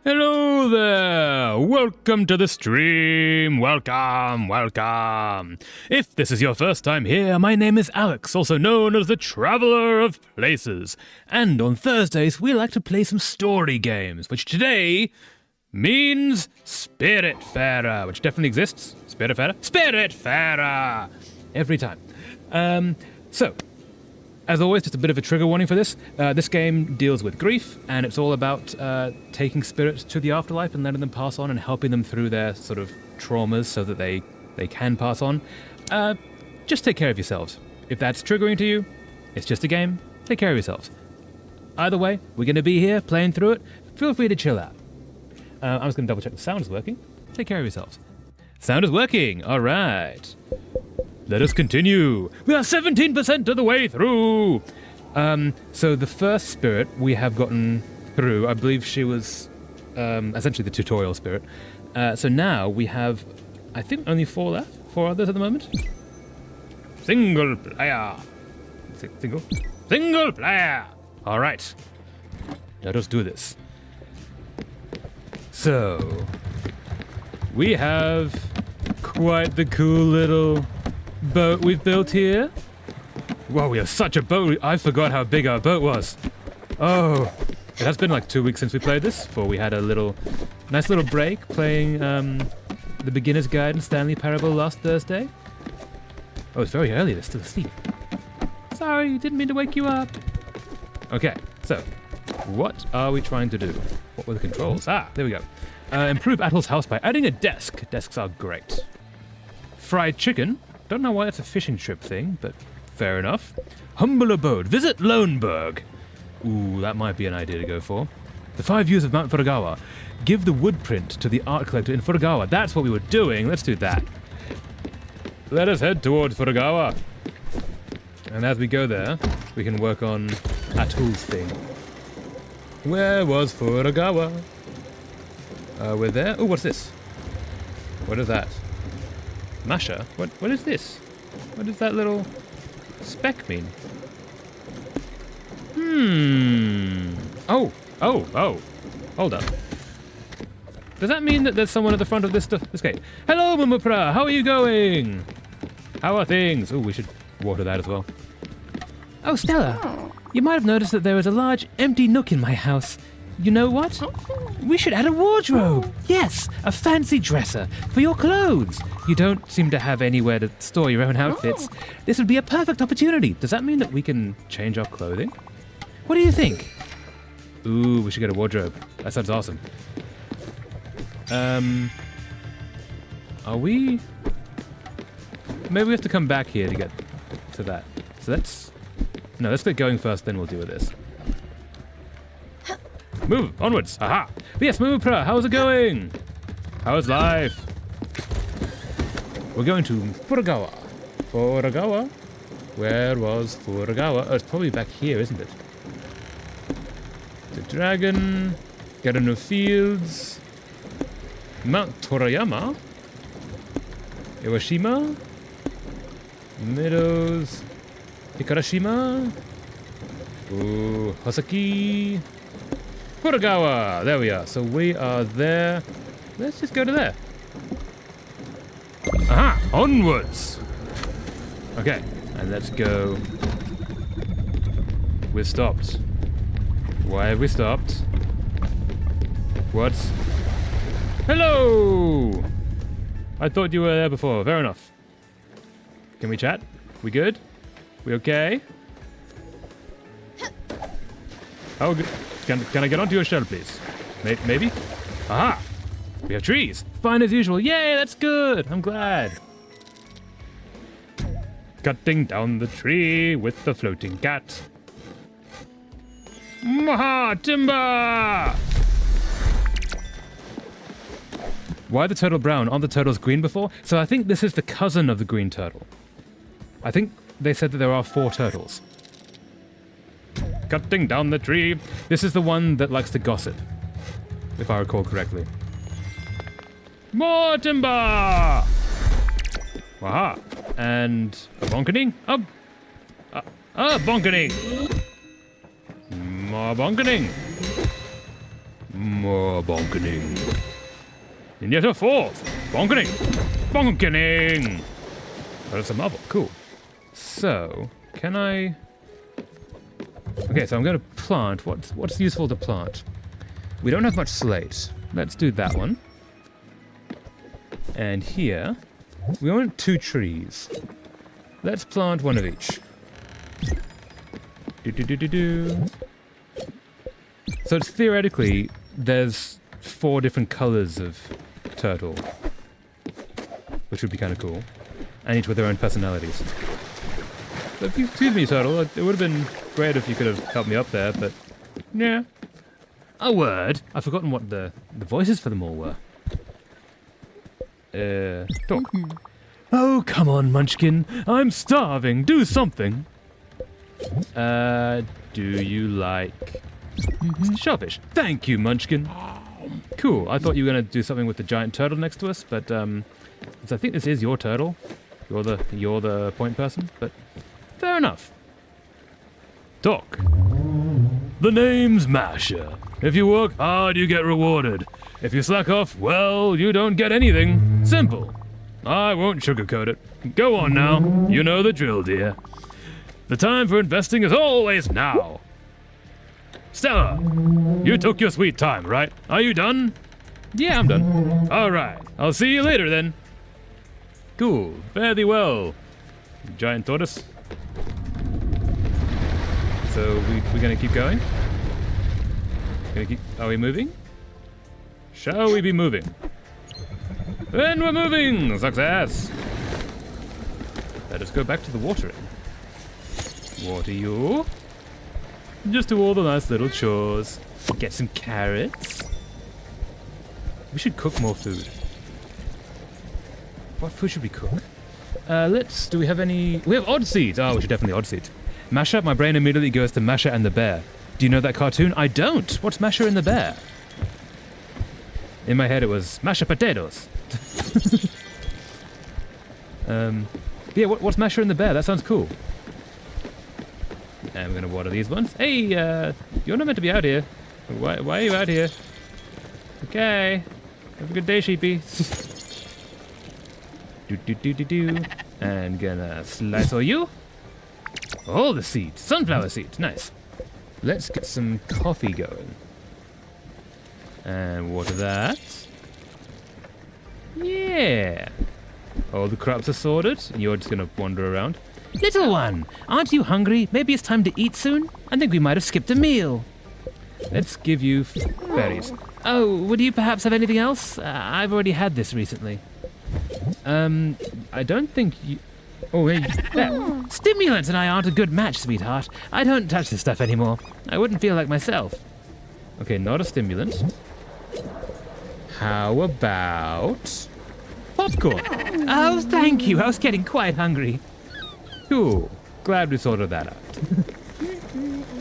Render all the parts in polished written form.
Hello there! Welcome to the stream! Welcome! If this is your first time here, my name is Alex, also known as the Traveller of Places. And on Thursdays, we like to play some story games, which today means Spiritfarer, which definitely exists. Spiritfarer! Every time. So, as always, just a bit of a trigger warning for this. This game deals with grief, and it's all about taking spirits to the afterlife and letting them pass on and helping them through their sort of traumas so that they can pass on. Just take care of yourselves. If that's triggering to you, it's just a game. Take care of yourselves. Either way, we're going to be here playing through it. Feel free to chill out. I'm just going to double check the sound is working. Take care of yourselves. Sound is working. All right. Let us continue. We are 17% of the way through. So the first spirit we have gotten through, I believe she was essentially the tutorial spirit. So now we have, I think, only 4 left. 4 others at the moment. Single player. Single player. All right. Let us do this. So we have quite the cool little boat we've built here. Wow, we have such a boat. I forgot how big our boat was. Oh, it has been like 2 weeks since we played this, before we had a nice little break playing the Beginner's Guide and Stanley Parable last Thursday. Oh, it's very early. They're still asleep. Sorry, didn't mean to wake you up. Okay, so what are we trying to do? What were the controls? Ah, there we go. Improve Atol's house by adding a desk. Desks are great. Fried chicken. Don't know why it's a fishing trip thing, but fair enough. Humble abode. Visit Loneburg. Ooh, that might be an idea to go for. The 5 views of Mount Furugawa. Give the wood print to the art collector in Furugawa. That's what we were doing. Let's do that. Let us head towards Furugawa. And as we go there, we can work on Atol's thing. Where was Furugawa? We're there. Oh, what's this? What is that? Masha? What is this? What does that little speck mean? Oh. Hold up. Does that mean that there's someone at the front of this gate? Hello, Mumupra. How are you going? How are things? Oh, we should water that as well. Oh, Stella. You might have noticed that there is a large empty nook in my house. You know what? We should add a wardrobe. Yes, a fancy dresser for your clothes. You don't seem to have anywhere to store your own outfits. This would be a perfect opportunity. Does that mean that we can change our clothing? What do you think? Ooh, we should get a wardrobe. That sounds awesome. Are we? Maybe we have to come back here to get to that. So let's get going first, then we'll deal with this. Move, onwards, aha! Yes, Mumupra, how's it going? How's life? We're going to Furugawa. Furugawa? Where was Furugawa? Oh, it's probably back here, isn't it? The dragon, Garano Fields, Mount Torayama, Iwashima, Meadows, Hikarashima, ooh, Hosaki, Furugawa! There we are. So we are there. Let's just go to there. Aha! Onwards! Okay, and let's go. We're stopped. Why have we stopped? What? Hello! I thought you were there before. Fair enough. Can we chat? We good? We okay? Oh, good. Can I get onto your shell, please? Maybe? Aha! We have trees. Fine as usual. Yay, that's good. I'm glad. Cutting down the tree with the floating cat. Maha! Timber! Why the turtle brown? Aren't the turtles green before? So I think this is the cousin of the green turtle. I think they said that there are 4 turtles. Cutting down the tree. This is the one that likes to gossip, if I recall correctly. More timber! Aha! And a bonkening? Bonkening! More bonkening! More bonkening. And yet a fourth. Bonkening. Bonkening. Oh, that's a marble. Cool. So, can I... Okay, so I'm going to plant. What's useful to plant? We don't have much slate. Let's do that one. And here, we want 2 trees. Let's plant one of each. So it's theoretically, there's 4 different colors of turtle, which would be kind of cool, and each with their own personalities. So if you, excuse me, turtle, it would have been great if you could have helped me up there, but yeah. A word. I've forgotten what the voices for them all were. Talk. Oh, come on, Munchkin. I'm starving. Do something. Do you like shellfish? Thank you, Munchkin. Cool. I thought you were going to do something with the giant turtle next to us, but I think this is your turtle. You're the point person, but fair enough. Talk. The name's Masher. If you work hard, you get rewarded. If you slack off, well, you don't get anything. Simple. I won't sugarcoat it. Go on now. You know the drill, dear. The time for investing is always now. Stella, you took your sweet time, right? Are you done? Yeah, I'm done. All right. I'll see you later then. Cool. Fare thee well, giant tortoise. So we're gonna keep going? Are we moving? Shall we be moving? Then we're moving! Success! Let us go back to the watering. Water you. Just do all the nice little chores. Get some carrots. We should cook more food. What food should we cook? Do we have any... We have odd seeds. Oh, we should definitely odd seeds. Masher, my brain immediately goes to Masher and the Bear. Do you know that cartoon? I don't. What's Masher and the Bear? In my head it was Masher potatoes. Yeah, what's Masher and the Bear? That sounds cool. And we're gonna water these ones. Hey, you're not meant to be out here. Why are you out here? Okay. Have a good day, sheepy. Do. And gonna slice all you. All the seeds. Sunflower seeds. Nice. Let's get some coffee going. And water that. Yeah. All the crops are sorted, and you're just gonna wander around. Little one, aren't you hungry? Maybe it's time to eat soon? I think we might have skipped a meal. Let's give you berries. Oh, would you perhaps have anything else? I've already had this recently. I don't think you... Oh, hey, there. Stimulants and I aren't a good match, sweetheart. I don't touch this stuff anymore. I wouldn't feel like myself. Okay, not a stimulant. How about... popcorn? Oh, thank you. I was getting quite hungry. Cool. Glad we sorted that out.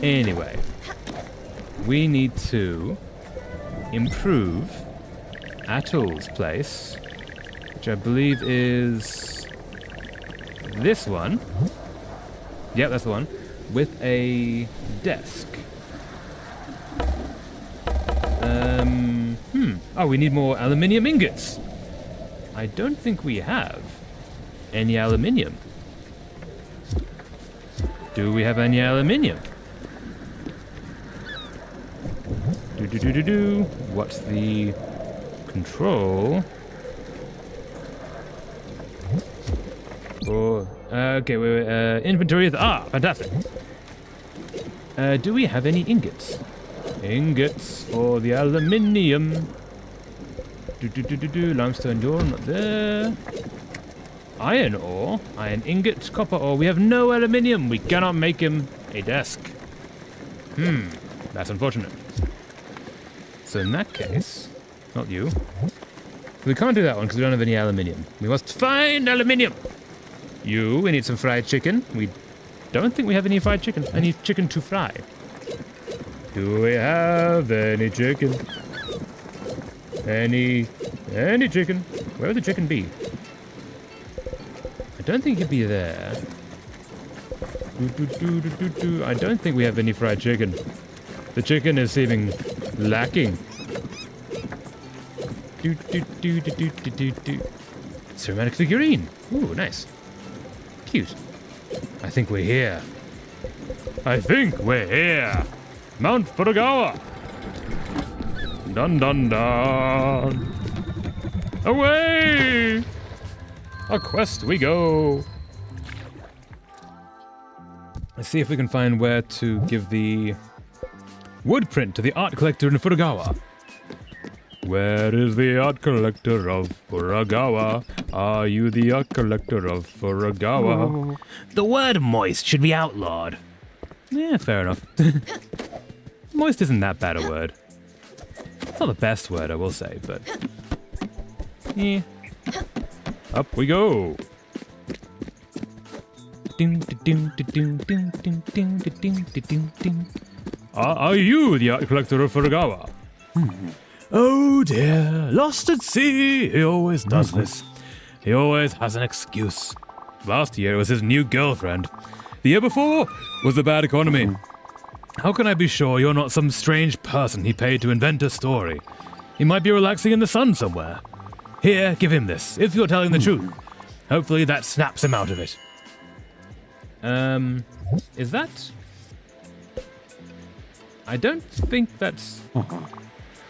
Anyway, we need to improve Atul's place, which I believe is this one. Yep, that's the one. With a desk. Oh, we need more aluminium ingots. I don't think we have any aluminium. Do we have any aluminium? What's the control? Oh, okay, wait. Inventory is... fantastic. Do we have any ingots? Ingots for the aluminium. Limestone door, not there. Iron ore, iron ingot, copper ore. We have no aluminium. We cannot make him a desk. That's unfortunate. So in that case, not you. We can't do that one because we don't have any aluminium. We must find aluminium. We need some fried chicken. We don't think we have any fried chicken. Any chicken to fry. Do we have any chicken? Any chicken? Where would the chicken be? I don't think it'd be there. I don't think we have any fried chicken. The chicken is seeming lacking. Ceramic figurine. Ooh, nice. Cute. I think we're here. Mount Furugawa. Dun dun dun. Away! A quest we go. Let's see if we can find where to give the wood print to the art collector in Furugawa. Where is the art collector of Furugawa? Are you the art collector of Furugawa? Oh. The word moist should be outlawed. Yeah, fair enough. Moist isn't that bad a word. It's not the best word, I will say, but... yeah. Up we go. Are you the art collector of Furugawa? Oh dear, lost at sea. He always does this. He always has an excuse. Last year it was his new girlfriend. The year before was the bad economy. How can I be sure you're not some strange person he paid to invent a story? He might be relaxing in the sun somewhere. Here, give him this, if you're telling the truth. Hopefully that snaps him out of it. Is that? I don't think that's...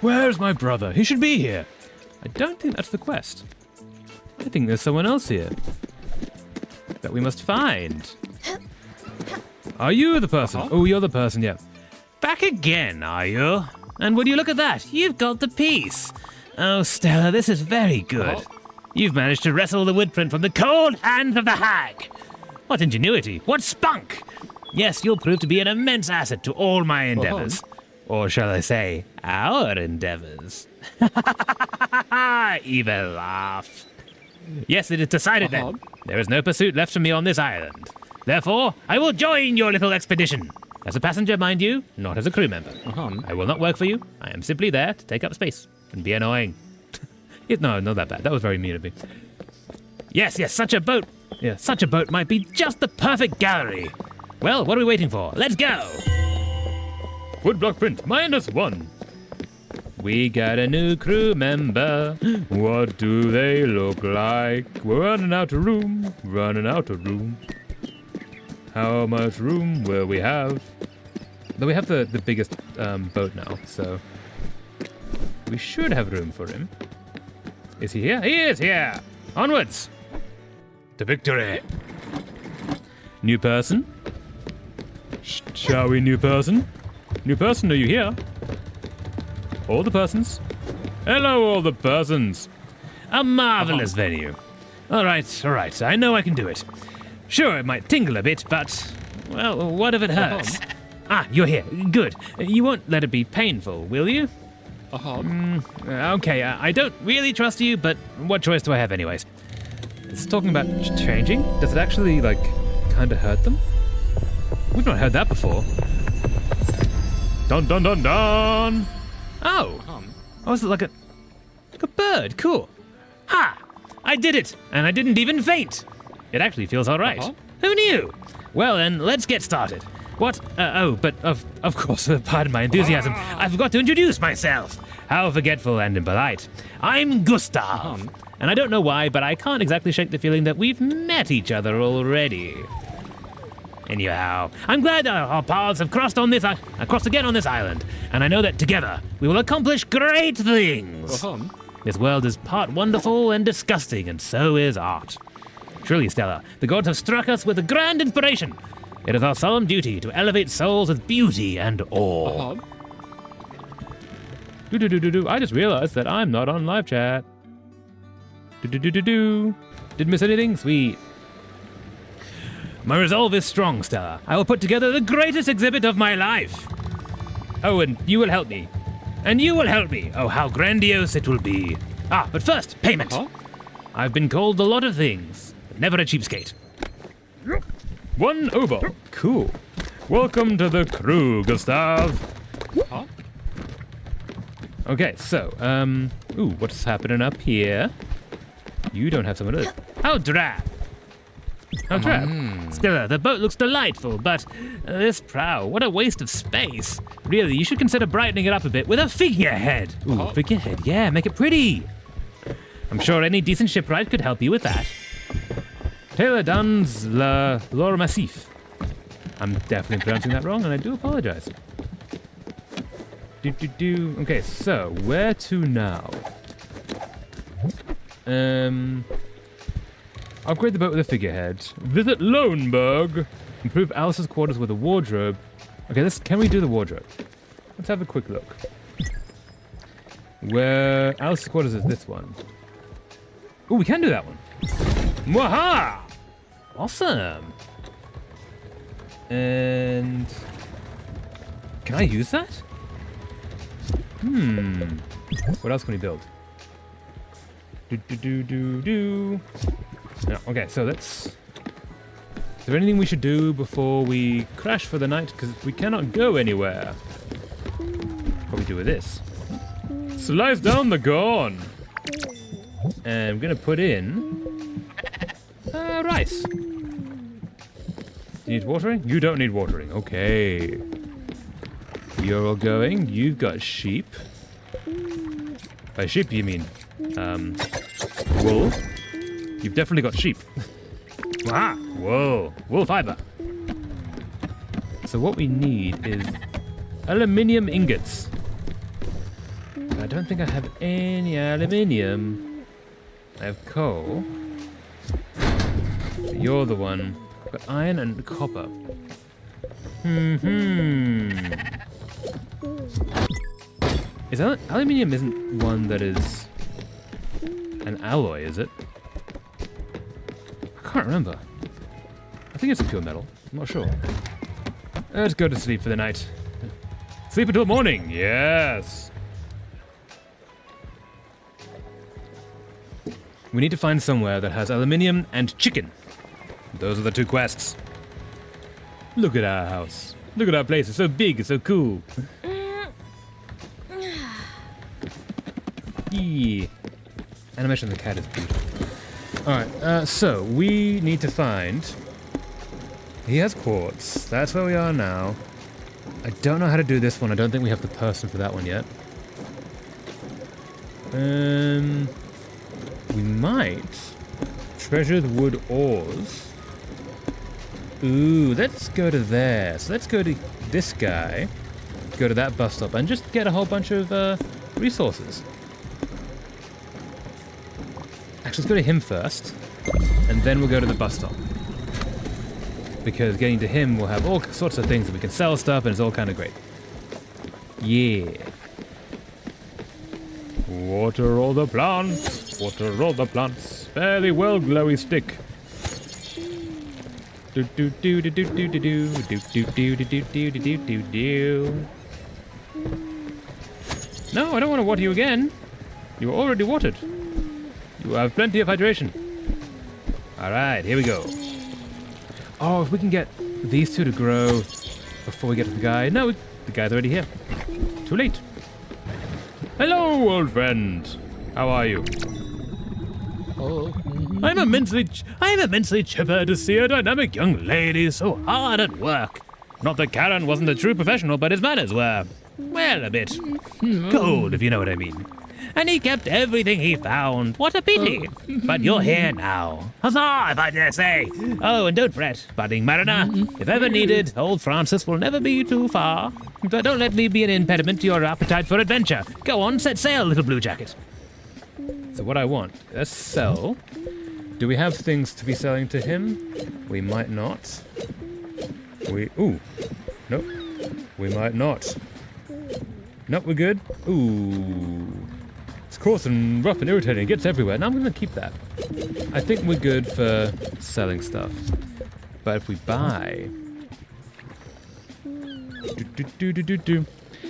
Where's my brother? He should be here. I don't think that's the quest. I think there's someone else here that we must find. Are you the person? Oh, you're the person, yeah. Back again, are you? And would you look at that? You've got the piece. Oh, Stella, this is very good. You've managed to wrestle the wood print from the cold hands of the hag. What ingenuity, what spunk! Yes, you'll prove to be an immense asset to all my endeavors. Or shall I say, our endeavors. Evil laugh. Yes, it is decided then. There is no pursuit left for me on this island. Therefore, I will join your little expedition. As a passenger, mind you, not as a crew member. I will not work for you. I am simply there to take up space and be annoying. No, not that bad. That was very mean of me. Yes, such a boat. Yeah, such a boat might be just the perfect gallery. Well, what are we waiting for? Let's go! Woodblock print, -1. We got a new crew member. What do they look like? We're running out of room, How much room will we have? But we have the biggest boat now, so we should have room for him. Is he here? He is here! Onwards! To victory! New person? Shall we, new person? New person, are you here? All the persons? Hello, all the persons! A marvelous venue. All right, I know I can do it. Sure, it might tingle a bit, but, well, what if it hurts? You're here. Good. You won't let it be painful, will you? Okay, I don't really trust you, but what choice do I have anyways? It's talking about changing? Does it actually, kind of hurt them? We've not heard that before. Dun dun dun dun! Oh, is it like a bird? Cool. Ha! I did it, and I didn't even faint. It actually feels all right. Who knew? Well then, let's get started. What? But of course, pardon my enthusiasm. I forgot to introduce myself. How forgetful and impolite. I'm Gustav. And I don't know why, but I can't exactly shake the feeling that we've met each other already. Anyhow, I'm glad that our paths have crossed again on this island, and I know that together we will accomplish great things. This world is part wonderful and disgusting, and so is art. Truly, Stella, the gods have struck us with a grand inspiration. It is our solemn duty to elevate souls with beauty and awe. I just realized that I'm not on live chat. Didn't miss anything? Sweet. My resolve is strong, Stella. I will put together the greatest exhibit of my life. Oh, and you will help me. And you will help me. Oh, how grandiose it will be. But first, payment. I've been called a lot of things, but never a cheapskate. 1 oboe. Cool. Welcome to the crew, Gustav. Okay, so, what's happening up here? You don't have someone to... How drab. How drab? Stella, the boat looks delightful, but this prow, what a waste of space. Really, you should consider brightening it up a bit with a figurehead. Ooh, figurehead, yeah, make it pretty. I'm sure any decent shipwright could help you with that. Taylor Dunn's Laura Massif. I'm definitely pronouncing that wrong, and I do apologize. Okay, so where to now? Upgrade the boat with a figurehead. Visit Loneburg. Improve Alice's quarters with a wardrobe. Okay, can we do the wardrobe? Let's have a quick look. Where Alice's quarters is this one. Oh, we can do that one. Mwaha! Awesome. And can I use that? What else can we build? No, okay, so let's... Is there anything we should do before we crash for the night? Because we cannot go anywhere. What we do with this? Slice down the corn. And I'm gonna put in rice. You need watering? You don't need watering. Okay. You're all going. You've got sheep. By sheep you mean wool. You've definitely got sheep. Ah, whoa, wool fiber. So what we need is aluminium ingots. I don't think I have any aluminium. I have coal. You're the one. I've got iron and copper. Is aluminium isn't one that is an alloy, is it? I can't remember. I think it's a pure metal. I'm not sure. Let's go to sleep for the night. Sleep until morning. Yes. We need to find somewhere that has aluminium and chicken. Those are the 2 quests. Look at our house. Look at our place. It's so big. It's so cool. Yeah. Animation of the cat is beautiful. Alright, so we need to find... He has quartz. That's where we are now. I don't know how to do this one. I don't think we have the person for that one yet. We might. Treasured wood ores. Ooh, let's go to there. So let's go to this guy. Go to that bus stop and just get a whole bunch of resources. Actually, let's go to him first. And then we'll go to the bus stop. Because getting to him will have all sorts of things that we can sell stuff and it's all kind of great. Yeah. Water all the plants. Water all the plants. Fairly well glowy stick. Do do do do do do do do do do do do do do do do. No, I don't want to water you again. You were already watered. You have plenty of hydration. Alright, here we go. Oh, if we can get these 2 to grow before we get to the guy. No, the guy's already here. Too late. Hello, old friend. How are you? Oh. I'm immensely chipper to see a dynamic young lady so hard at work. Not that Karen wasn't a true professional, but his manners were, well, a bit cold, if you know what I mean. And he kept everything he found. What a pity. But you're here now. Huzzah, if I dare say. Oh, and don't fret, budding mariner. If ever needed, old Francis will never be too far. But don't let me be an impediment to your appetite for adventure. Go on, set sail, little blue jacket. So what I want, let's sell. Do we have things to be selling to him? We might not. Ooh. Nope. We might not. Nope, we're good. Ooh. It's coarse and rough and irritating. It gets everywhere. Now I'm going to keep that. I think we're good for selling stuff. But if we buy...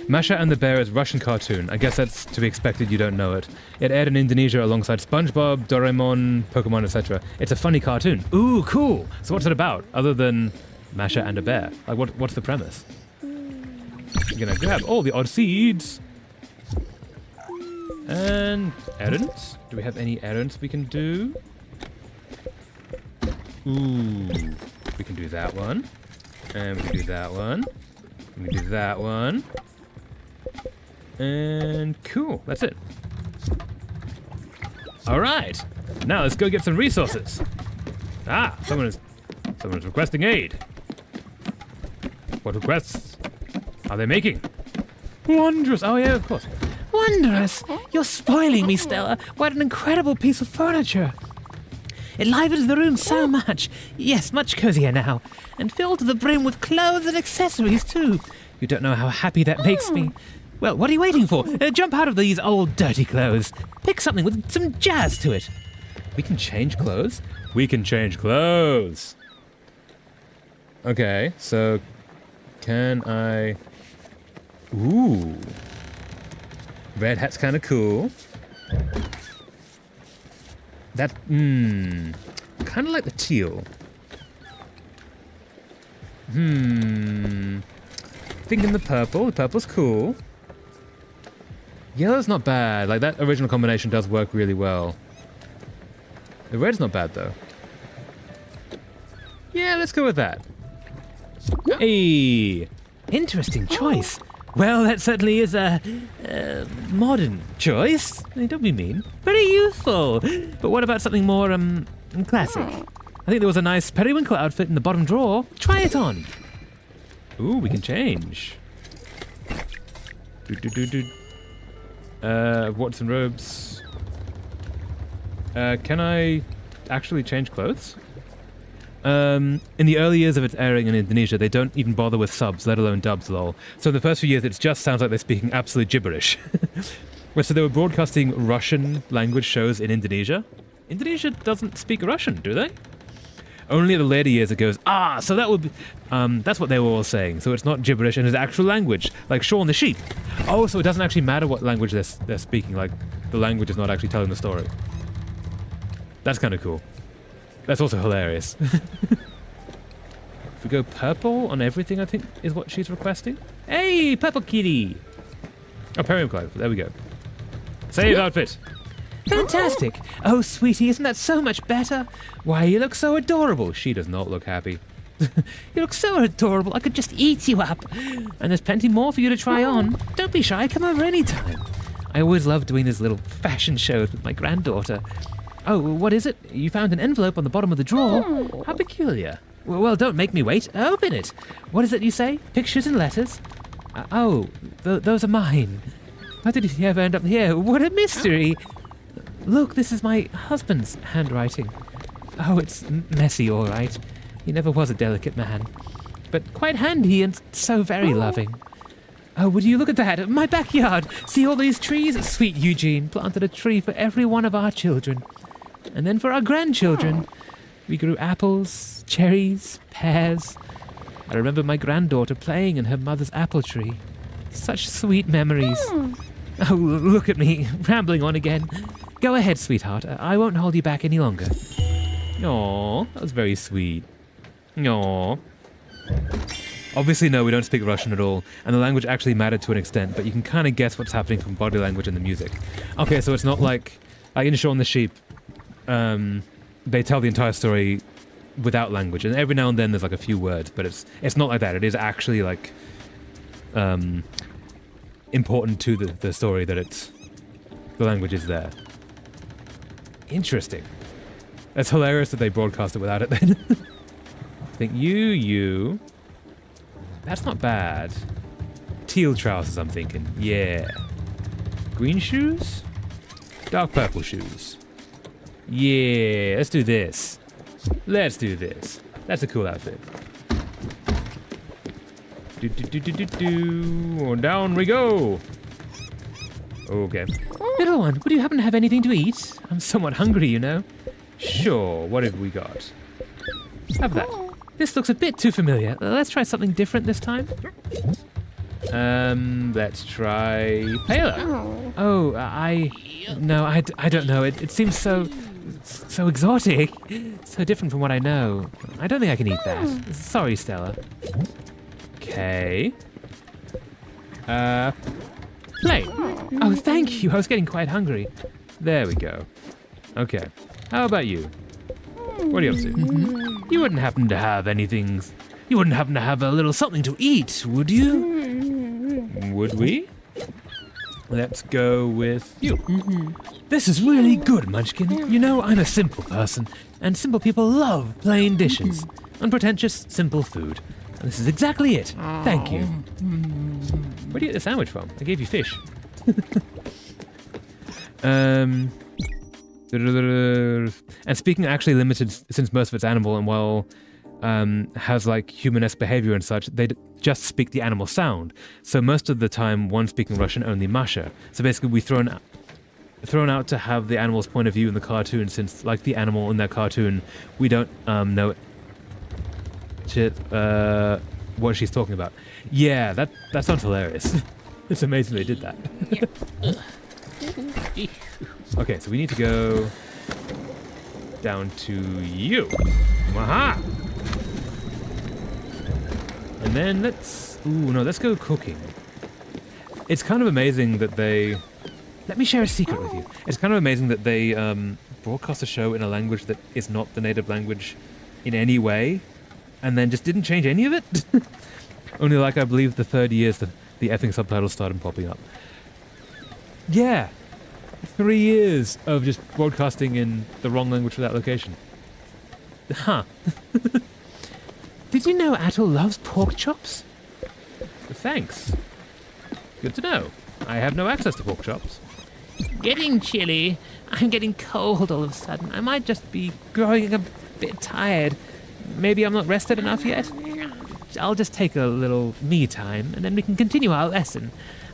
Masha and the Bear is a Russian cartoon. I guess that's to be expected, you don't know it. It aired in Indonesia alongside SpongeBob, Doraemon, Pokemon, etc. It's a funny cartoon. Ooh, cool! So what's it about, other than Masha and a bear? Like, what's the premise? I'm gonna grab all the odd seeds. And errands? Do we have any errands we can do? Ooh, we can do that one. And we can do that one. We can do that one. And cool, that's it. All right. Now let's go get some resources. Ah, someone's requesting aid. What requests are they making? Wondrous. Oh yeah, of course. Wondrous! You're spoiling me, Stella. What an incredible piece of furniture. It livens the room so much. Yes, much cozier now. And filled to the brim with clothes and accessories, too. You don't know how happy that makes me. Well, what are you waiting for? Jump out of these old dirty clothes. Pick something with some jazz to it. We can change clothes? We can change clothes. Okay, so can I... Ooh. Red hat's kind of cool. That, kind of like the teal. Thinking the purple. The purple's cool. Yellow's not bad. Like, that original combination does work really well. The red's not bad, though. Yeah, let's go with that. Hey! Interesting choice. Well, that certainly is a modern choice. Don't be mean. Very youthful. But what about something more classic? I think there was a nice periwinkle outfit in the bottom drawer. Try it on. Ooh, we can change. What's and robes? Can I actually change clothes? In the early years of its airing in Indonesia, they don't even bother with subs, let alone dubs, lol. So in the first few years, it just sounds like they're speaking absolute gibberish. So they were broadcasting Russian language shows in Indonesia. Indonesia doesn't speak Russian, do they? Only in the later years it goes, so that would be... that's what they were all saying. So it's not gibberish and it's actual language, like Shaun the Sheep. Oh, so it doesn't actually matter what language they're speaking, like the language is not actually telling the story. That's kind of cool. That's also hilarious. If we go purple on everything, I think is what she's requesting. Hey, purple kitty! Oh, periwinkle. There we go. Save outfit. Fantastic. Oh, sweetie, isn't that so much better? Why, you look so adorable. She does not look happy. You look so adorable, I could just eat you up. And there's plenty more for you to try on. Don't be shy, come over anytime. I always love doing these little fashion shows with my granddaughter. Oh, what is it? You found an envelope on the bottom of the drawer? How peculiar. Well, don't make me wait. Open it. What is it you say? Pictures and letters? Those are mine. How did he ever end up here? What a mystery. Look, this is my husband's handwriting. Oh, it's messy, all right. He never was a delicate man. But quite handy and so very loving. Oh, would you look at that? My backyard. See all these trees? Sweet Eugene planted a tree for every one of our children. And then for our grandchildren, we grew apples, cherries, pears. I remember my granddaughter playing in her mother's apple tree. Such sweet memories. Oh, look at me, rambling on again. Go ahead, sweetheart. I won't hold you back any longer. Aw, that was very sweet. Aw. Obviously, no, we don't speak Russian at all, and the language actually mattered to an extent, but you can kind of guess what's happening from body language and the music. Okay, so it's not like in Shaun the Sheep, they tell the entire story without language, and every now and then there's like a few words, but it's not like that. It is actually like important to the story that the language is there. Interesting. It's hilarious that they broadcast it without it then. I think you. That's not bad. Teal trousers, I'm thinking. Yeah. Green shoes? Dark purple shoes. Yeah, let's do this. Let's do this. That's a cool outfit. Down we go. Okay. Little one, would you happen to have anything to eat? I'm somewhat hungry, you know. Sure, what have we got? Have that. This looks a bit too familiar. Let's try something different this time. Let's try paella. Oh, I don't know. It seems so exotic. So different from what I know. I don't think I can eat that. Sorry, Stella. Okay. Plate. Oh, thank you. I was getting quite hungry. There we go. Okay. How about you? What are you up to? You wouldn't happen to have anything... You wouldn't happen to have a little something to eat, would you? Would we? Let's go with you. This is really good, Munchkin. You know, I'm a simple person, and simple people love plain dishes. Unpretentious, simple food. And this is exactly it. Thank you. Where do you get the sandwich from? I gave you fish. And speaking actually limited since most of it's animal and while has like human-esque behavior and such, they just speak the animal sound. So most of the time, one speaking Russian, only Masha. So basically, we thrown out to have the animal's point of view in the cartoon, since like the animal in that cartoon, we don't know what she's talking about. Yeah, that sounds hilarious. It's amazing they did that. Okay, so we need to go down to you. Aha! And then let's go cooking. It's kind of amazing that they... Let me share a secret with you. It's kind of amazing that they broadcast a show in a language that is not the native language in any way, and then just didn't change any of it. Only like, I believe, the third years the effing subtitles started popping up. Yeah. 3 years of just broadcasting in the wrong language for that location. Huh. Did you know Atul loves pork chops? Thanks. Good to know. I have no access to pork chops. Getting chilly. I'm getting cold all of a sudden. I might just be growing a bit tired. Maybe I'm not rested enough yet. I'll just take a little me time, and then we can continue our lesson.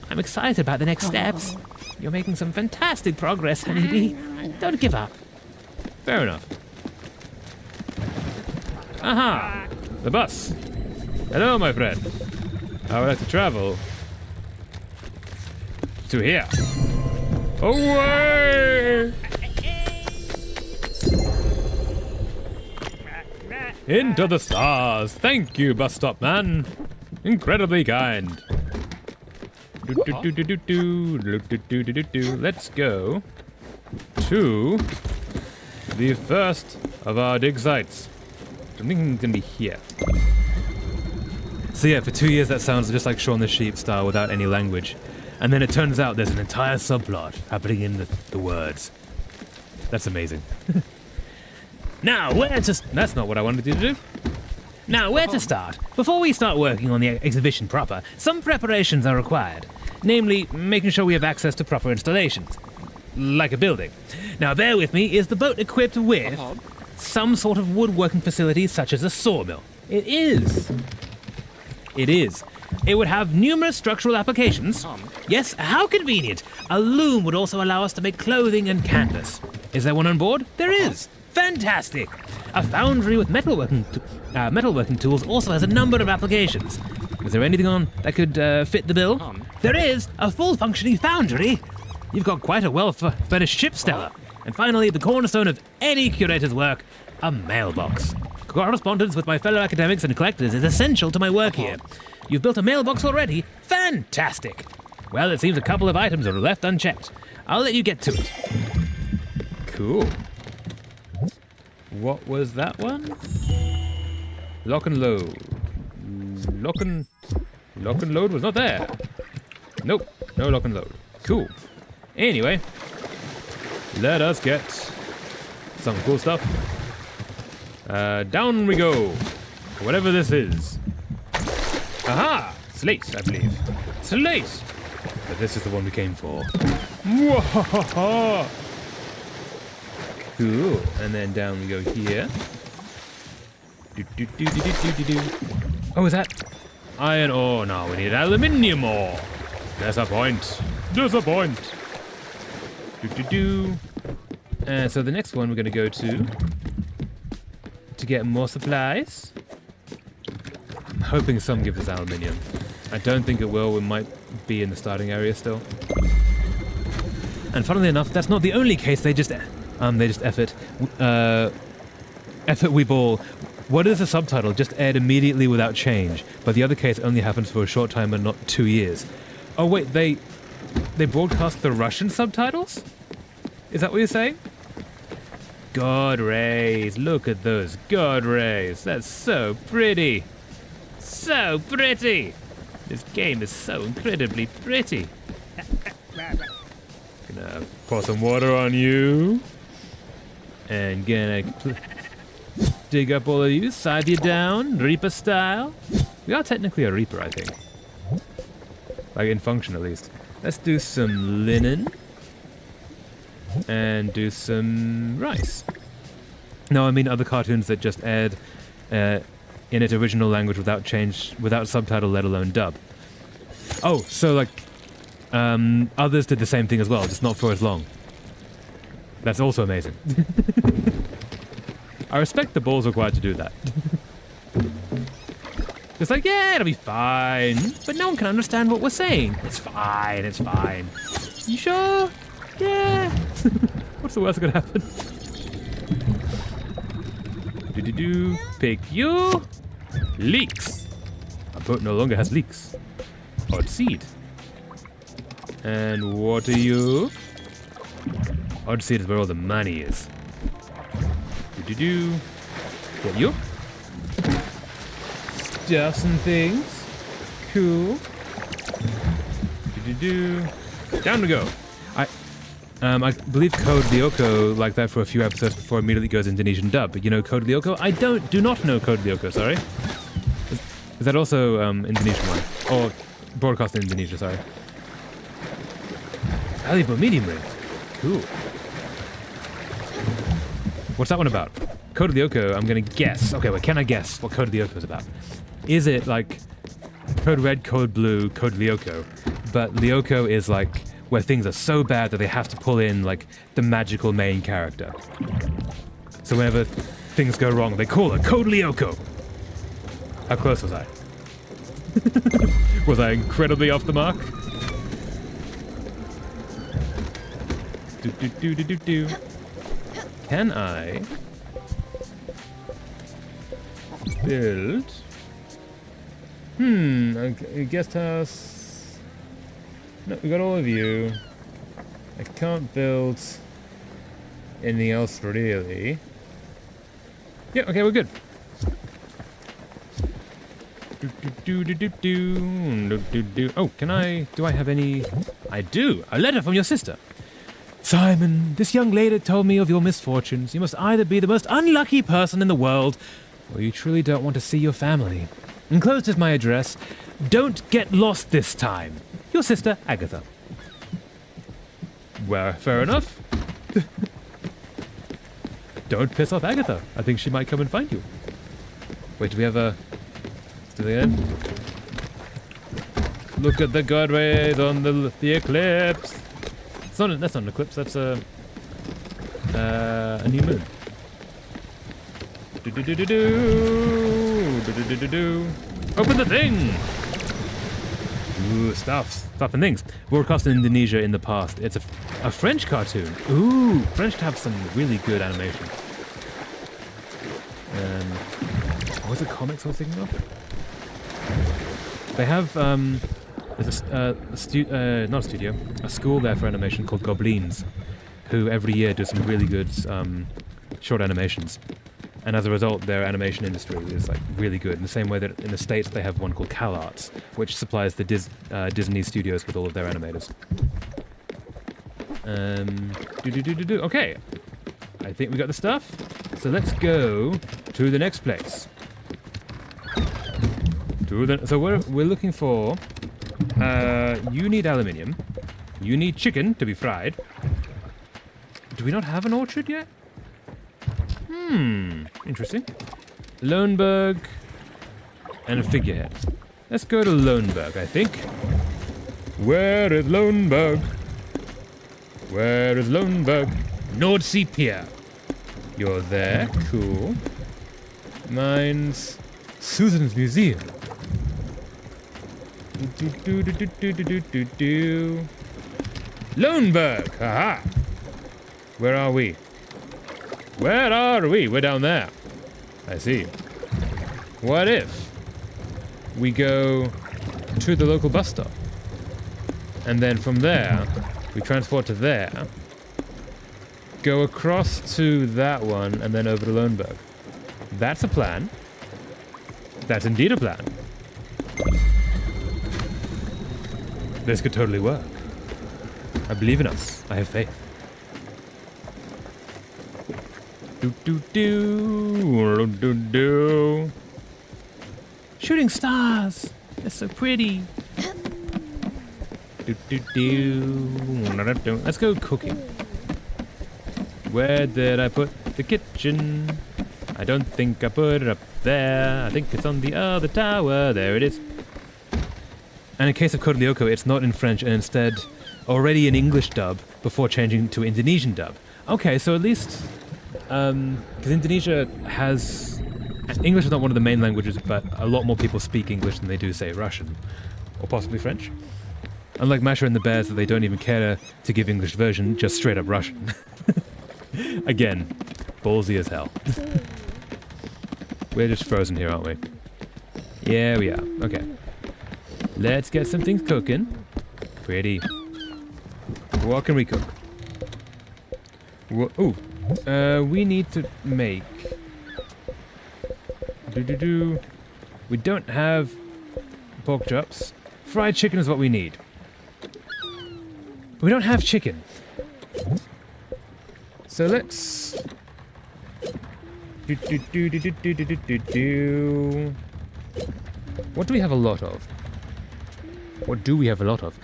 I'm excited about the next steps. You're making some fantastic progress, honeybee. Don't give up. Fair enough. Aha! The bus. Hello, my friend. I would like to travel to here. Away! Into the stars. Thank you, bus stop man. Incredibly kind. Let's go to the first of our dig sites. I think it's gonna be here. So yeah, for 2 years that sounds just like Shaun the Sheep style without any language. And then it turns out there's an entire subplot happening in the words. That's amazing. Now, That's not what I wanted you to do. Now, where to start? Before we start working on the exhibition proper, some preparations are required. Namely, making sure we have access to proper installations. Like a building. Now, bear with me, is the boat equipped with some sort of woodworking facility such as a sawmill? It is. It is. It would have numerous structural applications. Yes, how convenient. A loom would also allow us to make clothing and canvas. Is there one on board? There is. Fantastic. A foundry with metalworking tools also has a number of applications. Is there anything on that could fit the bill? There is a full-functioning foundry. You've got quite a well-furnished ship, Stella. And finally, the cornerstone of any curator's work, a mailbox. Correspondence with my fellow academics and collectors is essential to my work here. You've built a mailbox already? Fantastic. Well, it seems a couple of items are left unchecked. I'll let you get to it. Cool. What was that one? Lock and load. Lock and load was not there. Nope, no lock and load. Cool. Anyway, let us get some cool stuff. Down we go. Whatever this is. Aha! Slate, I believe. Slate! But this is the one we came for. Mwahaha! Cool. And then down we go here. Oh, is that iron ore? No, we need aluminium ore. Disappoint. Disappoint. So the next one we're going to go to get more supplies. I'm hoping some give us aluminium. I don't think it will. We might be in the starting area still. And funnily enough, that's not the only case. They just effort we ball. What is the subtitle? Just aired immediately without change. But the other case only happens for a short time and not 2 years. Oh wait, they broadcast the Russian subtitles? Is that what you're saying? God rays, look at those God rays. That's so pretty. So pretty. This game is so incredibly pretty. Gonna pour some water on you. And gonna dig up all of you, scythe you down, Reaper style. We are technically a Reaper, I think. Like in function, at least. Let's do some linen. And do some rice. No, I mean other cartoons that just aired in its original language without subtitle, let alone dub. Oh, so like others did the same thing as well, just not for as long. That's also amazing. I respect the balls required to do that. It's like, yeah, it'll be fine, but no one can understand what we're saying. It's fine, it's fine. You sure? Yeah. What's the worst that could happen? Do-do-do. Pick you. Leeks. Our boat no longer has leaks. Odd seed. And water you. Odd seed is where all the money is. Do-do-do. Get you. Stuff some things. Cool. Do-do-do. Down we go. I believe Code Lyoko like that for a few episodes before it immediately goes Indonesian dub. But you know Code Lyoko? I do not know Code Lyoko, sorry. Is that also Indonesian one? Or broadcast in Indonesia, sorry. Valuable medium rare. Cool. What's that one about? Code Lyoko, I'm gonna guess. Okay, wait, can I guess what Code Lyoko is about? Is it like Code Red, Code Blue, Code Lyoko? But Lyoko is like where things are so bad that they have to pull in like the magical main character. So whenever things go wrong, they call her Code Lyoko. How close was I? Was I incredibly off the mark? Do. Can I build a guest house? No, we got all of you. I can't build anything else really. Yeah, okay, we're good. Oh, do I have any? I do. A letter from your sister. Simon, this young lady told me of your misfortunes. You must either be the most unlucky person in the world, or you truly don't want to see your family. Enclosed is my address. Don't get lost this time. Your sister, Agatha. Well, fair enough. Don't piss off Agatha. I think she might come and find you. Wait, do we have a... Let's do it again. Look at the god rays on the eclipse. That's not an eclipse, that's a new moon. Open the thing! Ooh, stuff and things. Broadcast in Indonesia in the past. It's a French cartoon. Ooh, French have some really good animation. What was it, comics I was thinking of? They have, there's a school there for animation called Goblins, who every year do some really good short animations. And as a result, their animation industry is like really good. In the same way that in the States they have one called CalArts, which supplies the Disney studios with all of their animators. Okay, I think we got the stuff. So let's go to the next place. So we're looking for. You need aluminium. You need chicken to be fried. Do we not have an orchard yet? Interesting. Loneberg and a figurehead. Let's go to Loneberg, I think. Where is Loneberg? Where is Loneberg? Nordsea Pier. You're there, cool. Mine's Susan's Museum. Loneberg, haha. Where are we? Where are we? We're down there. I see. What if we go to the local bus stop? And then from there, we transport to there, go across to that one, and then over to Loneberg. That's a plan. That's indeed a plan. This could totally work. I believe in us. I have faith. Do do do do do. Shooting stars. They're so pretty. Do do do. Let's go cooking. Where did I put the kitchen? I don't think I put it up there. I think it's on the other tower. There it is. And in case of Code Lyoko, it's not in French and instead already an English dub before changing to Indonesian dub. Okay, so at least because Indonesia has English is not one of the main languages, but a lot more people speak English than they do, say, Russian or possibly French. Unlike Masha and the Bears, that they don't even care to give English version, just straight up Russian. Again, ballsy as hell. We're just frozen here, aren't we? Yeah, we are. Okay. Let's get some things cooking. Pretty. What can we cook? We need to make... We don't have pork chops. Fried chicken is what we need. We don't have chicken. So let's... What do we have a lot of? What do we have a lot of?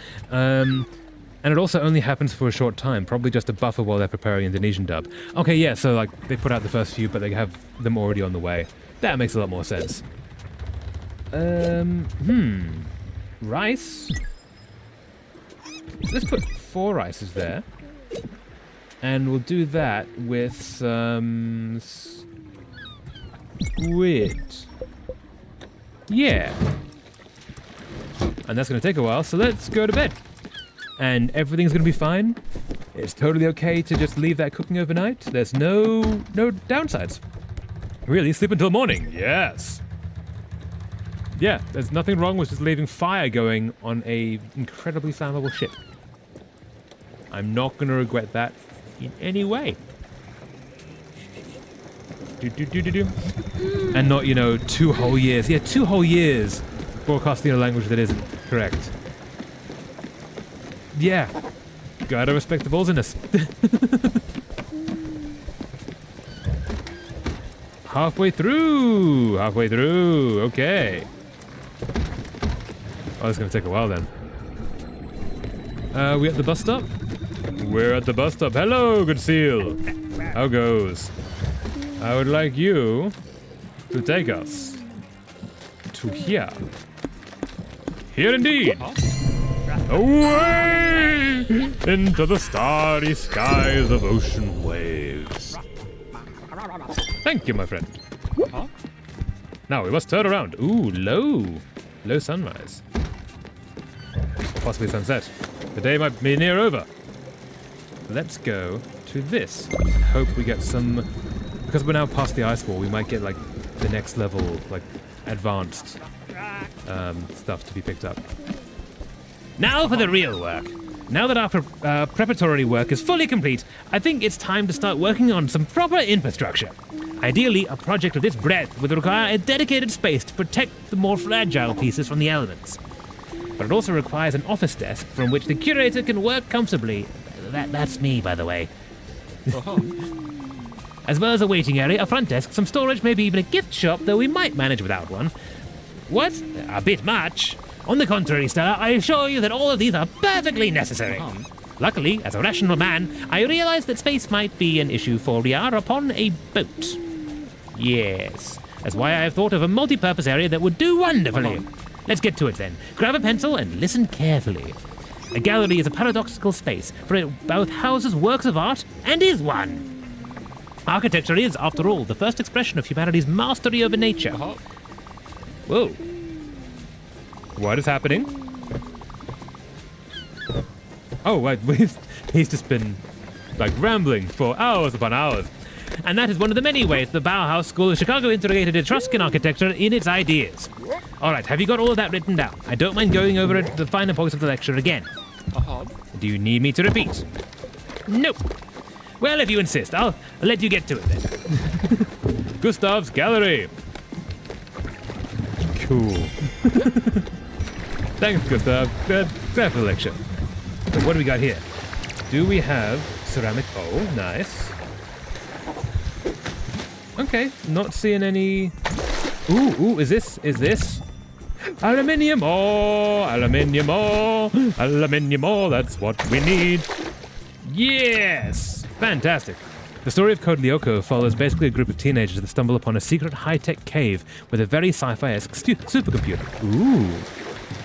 And it also only happens for a short time, probably just a buffer while they're preparing Indonesian dub. Okay, yeah, so like they put out the first few, but they have them already on the way. That makes a lot more sense. Rice? Let's put 4 rices there. And we'll do that with some squid. Yeah. And that's going to take a while, so let's go to bed. And everything's going to be fine. It's totally okay to just leave that cooking overnight. There's no downsides. Really, sleep until morning. Yes. Yeah, there's nothing wrong with just leaving fire going on a incredibly flammable ship. I'm not going to regret that in any way. And not, 2 whole years. Yeah, 2 whole years broadcasting a language that isn't correct. Yeah. Gotta respect the ballsiness. Halfway through. Okay. Oh, that's gonna take a while then. We at the bus stop? We're at the bus stop. Hello, good seal. How goes? I would like you to take us to here. Here indeed. Away into the starry skies of ocean waves. Thank you, my friend. Now we must turn around. Ooh, low sunrise. Or possibly sunset. The day might be near over. Let's go to this. Hope we get some... Because we're now past the ice wall, we might get, like, the next level, like, advanced stuff to be picked up. Now for the real work. Now that our preparatory work is fully complete, I think it's time to start working on some proper infrastructure. Ideally, a project of this breadth would require a dedicated space to protect the more fragile pieces from the elements. But it also requires an office desk from which the curator can work comfortably. That's me, by the way. As well as a waiting area, a front desk, some storage, maybe even a gift shop, though we might manage without one. What? A bit much. On the contrary, Stella, I assure you that all of these are perfectly necessary. Luckily, as a rational man, I realize that space might be an issue for we are upon a boat. Yes, that's why I have thought of a multi-purpose area that would do wonderfully. Let's get to it then. Grab a pencil and listen carefully. A gallery is a paradoxical space, for it both houses works of art and is one. Architecture is, after all, the first expression of humanity's mastery over nature. Whoa. What is happening? Oh, wait, he's just been, like, rambling for hours upon hours. And that is one of the many ways the Bauhaus School of Chicago integrated Etruscan architecture in its ideas. All right, have you got all of that written down? I don't mind going over it, the finer points of the lecture again. Do you need me to repeat? Nope. Well, if you insist, I'll let you get to it then. Gustav's Gallery. Cool. Thanks, Gustav. Good for the lecture. So what do we got here? Do we have ceramic? Oh, nice. Okay, not seeing any... Ooh, is this? Aluminium ore, aluminium ore, aluminium ore, that's what we need. Yes! Fantastic. The story of Code Lyoko follows basically a group of teenagers that stumble upon a secret high-tech cave with a very sci-fi-esque supercomputer. Ooh.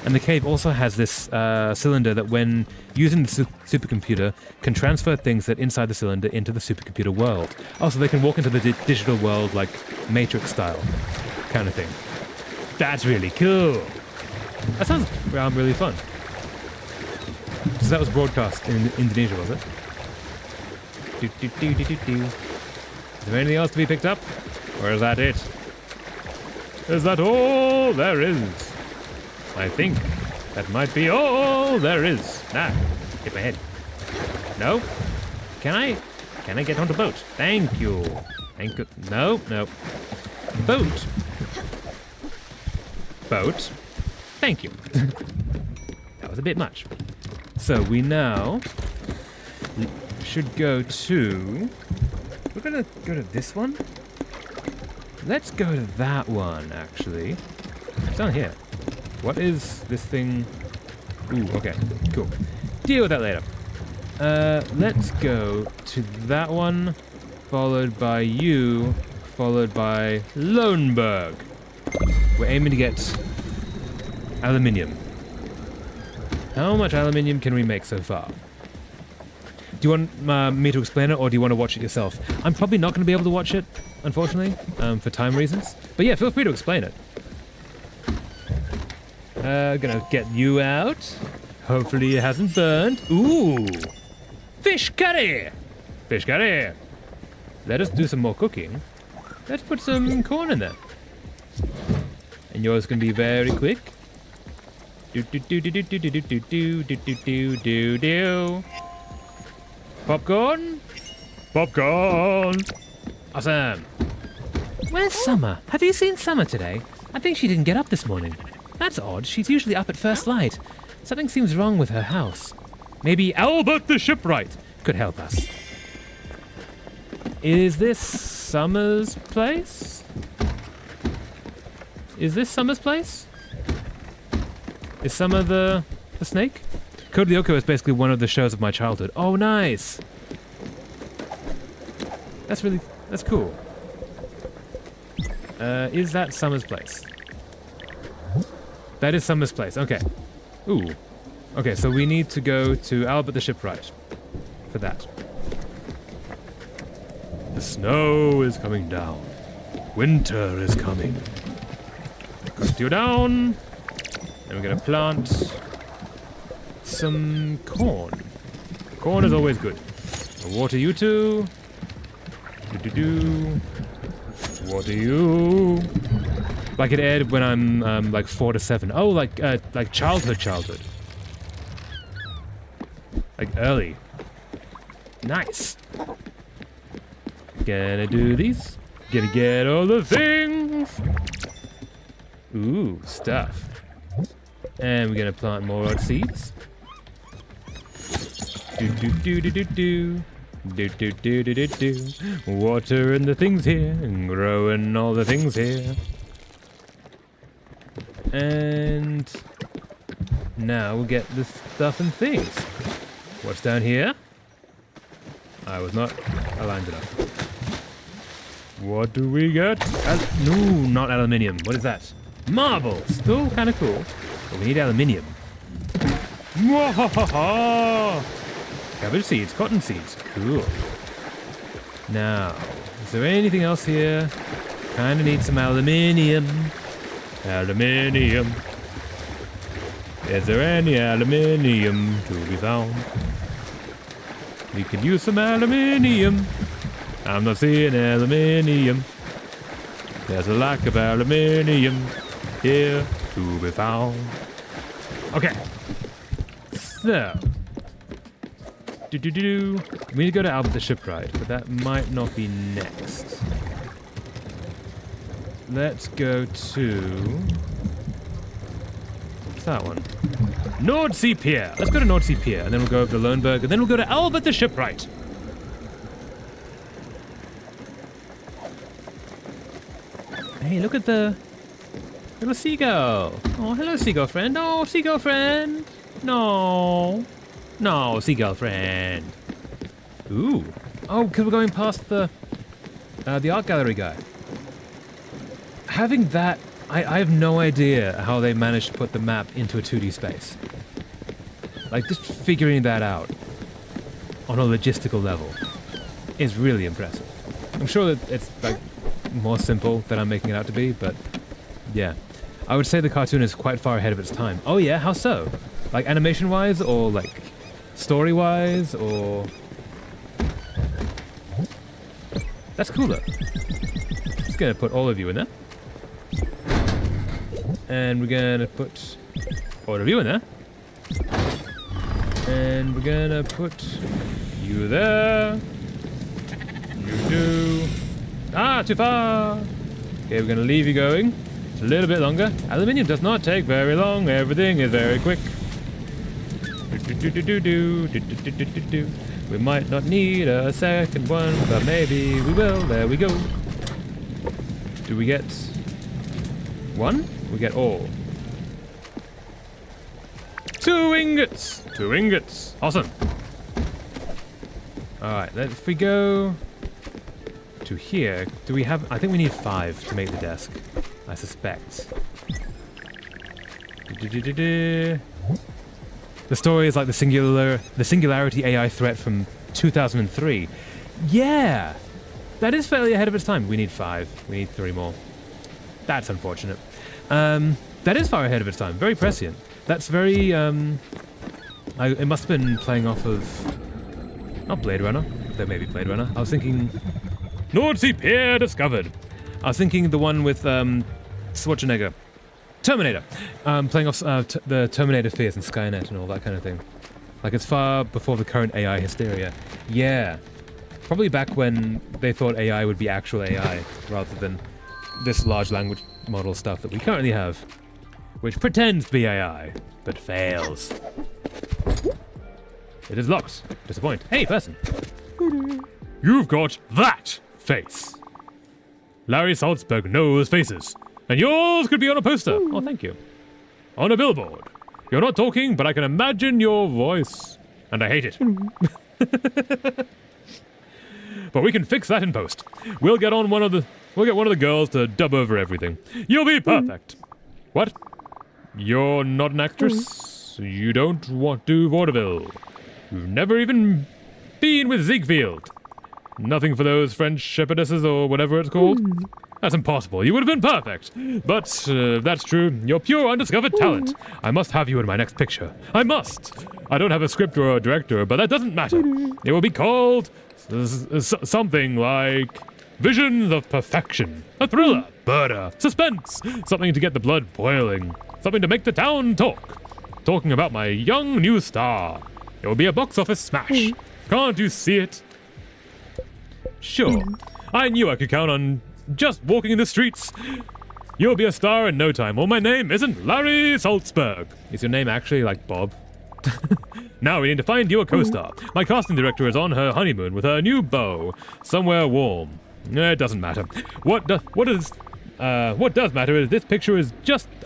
And the cave also has this cylinder that, when using the supercomputer, can transfer things that inside the cylinder into the supercomputer world. Oh, so they can walk into the digital world like Matrix style kind of thing. That's really cool. That sounds really fun. So that was broadcast in Indonesia, was it? Is there anything else to be picked up? Or is that it? Is that all there is? I think that might be all there is. Hit my head. No? Can I get on the boat? Thank you. No. Boat. Thank you. That was a bit much. So we now should go to... We're gonna go to this one? Let's go to that one, actually. It's down here. What is this thing? Ooh, okay, cool. Deal with that later. Let's go to that one, followed by you, followed by Loneberg. We're aiming to get aluminium. How much aluminium can we make so far? Do you want me to explain it, or do you want to watch it yourself? I'm probably not going to be able to watch it, unfortunately, for time reasons. But yeah, feel free to explain it. Gonna get you out. Hopefully it hasn't burned. Ooh! Fish curry! Fish curry! Let us do some more cooking. Let's put some corn in there. And yours can be very quick. Do. Popcorn? Popcorn! Awesome! Where's Summer? Have you seen Summer today? I think she didn't get up this morning. That's odd. She's usually up at first light. Something seems wrong with her house. Maybe Albert the Shipwright could help us. Is this Summer's place? Is this Summer's place? Is Summer the snake? Code Lyoko is basically one of the shows of my childhood. Oh, nice! That's cool. Is that Summer's place? That is Summer's place, okay. Ooh. Okay, so we need to go to Albert the Shipwright for that. The snow is coming down. Winter is coming. Cut you down. And we're gonna plant some corn. Corn is always good. I'll water you too. Water you. Like it aired when I'm like 4 to 7. Oh, like childhood. Like early. Nice. Gonna do these. Gonna get all the things. Ooh, stuff. And we're gonna plant more odd seeds. Do. Watering the things here and growing all the things here. And now we'll get the stuff and things. What's down here? I was not aligned enough. What do we get? No, not aluminium. What is that? Marbles. Oh, kind of cool. But we need aluminium. Mwahaha! Cabbage seeds, cotton seeds. Cool. Now, is there anything else here? Kind of need some aluminium. Aluminium. Is there any aluminium to be found? We could use some aluminium. I'm not seeing aluminium. There's a lack of aluminium here to be found. Okay. So. We need to go to Albert the Shipwright, but that might not be next. Let's go to... What's that one? Nordsea Pier. Let's go to Nordsea Pier, and then we'll go over to Loneberg, and then we'll go to Albert the Shipwright. Hey, look at the little seagull. Oh, hello, seagull friend. Oh, seagull friend. No. No, seagull friend. Ooh. Oh, because we're going past the art gallery guy. Having that, I have no idea how they managed to put the map into a 2D space. Like, just figuring that out on a logistical level is really impressive. I'm sure that it's, like, more simple than I'm making it out to be, but yeah. I would say the cartoon is quite far ahead of its time. Oh yeah, how so? Like, animation-wise, or, like, story-wise, or... That's cool, though. Just gonna put all of you in there. And we're gonna put all of you in there. And we're gonna put you there. You do. Ah, too far. Okay, we're gonna leave you going. It's a little bit longer. Aluminium does not take very long. Everything is very quick. We might not need a second one, but maybe we will. There we go. Do we get one? We get all. 2 ingots! 2 ingots. Awesome. Alright, if we go to here, do we have... I think we need 5 to make the desk. I suspect. The story is like the Singularity AI threat from 2003. Yeah! That is fairly ahead of its time. We need 5. We need 3 more. That's unfortunate. That is far ahead of its time. Very prescient. That's very, it must have been playing off of... Not Blade Runner. There may be Blade Runner. I was thinking... Nordsea Pier discovered! I was thinking the one with, Schwarzenegger. Terminator! Playing off the Terminator fears and Skynet and all that kind of thing. Like, it's far before the current AI hysteria. Yeah. Probably back when they thought AI would be actual AI, rather than this large language model stuff that we currently have, which pretends to be AI, but fails. It is locked. Disappoint. Hey, person. You've got that face. Larry Salzberg knows faces, and yours could be on a poster. Oh, thank you. On a billboard. You're not talking, but I can imagine your voice, and I hate it. But we can fix that in post. We'll get one of the girls to dub over everything. You'll be perfect. What? You're not an actress? You don't want to vaudeville? You've never even been with Ziegfeld? Nothing for those French shepherdesses or whatever it's called? That's impossible. You would have been perfect. But that's true. You're pure undiscovered talent. I must have you in my next picture. I must. I don't have a script or a director, but that doesn't matter. It will be called something like Visions of Perfection. A thriller, murder, suspense. Something to get the blood boiling. Something to make the town talk. Talking about my young new star. It will be a box office smash. Can't you see it? Sure. I knew I could count on just walking in the streets. You'll be a star in no time. Well, my name isn't Larry Salzberg. Is your name actually like Bob? Now we need to find you a co-star. My casting director is on her honeymoon with her new beau, somewhere warm. It doesn't matter. What does matter is this picture is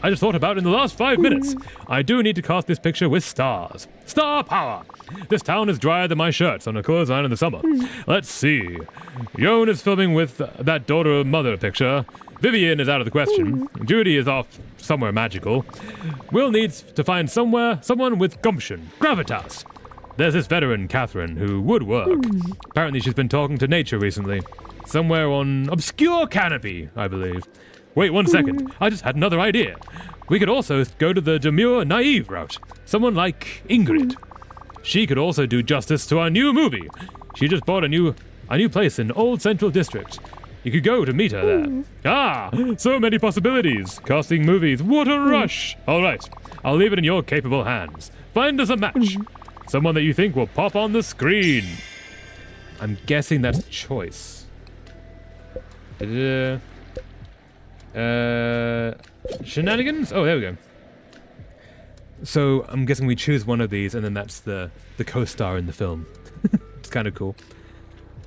I just thought about it in the last 5 minutes. I do need to cast this picture with stars. Star power. This town is drier than my shirts on a clothesline in the summer. Let's see. Yon is filming with that daughter-mother picture. Vivian is out of the question. Judy is off somewhere magical. We'll need to find someone with gumption, gravitas. There's this veteran, Catherine, who would work. Apparently she's been talking to nature recently. Somewhere on Obscure Canopy, I believe. Wait 1 second. I just had another idea. We could also go to the demure, naive route. Someone like Ingrid. She could also do justice to our new movie. She just bought a new place in Old Central District. You could go to meet her there. Ah, so many possibilities. Casting movies, what a rush. All right, I'll leave it in your capable hands. Find us a match. Someone that you think will pop on the screen. I'm guessing that's choice. Shenanigans? Oh, there we go. So I'm guessing we choose one of these, and then that's the co-star in the film. It's kind of cool.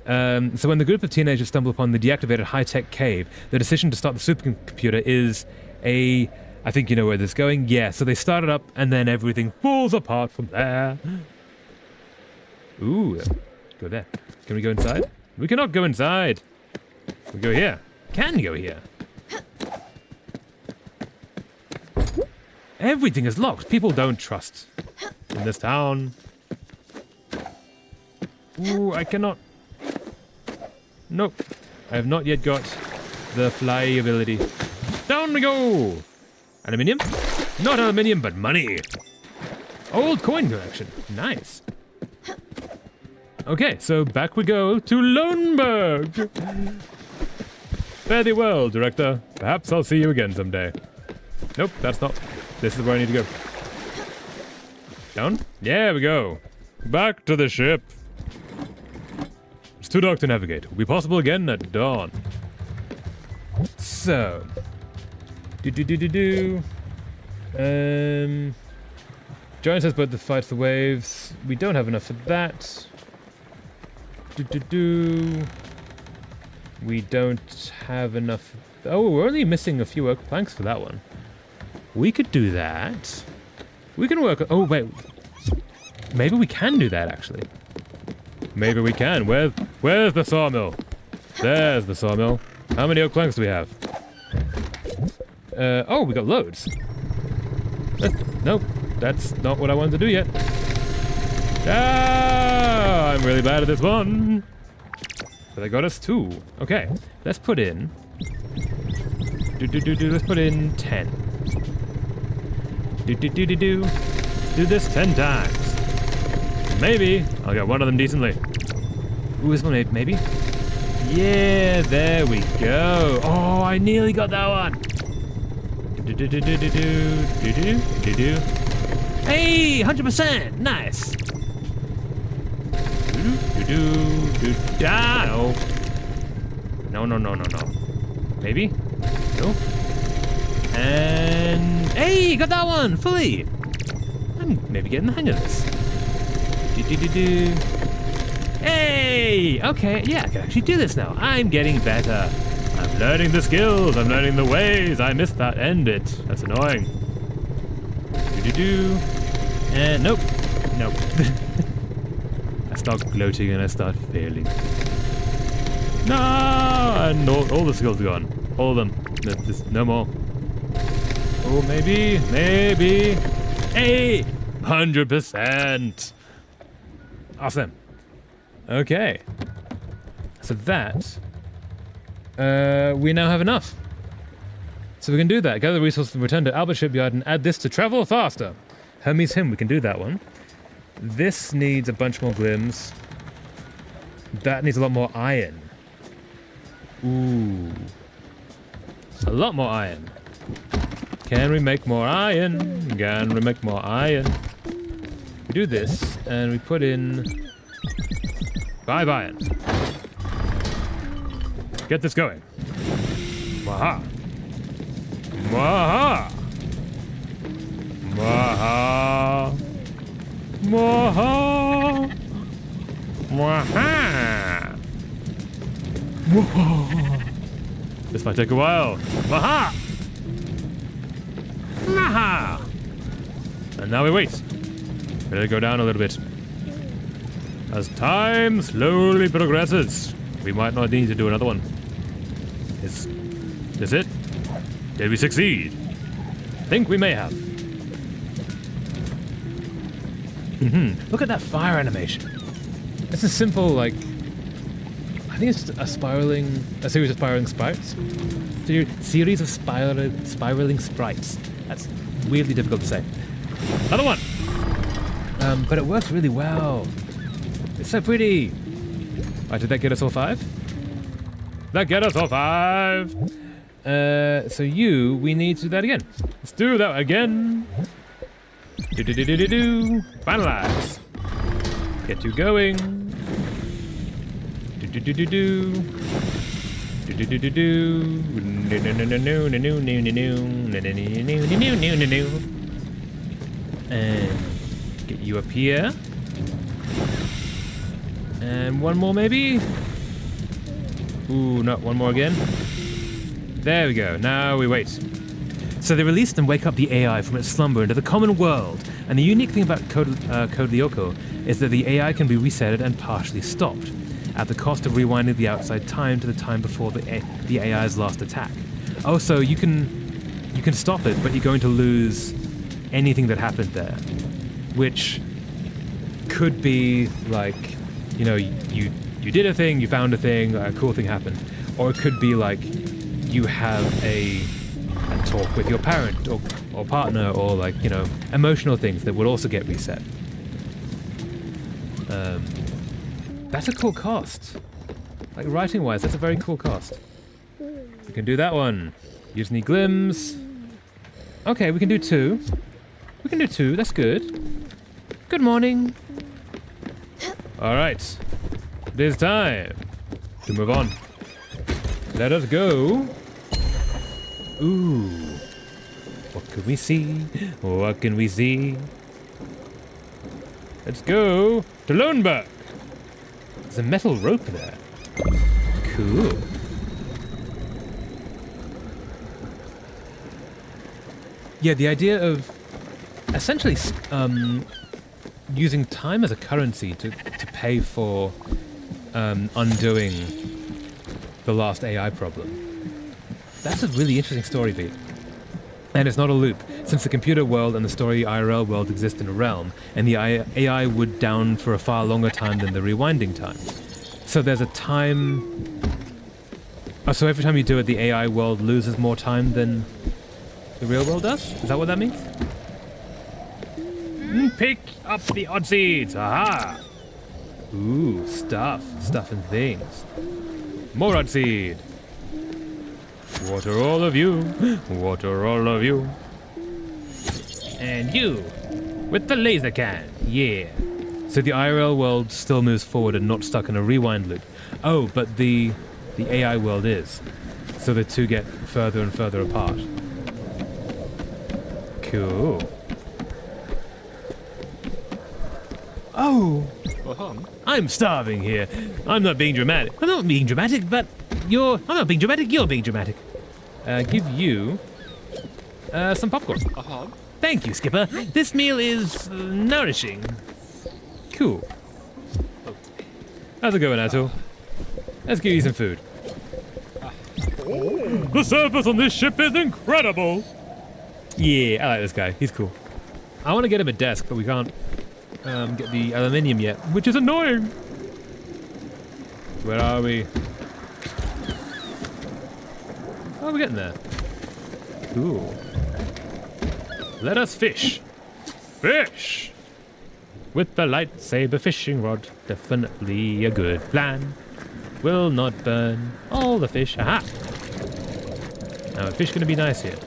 So when the group of teenagers stumble upon the deactivated high-tech cave, the decision to start the supercomputer is I think you know where this is going. Yeah, so they start it up, and then everything falls apart from there. Ooh, go there. Can we go inside? We cannot go inside. We go here. Can go here. Everything is locked. People don't trust in this town. Ooh, I cannot. Nope. I have not yet got the fly ability. Down we go! Aluminium? Not aluminium, but money. Old coin collection. Nice. Okay, so back we go to Loneburg. Fare thee well, director. Perhaps I'll see you again someday. Nope, that's not. This is where I need to go. Down? Yeah, we go. Back to the ship. It's too dark to navigate. Will be possible again at dawn. So. Giant says but the fights the waves. We don't have enough for that. We don't have enough. Oh, we're only missing a few oak planks for that one. We could do that. We can work. Oh, wait. Maybe we can do that, actually. Maybe we can. Where's the sawmill? There's the sawmill. How many oak planks do we have? Oh, we got loads. Nope. That's not what I wanted to do yet. Ah, I'm really bad at this one. But they got us 2. Okay. Let's put in. Let's put in 10. Let's do this 10 times. Maybe I'll get one of them decently. Ooh, this one maybe. Yeah, there we go. Oh, I nearly got that one. Hey, 100%. Nice. No. Maybe? No. And hey, got that one fully. I'm maybe getting the hang of this. Hey, okay, yeah, I can actually do this now. I'm getting better. I'm learning the skills. I'm learning the ways. I missed that end bit. That's annoying. And nope. I start gloating and I start failing. No, and all the skills are gone. All of them. There's no more. Oh, maybe. Hey, 100%. Awesome. Okay. So that, we now have enough. So we can do that. Gather resources and return to Albert Shipyard and add this to travel faster. Hermes Hymn, we can do that one. This needs a bunch more glims. That needs a lot more iron. Ooh. A lot more iron. Can we make more iron? Can we make more iron? We do this, and we put in 5 iron. Get this going. Waha. Waha. Waha. Waha. Waha. Waha. This might take a while. Waha. Waha. And now we wait. Let it go down a little bit. As time slowly progresses, we might not need to do another one. Is this it? Did we succeed? Think we may have. Look at that fire animation. It's a simple, like, I think it's just a series of spiraling sprites. Series of spiraling sprites. That's weirdly difficult to say. Another one! But it works really well. It's so pretty. Right, did that get us all 5? That get us all 5! So we need to do that again. Let's do that again. Finalize. Get you going. And get you up here. And one more maybe? Ooh, no, one more again. There we go, now we wait. So they release and wake up the AI from its slumber into the common world. And the unique thing about Code Lyoko is that the AI can be resetted and partially stopped, at the cost of rewinding the outside time to the time before the AI's last attack. Oh, so you can stop it, but you're going to lose anything that happened there, which could be like, you know, you did a thing, you found a thing, a cool thing happened, or it could be like you have a talk with your parent or partner, or like, you know, emotional things that would also get reset. That's a cool cost. Like writing wise, that's a very cool cost. We can do that one. Use any glims. Okay, we can do 2. We can do 2, that's good. Good morning. Alright. It is time to move on. Let us go. Ooh. What can we see? What can we see? Let's go to Loneberg. There's a metal rope there. Cool. Yeah, the idea of essentially using time as a currency to pay for undoing the last AI problem. That's a really interesting story beat. And it's not a loop, since the computer world and the story IRL world exist in a realm, and the AI would down for a far longer time than the rewinding time. So there's a time... Oh, so every time you do it, the AI world loses more time than the real world does? Is that what that means? Pick up the odd seeds! Aha! Ooh, stuff and things. More odd seed! Water all of you, water all of you. And you, with the laser can, yeah. So the IRL world still moves forward and not stuck in a rewind loop. Oh, but the AI world is. So the two get further and further apart. Cool. Oh! I'm starving here. I'm not being dramatic. I'm not being dramatic, but I'm not being dramatic, you're being dramatic. Give you some popcorn. Thank you, Skipper. This meal is nourishing. Cool. How's it going, Atul? Let's give you some food. The service on this ship is incredible. Yeah, I like this guy. He's cool. I want to get him a desk, but we can't get the aluminium yet, which is annoying. Where are we? Oh, we're getting there. Cool. Let us fish. Fish! With the lightsaber fishing rod, definitely a good plan. Will not burn all the fish. Aha! Now, a fish gonna be nice here.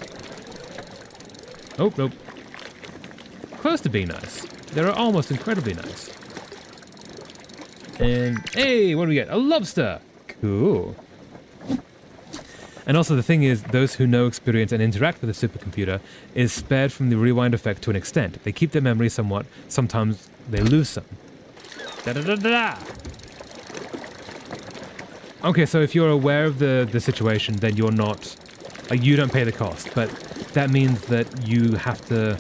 Oh, nope. Close to being nice. They're almost incredibly nice. And, hey, what do we get? A lobster! Cool. And also the thing is, those who know, experience, and interact with a supercomputer is spared from the rewind effect to an extent. They keep their memory somewhat, sometimes they lose some. Da-da-da-da-da! Okay, so if you're aware of the situation, then you're not... you don't pay the cost, but that means that you have to...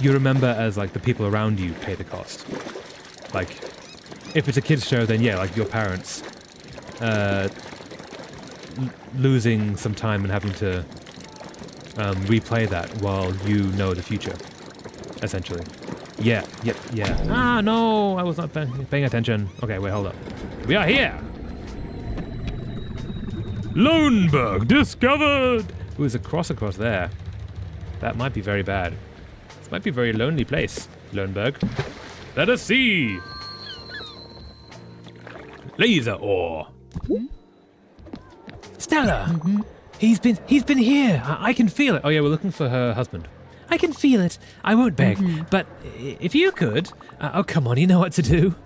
You remember as, like, the people around you pay the cost. Like, if it's a kid's show, then yeah, like your parents... losing some time and having to replay that while you know the future, essentially. Yeah. Ah, no, I was not paying attention. Okay, wait, hold up. We are here! Loneberg discovered! Ooh, there's a cross across there. That might be very bad. This might be a very lonely place, Loneberg. Let us see! Laser ore. Stella! Mm-hmm. He's been here! I can feel it! Oh yeah, we're looking for her husband. I can feel it! I won't beg, but if you could... oh, come on, you know what to do.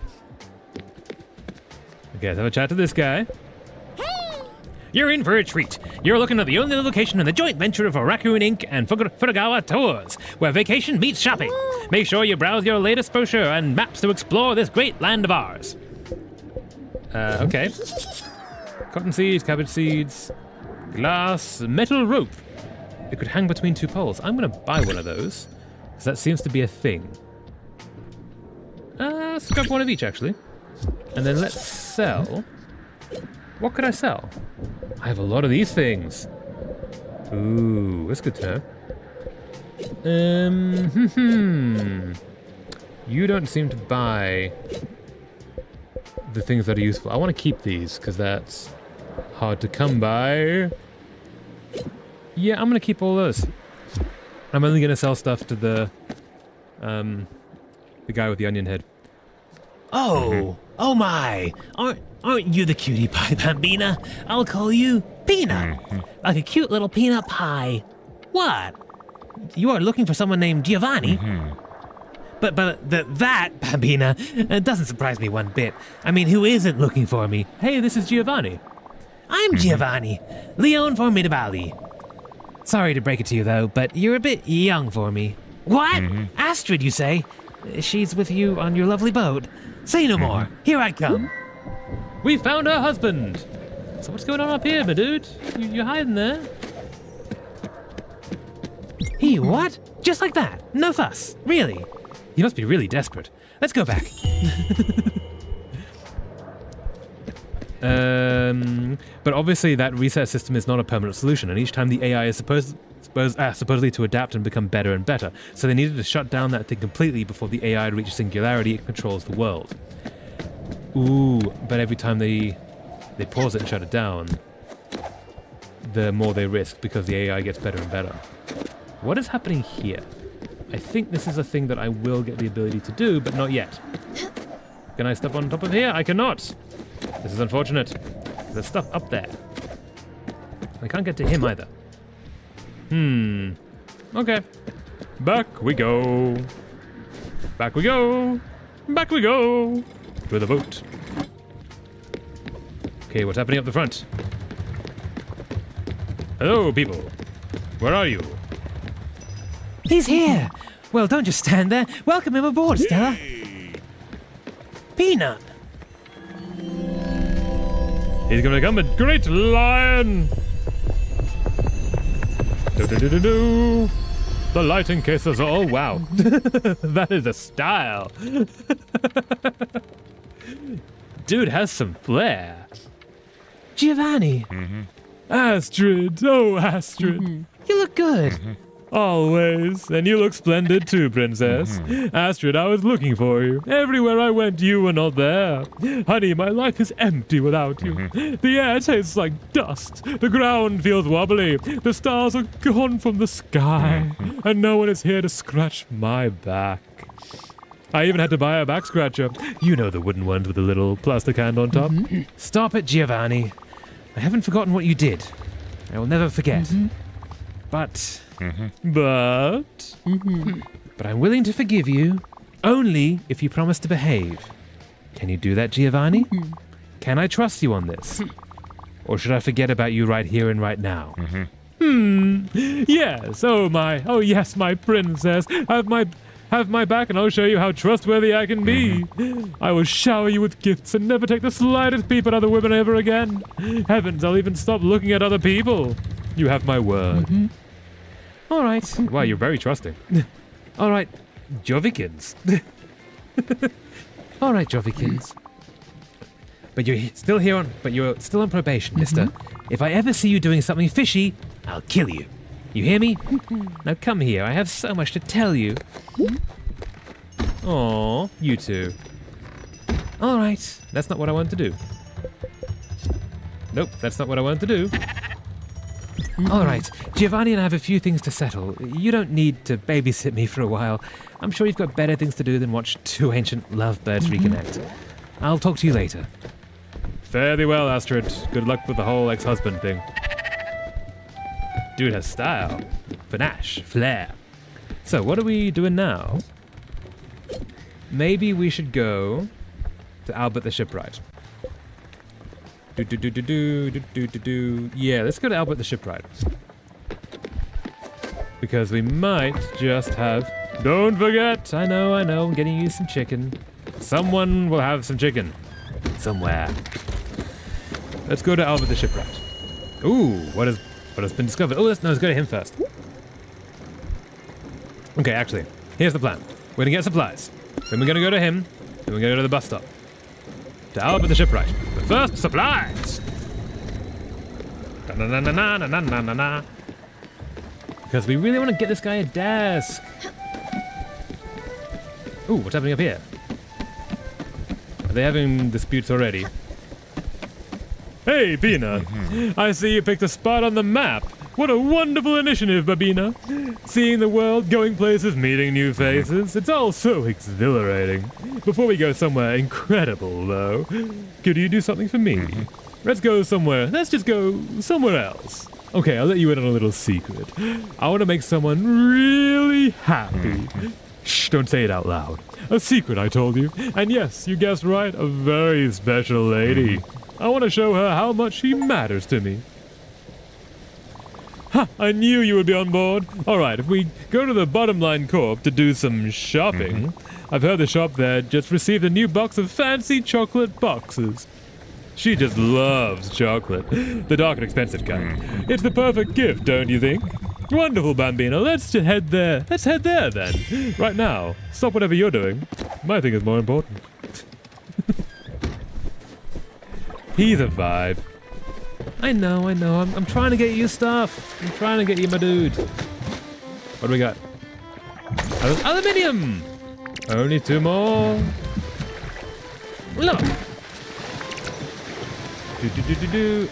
Okay, let's have a chat to this guy. Hey! You're in for a treat. You're looking at the only location in the joint venture of Raccoon Inc. and Furugawa Tours, where vacation meets shopping. Make sure you browse your latest brochure and maps to explore this great land of ours. Okay. Cotton seeds, cabbage seeds, glass, metal rope. It could hang between two poles. I'm going to buy one of those, because that seems to be a thing. Let's grab one of each, actually. And then let's sell. What could I sell? I have a lot of these things. Ooh, that's good to know. You don't seem to buy the things that are useful. I want to keep these, because that's hard to come by. Yeah, I'm going to keep all those. I'm only going to sell stuff to the guy with the onion head. Oh, oh my! Aren't you the cutie pie, Bambina? I'll call you Peanut, like a cute little peanut pie. What? You are looking for someone named Giovanni? But that, Bambina, doesn't surprise me one bit. I mean, who isn't looking for me? Hey, this is Giovanni. I'm Giovanni, Leon Formidabali. Sorry to break it to you, though, but you're a bit young for me. What? Astrid, you say? She's with you on your lovely boat. Say no more. Here I come. We found her husband. So what's going on up here, my dude? You're hiding there? He what? Just like that? No fuss? Really? You must be really desperate. Let's go back. But obviously that reset system is not a permanent solution, and each time the AI is supposedly to adapt and become better and better. So they needed to shut down that thing completely before the AI reaches singularity and controls the world. Ooh, but every time they pause it and shut it down, the more they risk, because the AI gets better and better. What is happening here? I think this is a thing that I will get the ability to do, but not yet. Can I step on top of here? I cannot. This is unfortunate. There's stuff up there. I can't get to him either. Okay. Back we go. Back we go. Back we go. To the boat. Okay, what's happening up the front? Hello, people. Where are you? He's here. Well, don't just stand there. Welcome him aboard, Stella. Peanut. He's gonna become a great lion! Do-do-do-do-do. The lighting cases are all wow. That is a style. Dude has some flair. Giovanni. Astrid, oh Astrid. You look good. Always. And you look splendid too, princess. Astrid, I was looking for you. Everywhere I went, you were not there. Honey, my life is empty without you. The air tastes like dust. The ground feels wobbly. The stars are gone from the sky. And no one is here to scratch my back. I even had to buy a back scratcher. You know, the wooden ones with the little plastic hand on top. Stop it, Giovanni. I haven't forgotten what you did. I will never forget. But I'm willing to forgive you, only if you promise to behave. Can you do that, Giovanni? Can I trust you on this? Or should I forget about you right here and right now? Yes, oh yes, my princess. Have my back and I'll show you how trustworthy I can be. I will shower you with gifts and never take the slightest peep at other women ever again. Heavens, I'll even stop looking at other people. You have my word. All right. Wow, you're very trusting. All right. Jovikins. All right, Jovikins. But you're still on probation, mister. If I ever see you doing something fishy, I'll kill you. You hear me? Now come here. I have so much to tell you. Aw, you two. All right. That's not what I want to do. Nope, that's not what I want to do. All right. Giovanni and I have a few things to settle. You don't need to babysit me for a while. I'm sure you've got better things to do than watch two ancient lovebirds reconnect. I'll talk to you later. Fare thee well, Astrid. Good luck with the whole ex-husband thing. Dude has style. Panache. Flair. So, what are we doing now? Maybe we should go to Albert the Shipwright. Yeah, let's go to Albert the Shipwright. Because we might just have Don't forget. I know, I'm getting you some chicken. Someone will have some chicken. Somewhere. Let's go to Albert the Shipwright. Ooh, what has been discovered? Oh, let's go to him first. Okay, actually, here's the plan. We're gonna get supplies. Then we're gonna go to him. Then we're gonna go to the bus stop. To Albert the Shipwright. But first, supplies! Na-na-na-na-na-na-na-na-na. Because we really want to get this guy a desk. Ooh, what's happening up here? Are they having disputes already? Hey, Bina. I see you picked a spot on the map. What a wonderful initiative, Babina. Seeing the world, going places, meeting new faces. It's all so exhilarating. Before we go somewhere incredible, though, could you do something for me? Let's just go somewhere else. Okay, I'll let you in on a little secret. I want to make someone really happy. Shh, don't say it out loud. A secret, I told you. And yes, you guessed right, a very special lady. I want to show her how much she matters to me. Ha! I knew you would be on board. Alright, if we go to the Bottom Line Corp to do some shopping, I've heard the shop there just received a new box of fancy chocolate boxes. She just loves chocolate. The dark and expensive kind. It's the perfect gift, don't you think? Wonderful, Bambino. Let's head there. Let's head there, then. Right now. Stop whatever you're doing. My thing is more important. He's a vibe. I know. I'm trying to get you stuff. I'm trying to get you my dude. What do we got? Aluminium! Only 2 more. Look.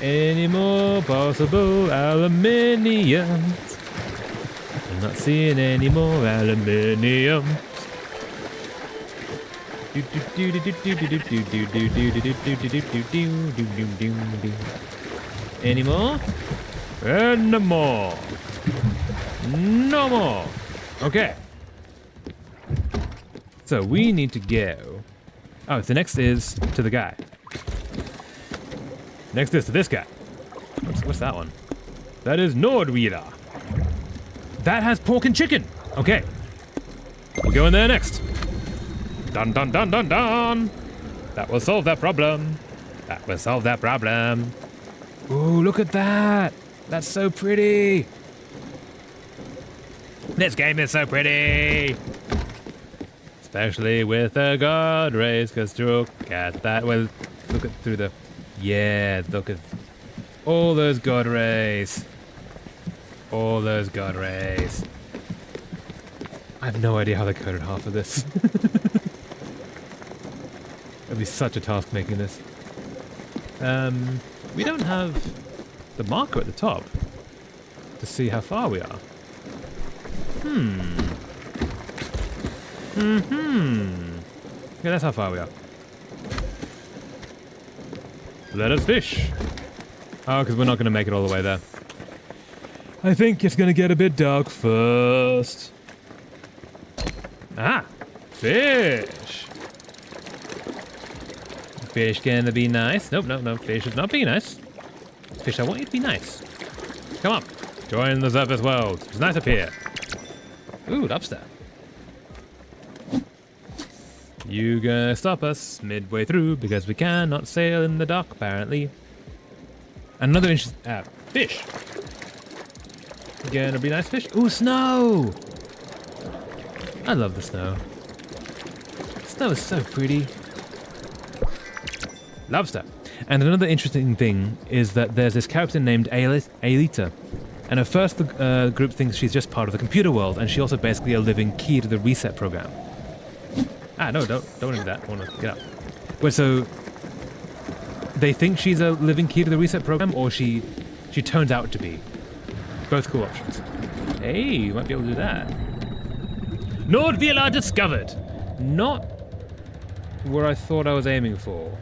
Any more possible aluminiums? I'm not seeing any more aluminium. Any more? And no more. No more. Okay. So we need to go. Oh, the next is to the guy. Next is to this guy. What's that one? That is Nordwheeler. That has pork and chicken. Okay. We're going there next. Dun dun dun dun dun. That will solve that problem. That will solve that problem. Ooh, look at that. That's so pretty. This game is so pretty. Especially with the god rays, because look at that. Well, look at through the... Yeah, look at all those god rays. All those god rays. I have no idea how they coded half of this. It'll be such a task making this. We don't have the marker at the top to see how far we are. Yeah, that's how far we are. Let us fish. Oh, because we're not going to make it all the way there. I think it's going to get a bit dark first. Ah, fish. Fish gonna be nice. Nope, fish is not being nice. Fish, I want you to be nice. Come on, join the surface world. It's nice up here. Ooh, lobster. You gonna stop us midway through because we cannot sail in the dark, apparently. Another interesting... fish. Gonna be nice fish. Ooh, snow! I love the snow. Snow is so pretty. Lobster. And another interesting thing is that there's this character named Aelita. And at first the group thinks she's just part of the computer world, and she's also basically a living key to the reset program. No, don't do that. I want to get out. Wait, so they think she's a living key to the reset program, or she turns out to be? Both cool options. Hey, you might be able to do that. Nordvilla discovered. Not where I thought I was aiming for.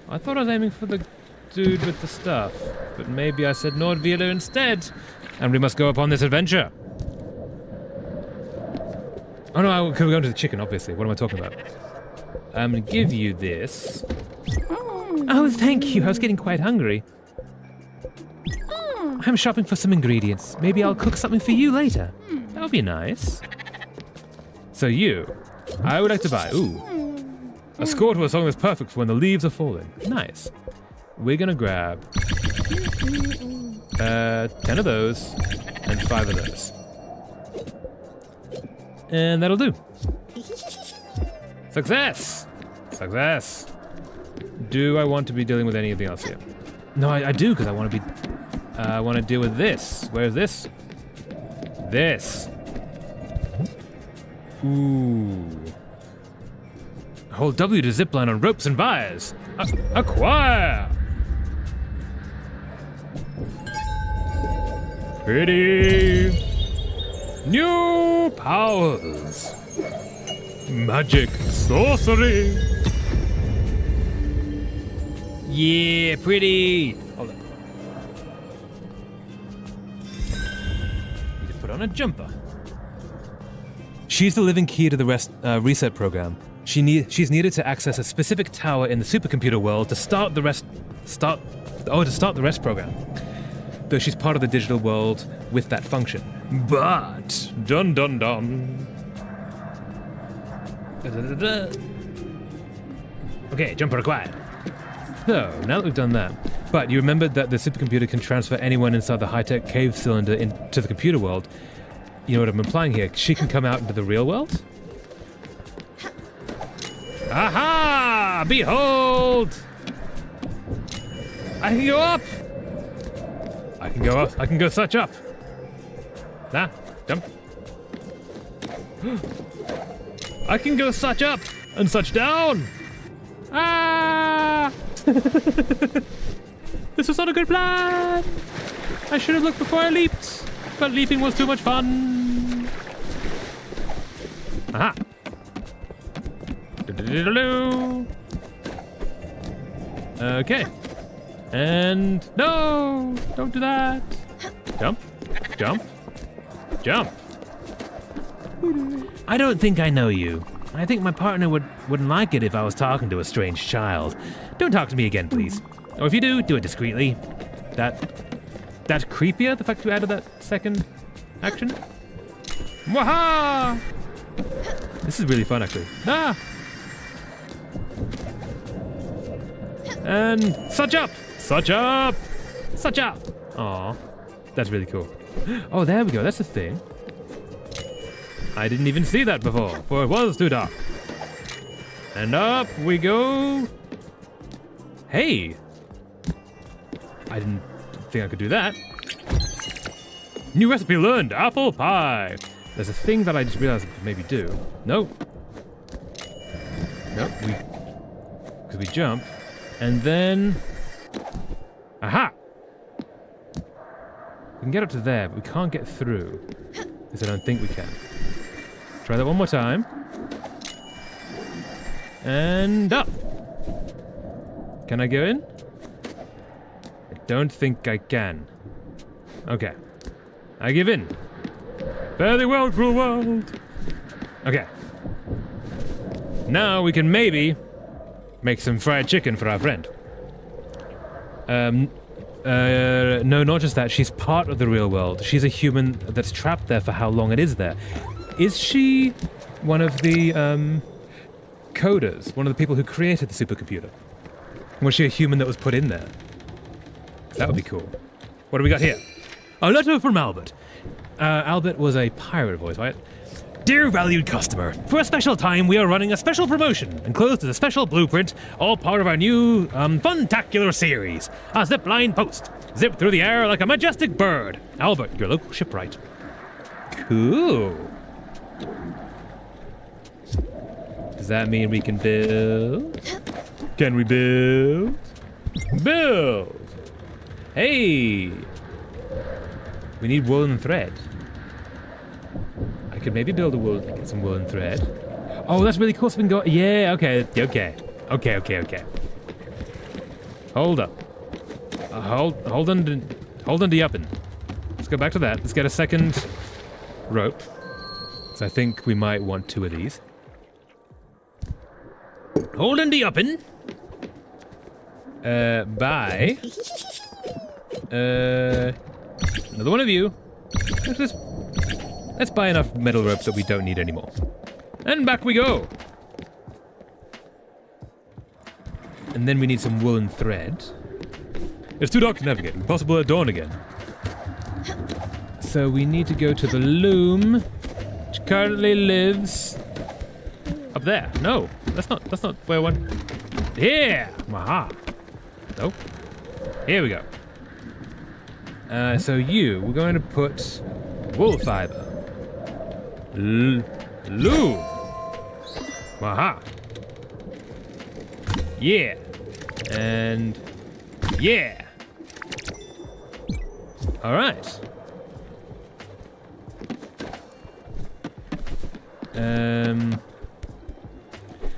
I thought I was aiming for the dude with the stuff, but maybe I said Nordvilla instead, and we must go upon this adventure. Oh no, we're going to the chicken, obviously. What am I talking about? I'm gonna give you this. Oh, thank you. I was getting quite hungry. I'm shopping for some ingredients. Maybe I'll cook something for you later. That would be nice. So I would like to buy, a score to a song that's perfect for when the leaves are falling. Nice. We're gonna grab 10 of those and 5 of those. And that'll do. Success! Success! Do I want to be dealing with anything else here? No, I do, because I want to deal with this. Where's this? This. Ooh. Hold W to zipline on ropes and wires. Acquire! Pretty. New powers. Magic, sorcery. Yeah, pretty. Hold on. Need to put on a jumper. She's the living key to the reset program. She's needed to access a specific tower in the supercomputer world to start the rest program. Though she's part of the digital world with that function. But dun dun dun. Okay, jumper acquired. So, now that we've done that, but you remembered that the supercomputer can transfer anyone inside the high-tech cave cylinder into the computer world. You know what I'm implying here? She can come out into the real world? Aha! Behold! I can go up! I can go up. I can go such up. Nah, jump. I can go such up and such down. Ah! This was not a good plan. I should have looked before I leaped, but leaping was too much fun. Aha! Okay. And no! Don't do that. Jump. Jump. Jump. I don't think I know you. I think my partner wouldn't like it if I was talking to a strange child. Don't talk to me again, please. Or if you do, do it discreetly. That creepier, the fact you added that second action? Waha! This is really fun, actually. Ah! And such up! Such up! Such up! Aw, that's really cool. Oh, there we go, that's the thing. I didn't even see that before, for it was too dark. And up we go. Hey! I didn't think I could do that. New recipe learned, apple pie. There's a thing that I just realized I could maybe do. Nope. Nope, because we jump. And then... Aha! We can get up to there, but we can't get through. Because I don't think we can. Try that one more time. And up! Can I go in? I don't think I can. Okay. I give in. Fare thee well, cruel world! Okay. Now we can maybe make some fried chicken for our friend. No, not just that. She's part of the real world. She's a human that's trapped there for how long it is there. Is she one of the coders? One of the people who created the supercomputer? Was she a human that was put in there? That would be cool. What do we got here? A letter from Albert. Albert was a pirate voice, right? Dear valued customer, for a special time we are running a special promotion enclosed as a special blueprint, all part of our new funtacular series. A zipline post. Zip through the air like a majestic bird. Albert, your local shipwright. Cool. Does that mean we can build? Can we build? Build! Hey! We need wool and thread. I could maybe build some wool and thread. Oh, that's really cool. So we can go. Yeah, okay. Hold up. Hold on to yuppin'. Let's go back to that. Let's get a second rope. So I think we might want 2 of these. Hold on to yuppin'. Bye. Another one of you. Let's buy enough metal rope that we don't need anymore. And back we go. And then we need some woolen thread. It's too dark to navigate. Impossible at dawn again. So we need to go to the loom, which currently lives up there. No, that's not where I want. Here! Aha! Nope. Here we go. So we're going to put wool fiber. Loom! Aha! Yeah! And yeah! Alright.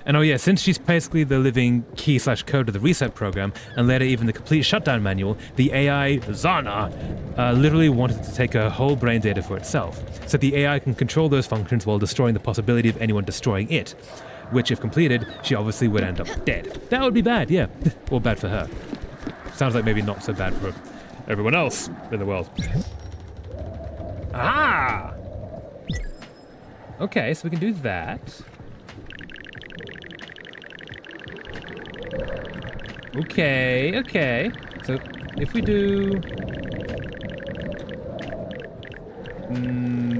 And oh yeah, since she's basically the living key/code of the reset program, and later even the complete shutdown manual, the AI, Zana, literally wanted to take her whole brain data for itself, so the AI can control those functions while destroying the possibility of anyone destroying it, which if completed, she obviously would end up dead. That would be bad, yeah. Or bad for her. Sounds like maybe not so bad for everyone else in the world. Ah! Okay, so we can do that. Okay. So if we do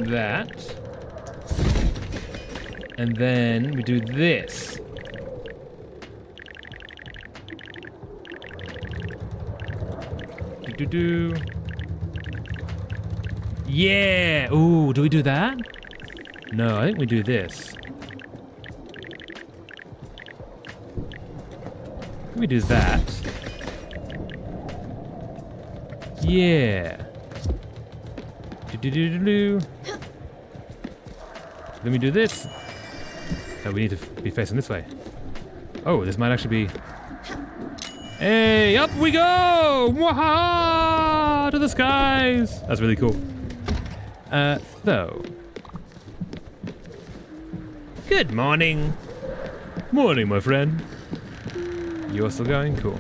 that, and then we do this. Do. Yeah! Ooh, do we do that? No, I think we do this. We do that. Yeah. Do. Then we do this. So we need to be facing this way. Oh, this might actually be... Hey, up we go! Mwahaha! To the skies! That's really cool. So... Good morning. Morning, my friend. You're still going? Cool.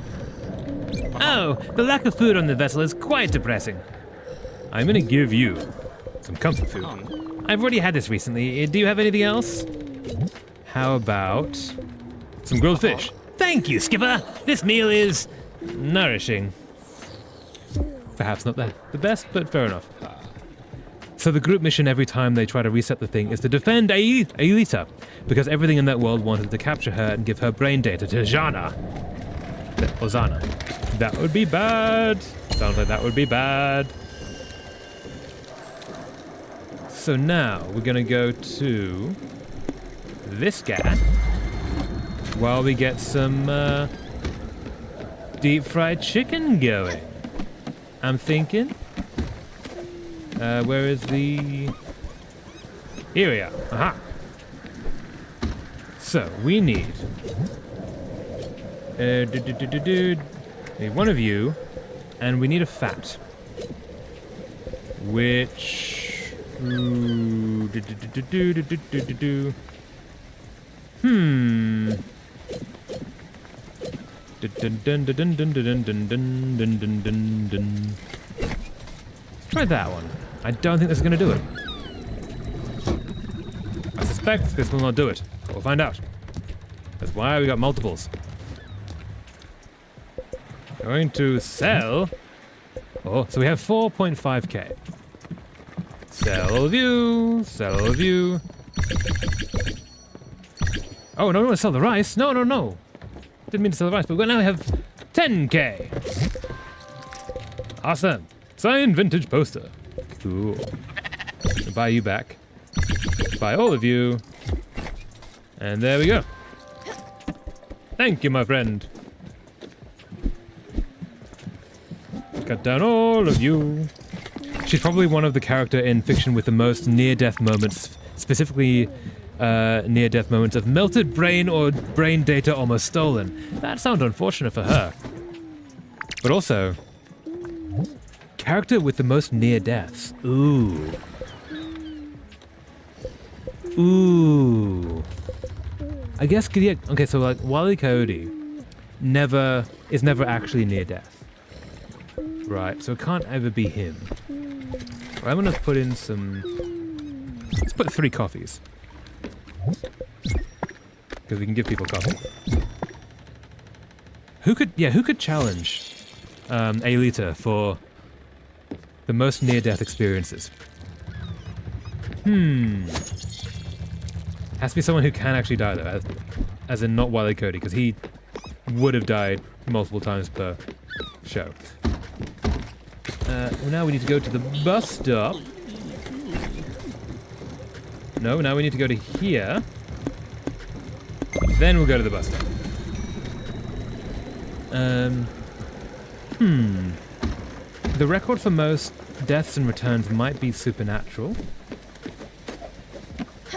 Oh, the lack of food on the vessel is quite depressing. I'm gonna give you some comfort food. I've already had this recently. Do you have anything else? How about some grilled fish? Thank you, Skipper. This meal is nourishing. Perhaps not the best, but fair enough. So the group mission every time they try to reset the thing is to defend Aelita, because everything in that world wanted to capture her and give her brain data to Zana. Or Zana. That would be bad. Sounds like that would be bad. So now we're gonna go to this guy while we get some deep fried chicken going. I'm thinking. Where is the... Here we are. Aha. So, we need... need one of you, and we need a fat. Which... Try that one. I don't think this is going to do it. I suspect this will not do it. We'll find out. That's why we got multiples. Going to sell. Oh, so we have 4.5k. Sell view. Sell view. Oh, no, we want to sell the rice. No. Didn't mean to sell the rice, but now we have 10k. Awesome. Signed vintage poster. Cool. I'll buy you back. Buy all of you. And there we go. Thank you, my friend. Cut down all of you. She's probably one of the character in fiction with the most near-death moments, specifically near-death moments of melted brain or brain data almost stolen. That sounds unfortunate for her. But also, character with the most near-deaths. Ooh. I guess, yeah, okay, so like Wile E. Coyote is never actually near-death. Right, so it can't ever be him. I'm gonna put in some... Let's put 3 coffees. Because we can give people coffee. Who could challenge Aelita for the most near-death experiences? Has to be someone who can actually die, though. As in not Wile E. Cody, because he would have died multiple times per show. Well, now we need to go to the bus stop. No, now we need to go to here. Then we'll go to the bus stop. The record for most deaths and returns might be supernatural.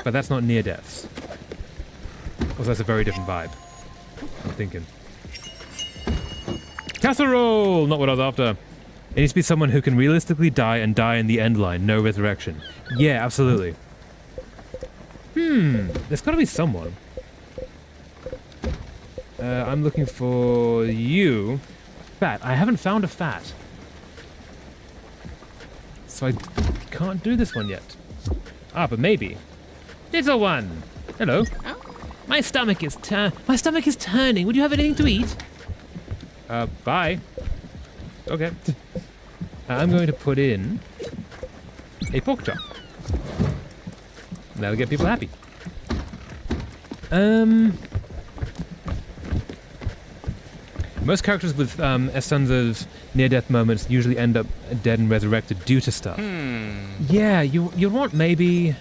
But that's not near deaths. Also, that's a very different vibe. I'm thinking. Casserole! Not what I was after. It needs to be someone who can realistically die and die in the end line. No resurrection. Yeah, absolutely. There's gotta be someone. I'm looking for you. Fat. I haven't found a fat. So I can't do this one yet. Ah, but maybe. Little one! Hello. My stomach is turning. Would you have anything to eat? Bye. Okay. I'm going to put in a pork chop. That'll get people happy. Most characters with tons of near-death moments usually end up dead and resurrected due to stuff. Yeah, you want maybe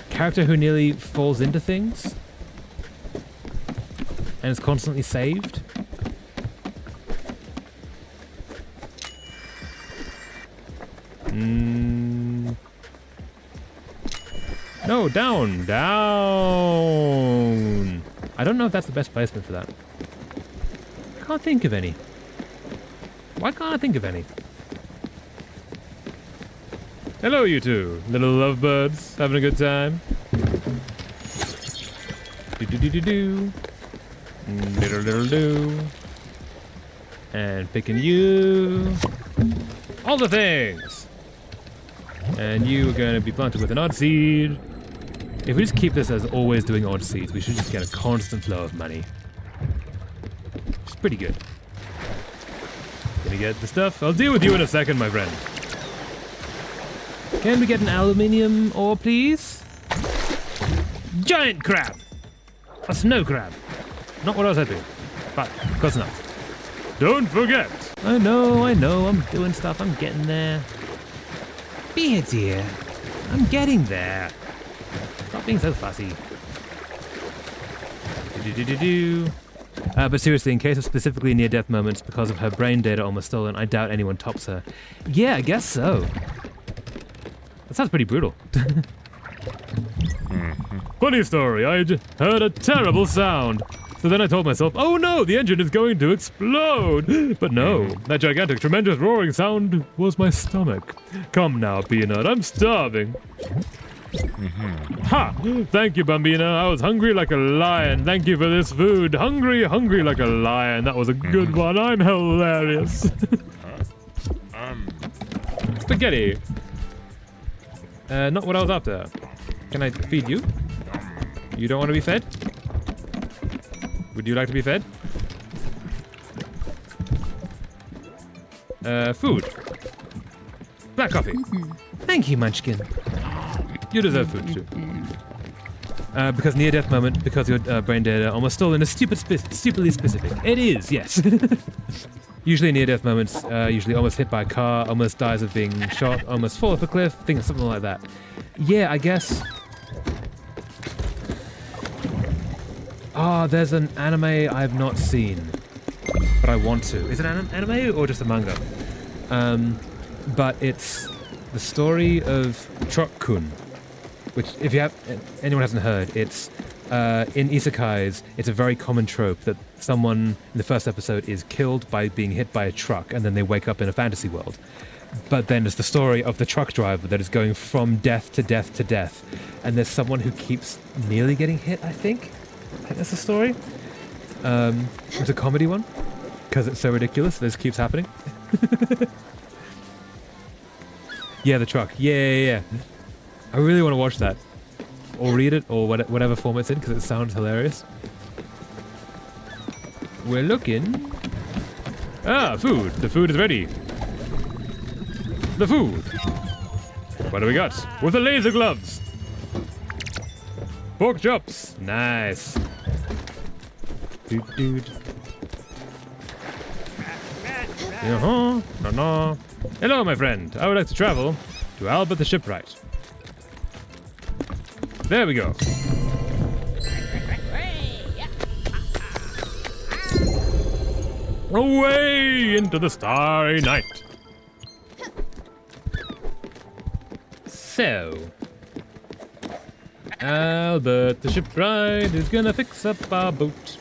character who nearly falls into things and is constantly saved. No, down. I don't know if that's the best placement for that. I can't think of any. Why can't I think of any? Hello, you two, little lovebirds. Having a good time? Do. Diddle-diddle-do. And picking you. All the things! And you are going to be planted with an odd seed. If we just keep this as always doing odd seeds, we should just get a constant flow of money. It's pretty good. Gonna get the stuff? I'll deal with you in a second, my friend. Can we get an aluminium ore, please? Giant crab! A snow crab. Not what I was hoping, but close enough. Don't forget! I know, I'm doing stuff, I'm getting there. Be here, dear. I'm getting there. Stop being so fussy. But seriously, in case of specifically near-death moments because of her brain data almost stolen, I doubt anyone tops her. Yeah, I guess so. That sounds pretty brutal. Funny story, I heard a terrible sound. So then I told myself, oh no, the engine is going to explode. But no, that gigantic, tremendous roaring sound was my stomach. Come now, Peanut, I'm starving. Ha! Thank you, Bambina. I was hungry like a lion. Thank you for this food. Hungry like a lion. That was a good one. I'm hilarious. Spaghetti. Not what I was after. Can I feed you? You don't want to be fed? Would you like to be fed? Food. Black coffee. Thank you, Munchkin. You deserve food too. Because near-death moment, because your brain data almost stolen is stupidly specific. It is, yes. Usually near-death moments, usually almost hit by a car, almost dies of being shot, almost fall off a cliff, something like that. Yeah, I guess. Ah, there's an anime I've not seen, but I want to. Is it an anime or just a manga? But it's the story of Truck-kun, which, if anyone hasn't heard, it's in isekais. It's a very common trope that someone in the first episode is killed by being hit by a truck, and then they wake up in a fantasy world. But then it's the story of the truck driver that is going from death to death to death, and there's someone who keeps nearly getting hit. I think that's the story. It's a comedy one because it's so ridiculous. This keeps happening. Yeah, the truck. Yeah. I really want to watch that. or read it, or whatever form it's in, because it sounds hilarious. We're looking. Ah, food. The food is ready. The food. What do we got? With the laser gloves. Pork chops. Nice. Dude. No. Hello, my friend. I would like to travel to Albert the Shipwright. There we go. Away into the starry night. So, Albert the Shipwright is gonna fix up our boat.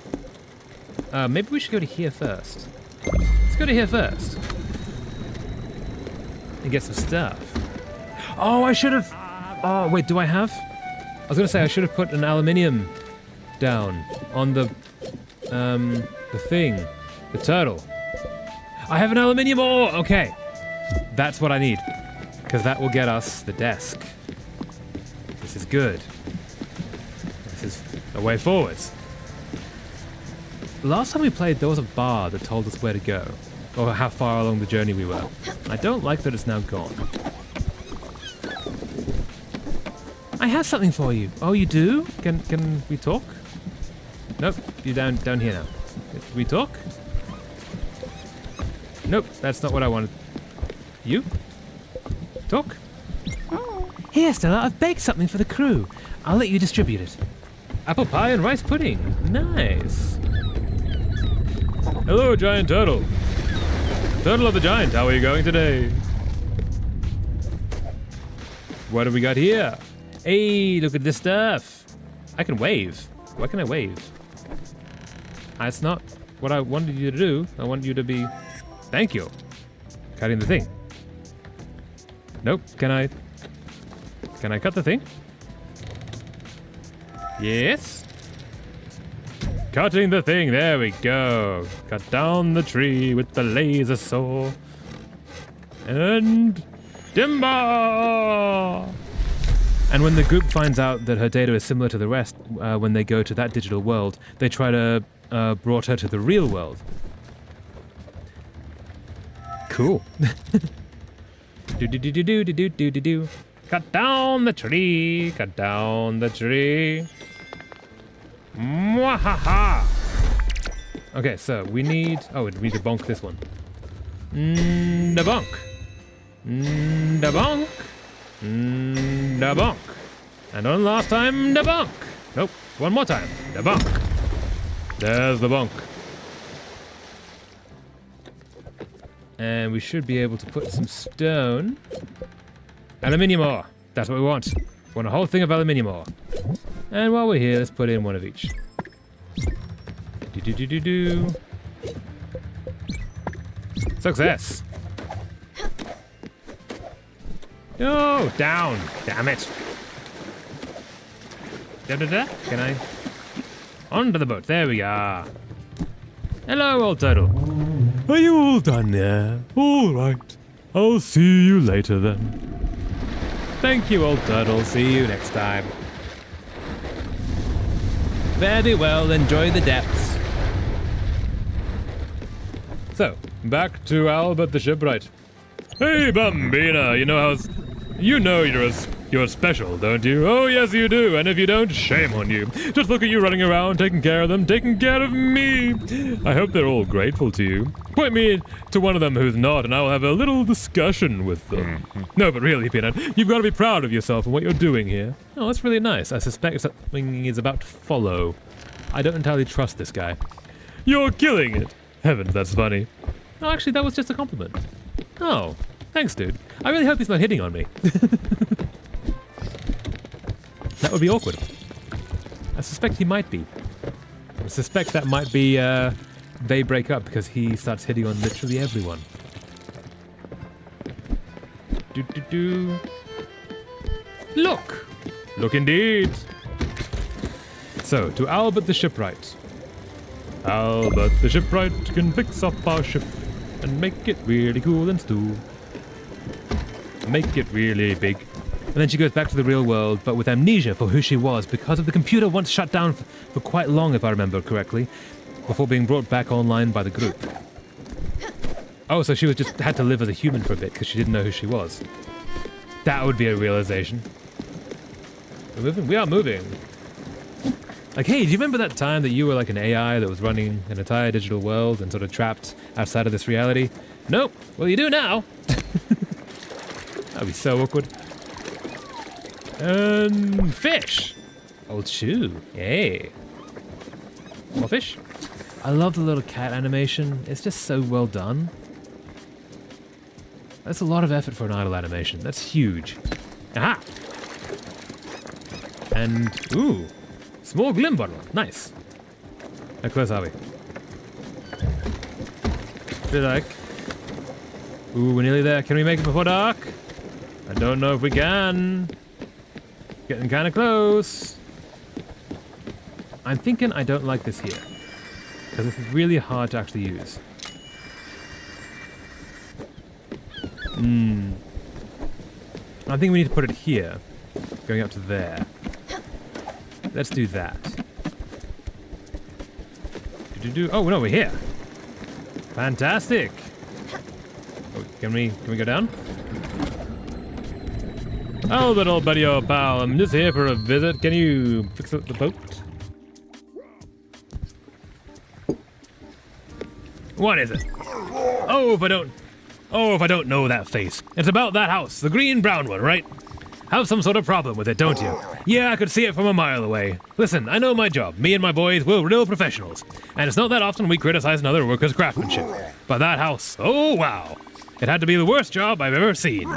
Maybe we should go to here first. Let's go to here first. And get some stuff. Oh, I should have... Oh, wait, do I have? I was gonna say I should have put an aluminium down on the thing. The turtle. I have an aluminium ore! Okay. That's what I need. Because that will get us the desk. This is good. This is a way forwards. Last time we played, there was a bar that told us where to go. Or how far along the journey we were. I don't like that it's now gone. I have something for you. Oh, you do? Can we talk? Nope. You're down here now. Can we talk? Nope, that's not what I wanted. You? Talk? Here, Stella, I've baked something for the crew. I'll let you distribute it. Apple pie and rice pudding. Nice. Hello, giant turtle. Turtle of the giant, how are you going today? What do we got here? Hey, look at this stuff. I can wave. Why can I wave? That's not what I wanted you to do. I want you to be... Thank you. Cutting the thing. Nope. Can I cut the thing? Yes. Cutting the thing. There we go. Cut down the tree with the laser saw. And timber. And when the group finds out that her data is similar to the rest, when they go to that digital world, they try to brought her to the real world. Cool. Do. Cut down the tree. Cut down the tree. Mwahaha. Okay, so we need... Oh, we need to bonk this one. Da bonk. Da bonk. Da bonk. And on last time, da bonk. Nope, one more time. Da bonk. There's the bonk. And we should be able to put some stone. Aluminium ore. That's what we want. We want a whole thing of aluminium ore. And while we're here, let's put in one of each. Do. Success. Oh, down. Damn it. Da. Can I? Onto the boat. There we are. Hello, old turtle. Are you all done there? All right. I'll see you later then. Thank you, old turtle. See you next time. Very well. Enjoy the depths. So, back to Albert the Shipwright. Hey, Bambina. You know you're special, don't you? Oh, yes, you do. And if you don't, shame on you. Just look at you running around, taking care of them, taking care of me. I hope they're all grateful to you. Point me to one of them who's not, and I'll have a little discussion with them. No, but really, Peanut, you've got to be proud of yourself and what you're doing here. Oh, that's really nice. I suspect something is about to follow. I don't entirely trust this guy. You're killing it. Heavens, that's funny. Oh, actually, that was just a compliment. Oh, thanks, dude. I really hope he's not hitting on me. That would be awkward. I suspect he might be. I suspect that might be, they break up because he starts hitting on literally everyone. Do. Look! Look indeed! So, to Albert the Shipwright. Albert the Shipwright can fix up our ship and make it really cool and stew. Make it really big. And then she goes back to the real world, but with amnesia for who she was because of the computer once shut down for quite long, if I remember correctly, before being brought back online by the group. Oh, so she was just had to live as a human for a bit because she didn't know who she was. That would be a realization. We're moving? We are moving. Like, hey, do you remember that time that you were like an AI that was running an entire digital world and sort of trapped outside of this reality? Nope. Well, you do now. That'd be so awkward. Fish. Old shoe. Yay. More fish. I love the little cat animation. It's just so well done. That's a lot of effort for an idle animation. That's huge. Aha! And, ooh, small glim bottle. Nice. How close are we? Feel like. Ooh, we're nearly there. Can we make it before dark? I don't know if we can. Getting kind of close. I'm thinking I don't like this here. Because it's really hard to actually use. I think we need to put it here. Going up to there. Let's do that. Oh, no, we're here. Fantastic. Oh, can we go down? Oh, little buddy old pal, I'm just here for a visit. Can you fix up the boat? What is it? Oh, if I don't know that face. It's about that house, the green-brown one, right? Have some sort of problem with it, don't you? Yeah, I could see it from a mile away. Listen, I know my job. Me and my boys, we're real professionals. And it's not that often we criticize another worker's craftsmanship. But that house, oh wow. It had to be the worst job I've ever seen.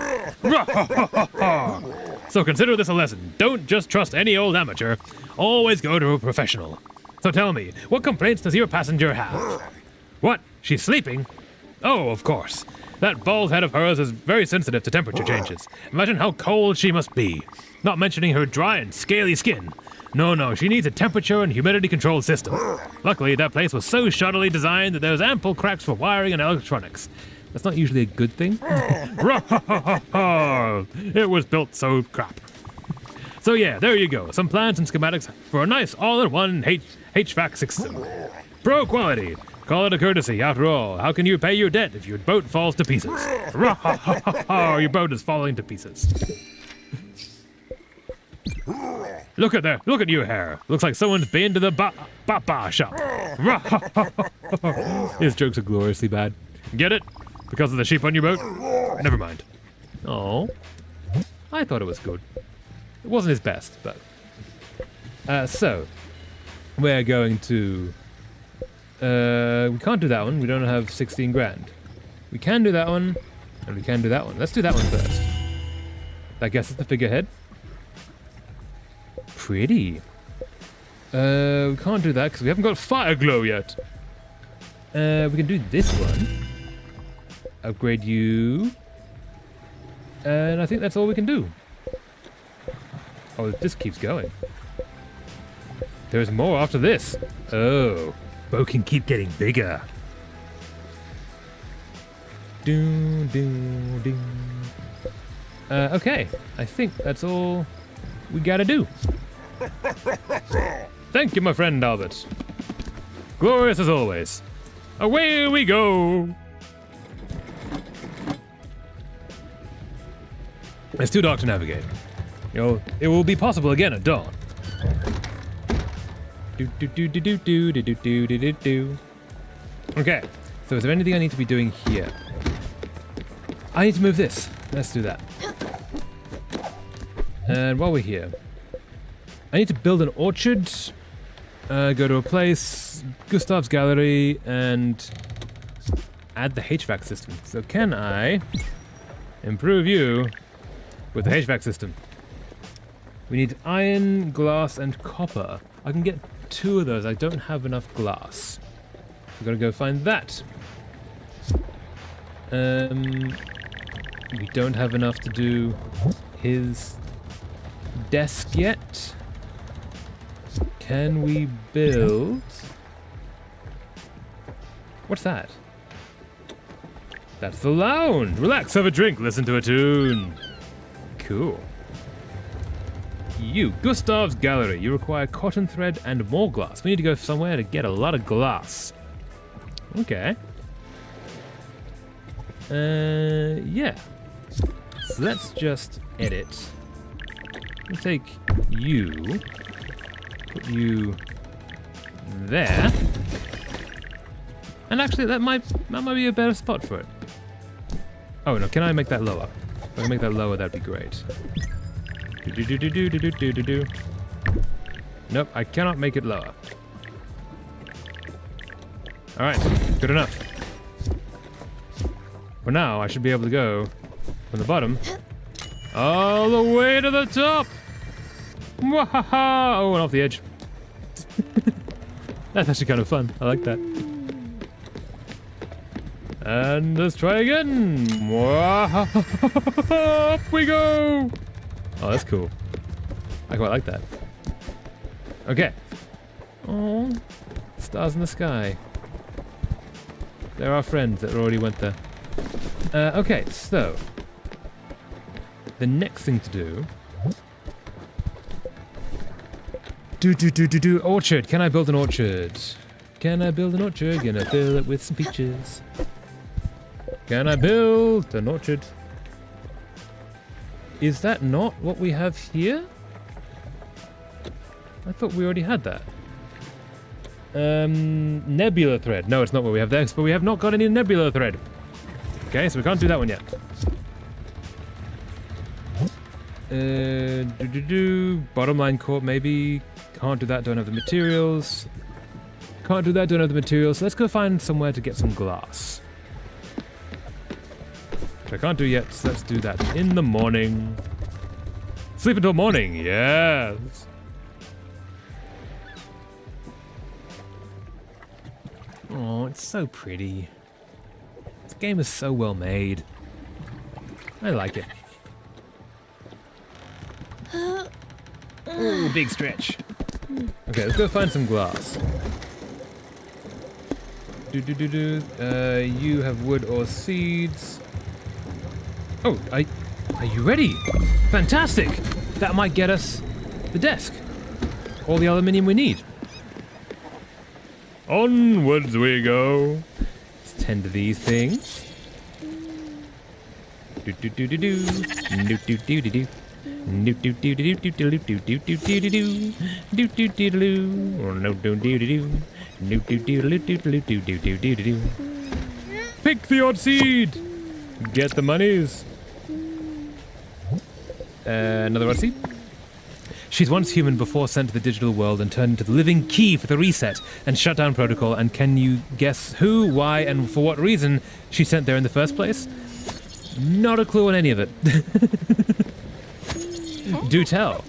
So consider this a lesson. Don't just trust any old amateur. Always go to a professional. So tell me, what complaints does your passenger have? What? She's sleeping? Oh, of course. That bald head of hers is very sensitive to temperature changes. Imagine how cold she must be. Not mentioning her dry and scaly skin. No, she needs a temperature and humidity control system. Luckily, that place was so shoddily designed that there was ample cracks for wiring and electronics. That's not usually a good thing. It was built so crap. So yeah, there you go. Some plans and schematics for a nice all-in-one HVAC system. Pro quality. Call it a courtesy. After all, how can you pay your debt if your boat falls to pieces? Your boat is falling to pieces. Look at your hair. Looks like someone's been to the ba shop. His jokes are gloriously bad. Get it? Because of the sheep on your boat? Never mind. Oh, I thought it was good. It wasn't his best, but... so, we're going to... we can't do that one. We don't have 16 grand. We can do that one, and we can do that one. Let's do that one first. I guess it's the figurehead. Pretty. We can't do that because we haven't got fire glow yet. We can do this one. Upgrade you. And I think that's all we can do. Oh, this keeps going. There's more after this. Oh. Boat can keep getting bigger. Okay, I think that's all we gotta do. Thank you, my friend Albert. Glorious as always. Away we go. It's too dark to navigate. It will be possible again at dawn. Okay, so is there anything I need to be doing here? I need to move this. Let's do that. And while we're here, I need to build an orchard, go to a place, Gustav's Gallery, and add the HVAC system. So can I improve you with the HVAC system? We need iron, glass, and copper. I can get 2 of those. I don't have enough glass. We've got to go find that. We don't have enough to do his desk yet. Can we build... What's that? That's the lounge. Relax, have a drink, listen to a tune. Cool. you. Gustav's Gallery. You require cotton thread and more glass. We need to go somewhere to get a lot of glass. Okay. Yeah. So let's just edit. We'll take you. Put you there. And actually, that might be a better spot for it. Oh no, can I make that lower? If I can make that lower, that'd be great. Do. Nope, I cannot make it lower. Alright, good enough. For now, I should be able to go from the bottom all the way to the top! Mwahaha! Oh, and off the edge. That's actually kind of fun. I like that. And let's try again. Up we go. Oh, that's cool. I quite like that. Okay. Oh, stars in the sky. They're our friends that already went there. Okay, so the next thing to do. Orchard. Can I build an orchard? Can I build an orchard? Gonna fill it with some peaches. Can I build an orchard? Is that not what we have here? I thought we already had that. Nebula thread. No, it's not what we have there, but we have not got any nebula thread. Okay, so we can't do that one yet. Bottom line core, maybe. Can't do that, don't have the materials. Can't do that, don't have the materials. So let's go find somewhere to get some glass. Which I can't do yet, so let's do that in the morning. Sleep until morning, yes. Oh, it's so pretty. This game is so well made. I like it. Ooh, big stretch. Okay, let's go find some glass. You have wood or seeds. Oh, are you ready? Fantastic! That might get us the desk. All the aluminium we need. Onwards we go. Let's tend to these things. Pick the odd seed. Get the monies. Another odd seed. She's once human before sent to the digital world and turned into the living key for the reset and shutdown protocol. And can you guess who, why, and for what reason she sent there in the first place? Not a clue on any of it. Do tell.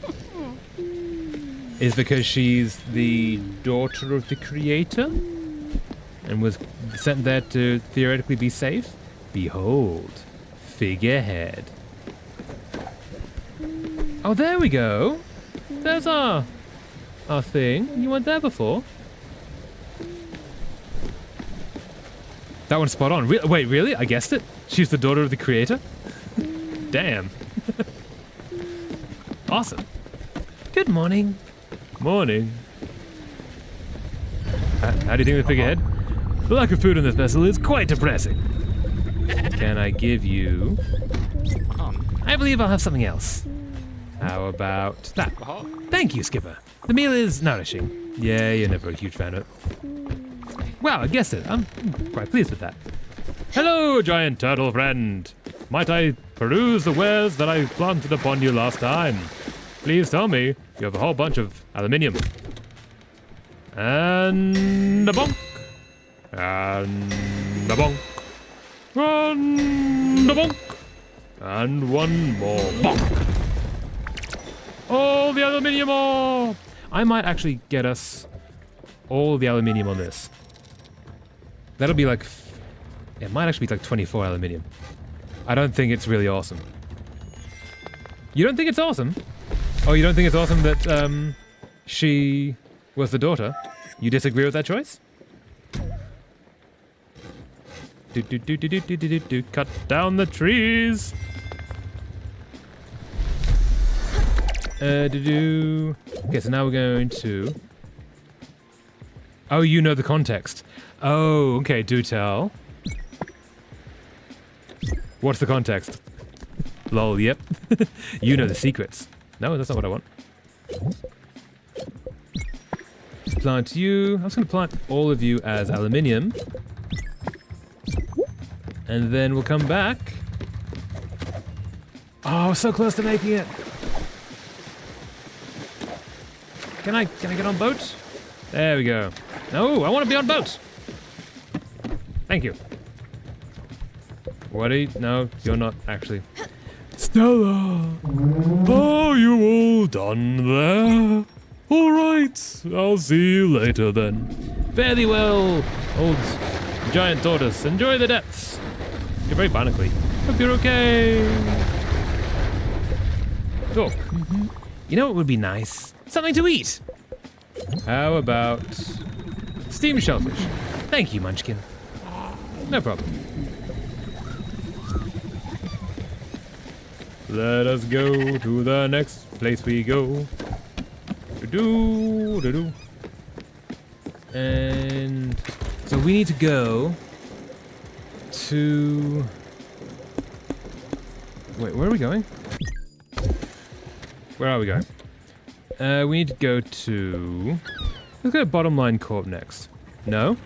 Is because she's the daughter of the creator and was sent there to theoretically be safe? Behold, figurehead. Oh, there we go. There's our thing. You weren't there before. That one's spot on. Wait, really? I guessed it. She's the daughter of the creator? Damn. Awesome. Good morning. Morning. How do you think the figurehead? The lack of food in this vessel is quite depressing. Can I give you... I believe I'll have something else. How about that? Thank you, Skipper. The meal is nourishing. Yeah, you're never a huge fan of it. Well, I guessed it. I'm quite pleased with that. Hello, giant turtle friend. Might I peruse the wares that I planted upon you last time? Please tell me you have a whole bunch of aluminium. And a bonk. And a bonk. And a bonk. And one more bonk. All the aluminium ore! I might actually get us all the aluminium on this. That'll be like... It might actually be like 24 aluminium. I don't think it's really awesome. You don't think it's awesome? Oh, you don't think it's awesome that she was the daughter? You disagree with that choice? Cut down the trees! Okay, so now we're going to... Oh, you know the context. Oh, okay, do tell. What's the context? Lol, yep. You know the secrets. No, that's not what I want. Plant you. I was going to plant all of you as aluminium. And then we'll come back. Oh, so close to making it. Can I get on boat? There we go. No, I want to be on boat. Thank you. What are you? No, you're not actually. Stella, are you all done there? All right, I'll see you later then. Fare thee well, old giant tortoise. Enjoy the depths. You're very barnacly. Hope you're okay. Cool. You know what would be nice? Something to eat. How about steamed shellfish? Thank you, Munchkin. No problem. Let us go to the next place we go. Do-do. And so we need to go to... Wait, where are we going? Where are we going? We need to go to... Let's go to Bottom Line Corp next. No?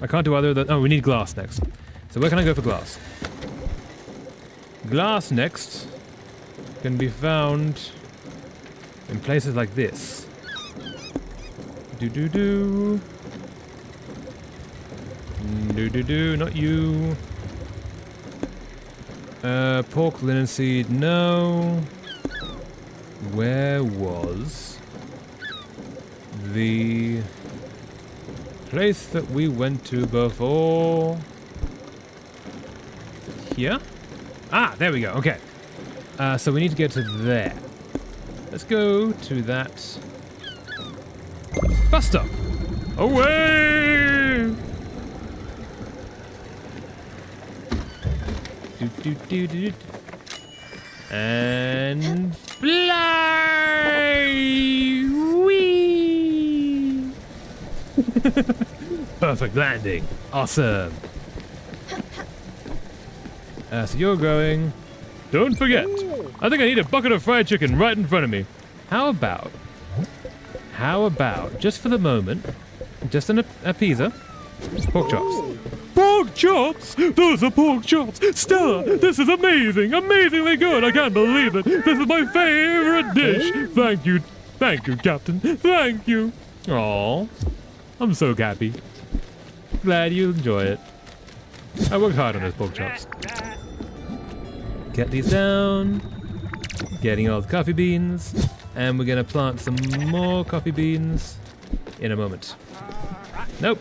I can't do either of the... Oh, we need glass next. So where can I go for glass? Glass next can be found in places like this. Do-do-do. Do-do-do, not you. Pork linseed, no. Where was the place that we went to before? Here? Ah, there we go, okay. So we need to get to there. Let's go to that bus stop. Away! Do. And fly! Whee! Perfect landing. Awesome. So you're going. Don't forget. I think I need a bucket of fried chicken right in front of me. How about, just for the moment, just a pizza, pork chops. Pork chops? Those are pork chops. Stella, this is amazing. Amazingly good. I can't believe it. This is my favorite dish. Thank you. Thank you, Captain. Thank you. Aw, I'm so happy. Glad you enjoy it. I worked hard on those pork chops. Get these down. Getting all the coffee beans. And we're gonna plant some more coffee beans in a moment. Nope.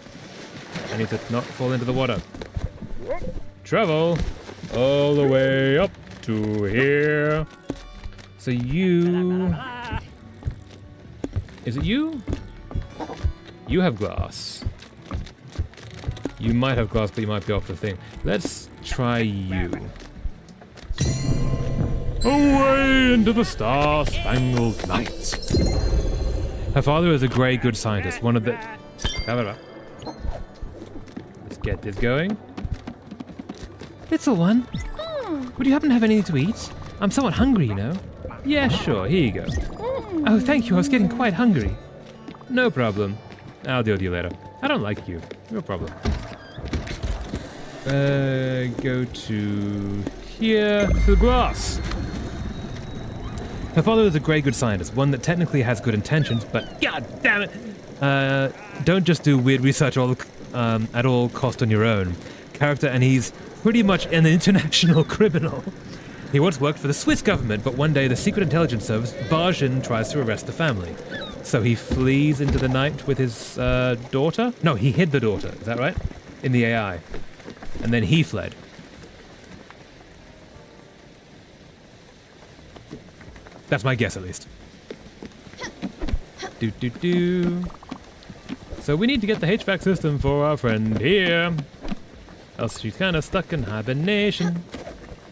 I need to not fall into the water. Travel all the way up to here. So you... Is it you? You have glass. You might have glass, but you might be off the thing. Let's try you. Away into the star-spangled night. Her father is a great, good scientist. One of the... Let's get this going. Little one, would you happen to have anything to eat? I'm somewhat hungry, you know. Yeah, sure, here you go. Oh, thank you, I was getting quite hungry. No problem. I'll deal with you later. I don't like you. No problem. Go to here. To the glass. Her father is a great good scientist, one that technically has good intentions, but god damn it! Don't just do weird research at all cost on your own. Character, and he's pretty much an international criminal. He once worked for the Swiss government, but one day the Secret Intelligence Service barges in and tries to arrest the family. So he flees into the night with his daughter? No, he hid the daughter, is that right? In the AI. And then he fled. That's my guess, at least. Do. So we need to get the HVAC system for our friend here. Else she's kind of stuck in hibernation.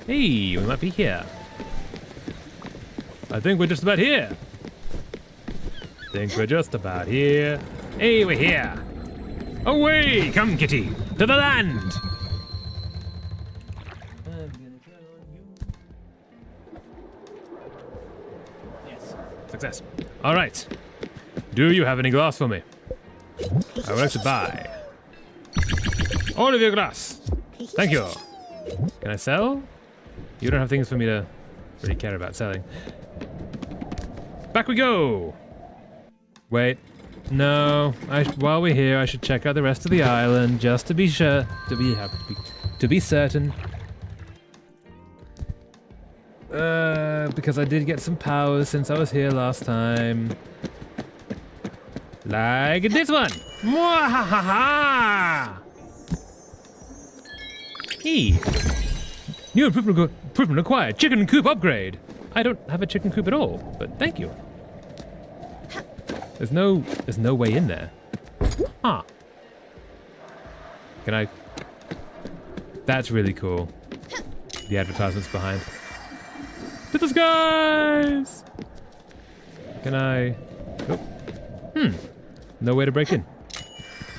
Hey, we might be here. I think we're just about here. Think we're just about here. Hey, we're here. Away, come kitty, to the land. Yes, success. All right. Do you have any glass for me? I would like to buy all of your glass. Thank you. Can I sell? You don't have things for me to really care about selling. Back we go. Wait. No. While we're here, I should check out the rest of the island just to be sure, to be certain. Because I did get some powers since I was here last time. Like this one. Mwahaha! Hey. New improvement acquired. Chicken coop upgrade. I don't have a chicken coop at all, but thank you. There's no way in there. Huh. Can I? That's really cool. The advertisements behind. To the skies! Can I? Nope. No way to break in.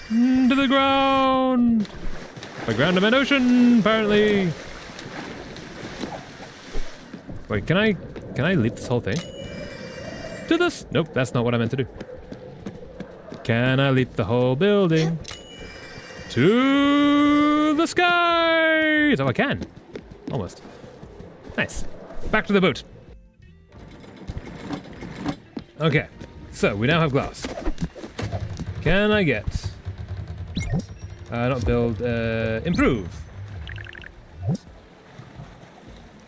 To the ground! By ground I meant ocean, apparently. Wait, can I leap this whole thing? To this? Nope, that's not what I meant to do. Can I leap the whole building? To the skies! Oh, I can. Almost. Nice. Back to the boat. Okay, so we now have glass. Can I get... not build, improve.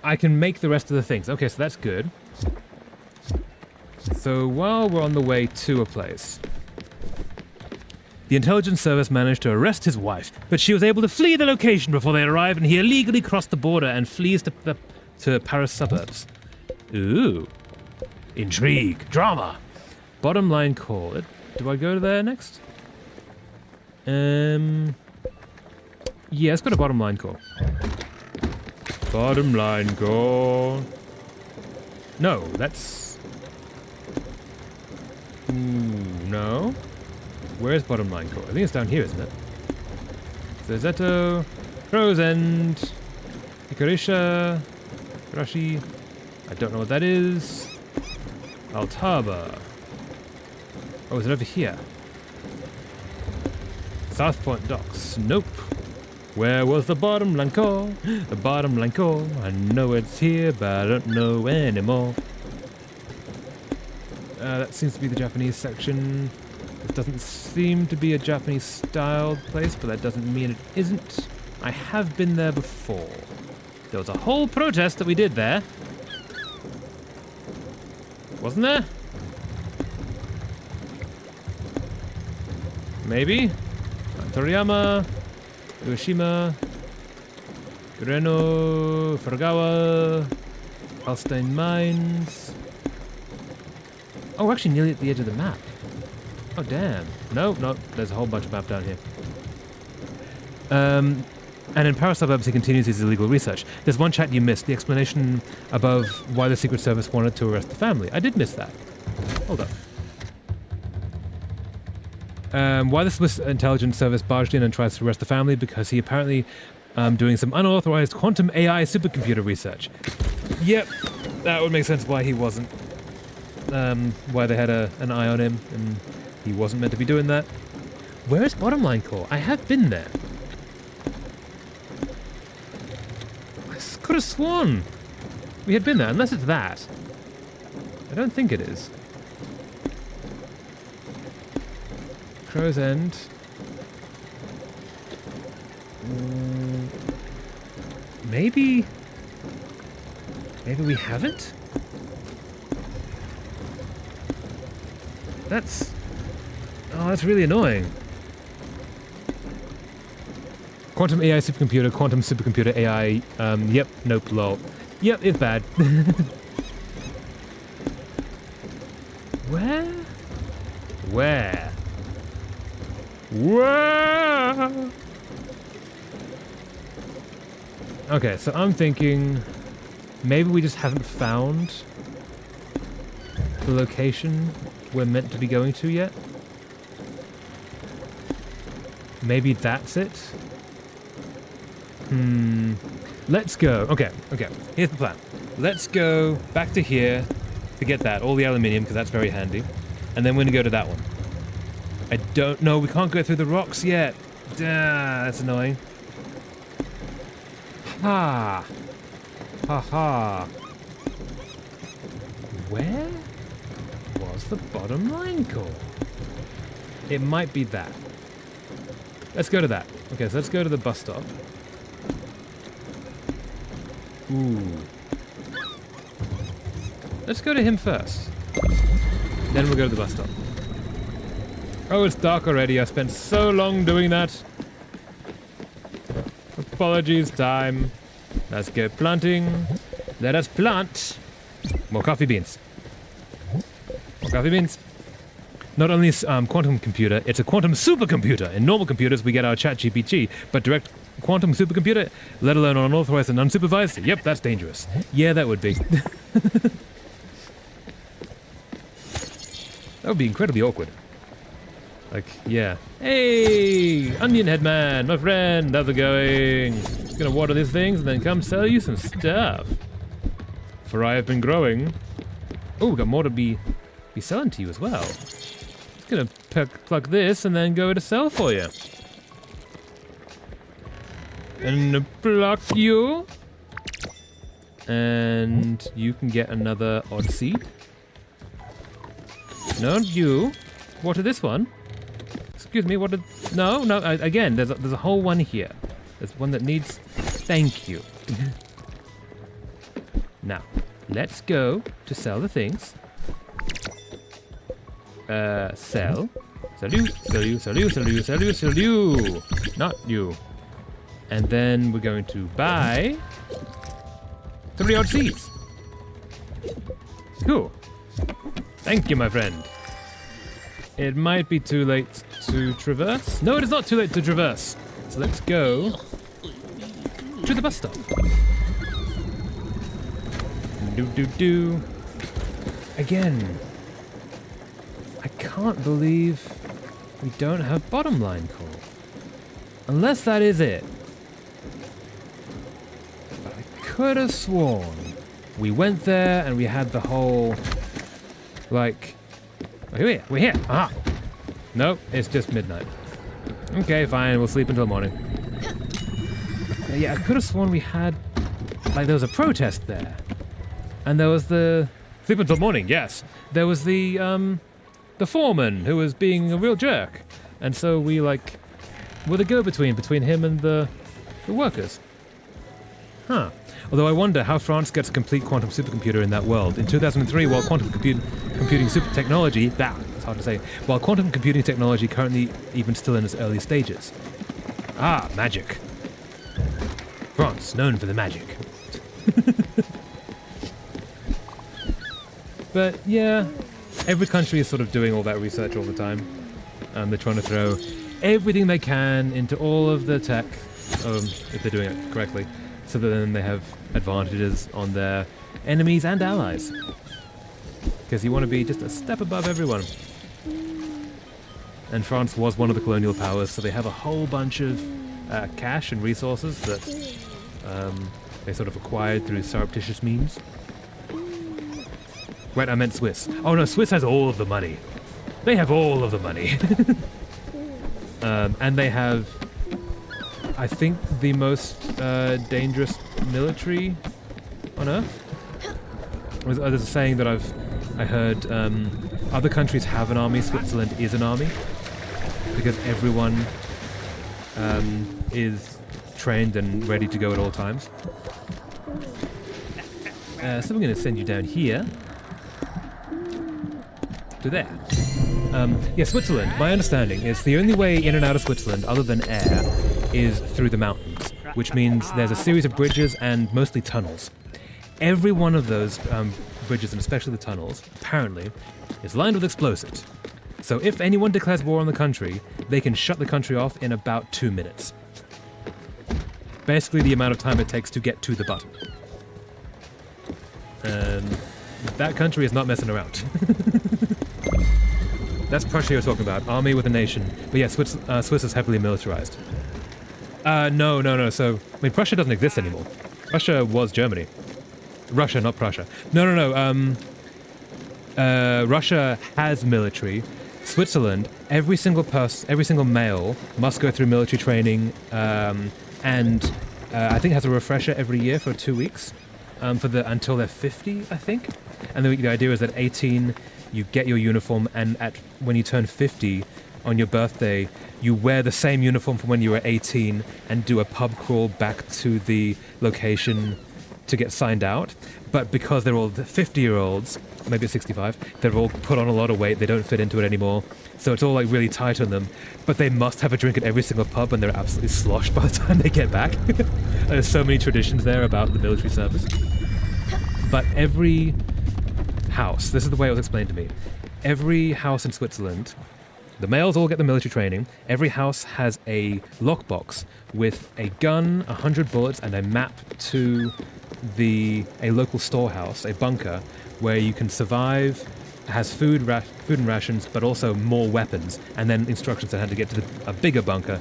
I can make the rest of the things. Okay, so that's good. So while we're on the way to a place, the intelligence service managed to arrest his wife, but she was able to flee the location before they arrived, and he illegally crossed the border and flees to Paris suburbs. Ooh. Intrigue. Drama. Bottom line call. Do I go to there next? Yeah, let's go to bottom line call. Bottom line call. No, that's... Ooh, no. Where's bottom line call? I think it's down here, isn't it? Zozetto, Crow's End, Ikarisha, Rashi. I don't know what that is. Altaba. Oh, is it over here? South Point Docks. Nope. Where was the bottom line call? The bottom line call. I know it's here, but I don't know anymore. That seems to be the Japanese section. This doesn't seem to be a Japanese-styled place, but that doesn't mean it isn't. I have been there before. There was a whole protest that we did there. Wasn't there? Maybe? Toriyama, Ueshima, Ureno, Furugawa, Alstein Mines. Oh, we're actually nearly at the edge of the map. Oh, damn. No, there's a whole bunch of map down here. And in Paris suburbs, he continues his illegal research. There's one chat you missed, the explanation above why the Secret Service wanted to arrest the family. I did miss that. Hold up. Why the Swiss intelligence service barged in and tries to arrest the family? Because he apparently doing some unauthorized quantum AI supercomputer research. Yep, that would make sense why he wasn't. Why they had an eye on him, and he wasn't meant to be doing that. Where is bottom line call? I have been there. I could have sworn we had been there, unless it's that. I don't think it is. Crow's End. Maybe we haven't? That's really annoying. Quantum AI supercomputer AI, yep, nope, lol. Yep, it's bad. Where? Where? Okay, so I'm thinking maybe we just haven't found the location we're meant to be going to yet. Maybe that's it? Let's go. Okay. Here's the plan. Let's go back to here to get that, all the aluminium, because that's very handy. And then we're going to go to that one. I don't know. We can't go through the rocks yet. That's annoying. Ha. Ha ha. Where was the bottom line core? It might be that. Let's go to that. Okay, so let's go to the bus stop. Ooh. Let's go to him first. Then we'll go to the bus stop. Oh, it's dark already. I spent so long doing that. Apologies, time. Let's go planting. Let us plant more coffee beans. More coffee beans. Not only is quantum computer, it's a quantum supercomputer. In normal computers, we get our ChatGPT, but direct quantum supercomputer, let alone unauthorized and unsupervised, yep, that's dangerous. Yeah, that would be. That would be incredibly awkward. Like, yeah. Hey, Onion Headman, my friend, how's it going? Just gonna water these things and then come sell you some stuff. For I have been growing. Oh, we got more to be selling to you as well. Just gonna pluck this and then go to sell for you. And pluck you. And you can get another odd seed. No, you. Water this one. Excuse me, water... No, again, there's a whole one here. There's one that needs... Thank you. Now, let's go to sell the things. Sell. Sell you. Not you. And then we're going to buy 3 odd seeds. Cool. Thank you, my friend. It might be too late to traverse. No, it is not too late to traverse. So let's go to the bus stop. Do. Again, I can't believe we don't have bottom line call. Unless that is it. But I could have sworn we went there and we had the whole, like, we're here. Aha. Nope, it's just midnight. Okay, fine, we'll sleep until morning. Yeah, I could have sworn we had, like, there was a protest there. And there was the... Sleep until morning, yes. There was the foreman who was being a real jerk. And so we, like, were the go-between between him and the workers. Huh. Although I wonder how France gets a complete quantum supercomputer in that world. In 2003, while quantum computing super technology... it's hard to say. While quantum computing technology currently even still in its early stages. Ah, magic. France, known for the magic. But yeah, every country is sort of doing all that research all the time. They're trying to throw everything they can into all of the tech, if they're doing it correctly, so that then they have advantages on their enemies and allies. Because you want to be just a step above everyone. And France was one of the colonial powers, so they have a whole bunch of cash and resources that they sort of acquired through surreptitious means. Wait, I meant Swiss. Oh no, Swiss has all of the money. They have all of the money. And they have, I think, the most dangerous military on Earth. There's a saying that I heard, other countries have an army, Switzerland is an army. Because everyone is trained and ready to go at all times. So we're going to send you down here. To there. Yeah, Switzerland, my understanding is the only way in and out of Switzerland, other than air, is through the mountains, which means there's a series of bridges and mostly tunnels. Every one of those bridges, and especially the tunnels, apparently, is lined with explosives. So if anyone declares war on the country, they can shut the country off in about 2 minutes. Basically the amount of time it takes to get to the button. That country is not messing around. That's Prussia you're talking about. Army with a nation. But yeah, Swiss is heavily militarized. No. So, I mean, Prussia doesn't exist anymore. Prussia was Germany. Russia, not Prussia. No. Russia has military. Switzerland, every single male must go through military training, and I think has a refresher every year for 2 weeks, until they're 50, I think. And the idea is that 18, you get your uniform, and when you turn 50 on your birthday, you wear the same uniform from when you were 18 and do a pub crawl back to the location to get signed out. But because they're all 50-year-olds, maybe 65, they're all put on a lot of weight, they don't fit into it anymore, so it's all like really tight on them. But they must have a drink at every single pub, and they're absolutely sloshed by the time they get back. There's so many traditions there about the military service. But every house, this is the way it was explained to me, every house in Switzerland, the males all get the military training. Every house has a lockbox with a gun, 100 bullets, and a map to a local storehouse, a bunker, where you can survive. It has food and rations, but also more weapons, and then instructions on how to get to a bigger bunker.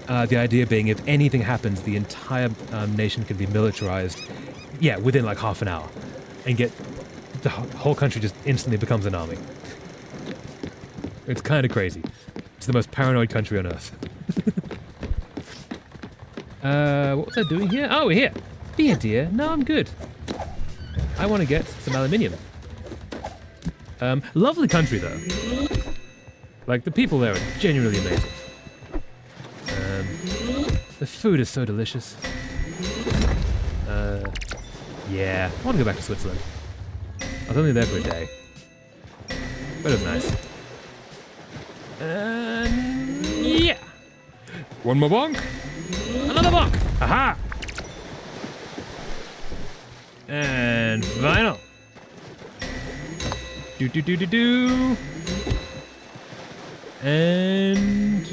The idea being, if anything happens, the entire nation can be militarized, within like half an hour, and get the whole country just instantly becomes an army. It's kind of crazy. It's the most paranoid country on earth. What was I doing here? Oh, we're here. Be a dear. No, I'm good. I want to get some aluminium. Lovely country, though. Like, the people there are genuinely amazing. The food is so delicious. Yeah, I want to go back to Switzerland. I was only there for a day. But it was nice. Yeah. One more bonk. Another bonk. Aha. And final. Do. And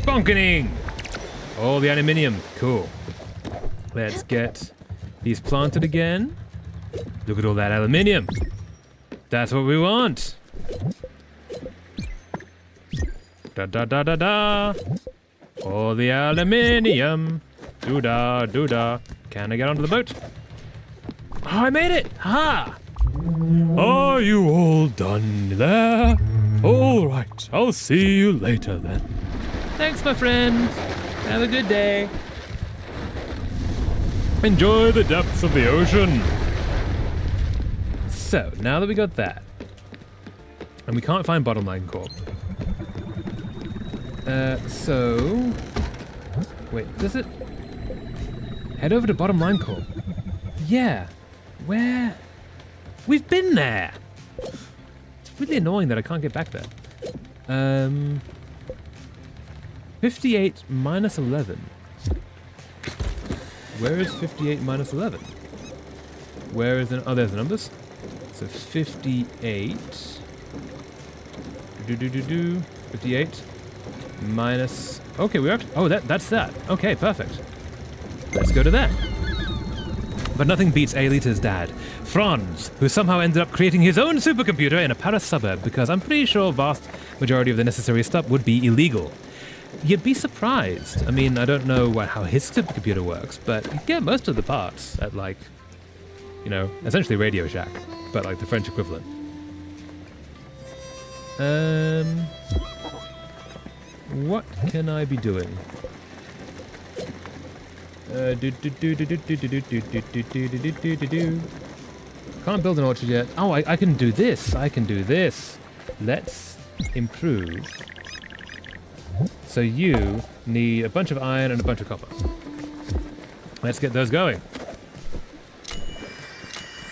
bonkening. All the aluminium. Cool. Let's get these planted again. Look at all that aluminium. That's what we want. Da. All the aluminium. Doo-da. Can I get onto the boat? Oh, I made it! Ha! Are you all done there? All right, I'll see you later then. Thanks, my friend. Have a good day. Enjoy the depths of the ocean. So, now that we got that, and we can't find Bottom Line Corp. Wait, does it? Head over to Bottom Line Corp. Yeah. Where? We've been there! It's really annoying that I can't get back there. 58 minus 11. Where is 58 minus 11? Where is the... Oh, there's the numbers. So 58... 58 minus... Okay, we're up... Oh, that's that. Okay, perfect. Let's go to that. But nothing beats Aelita's dad, Franz, who somehow ended up creating his own supercomputer in a Paris suburb, because I'm pretty sure a vast majority of the necessary stuff would be illegal. You'd be surprised. I mean, I don't know how his supercomputer works, but you get most of the parts at, like, essentially Radio Shack, but like the French equivalent. What can I be doing? Can't build an orchard yet. Oh, I can do this. Let's improve. So you need a bunch of iron and a bunch of copper. Let's get those going.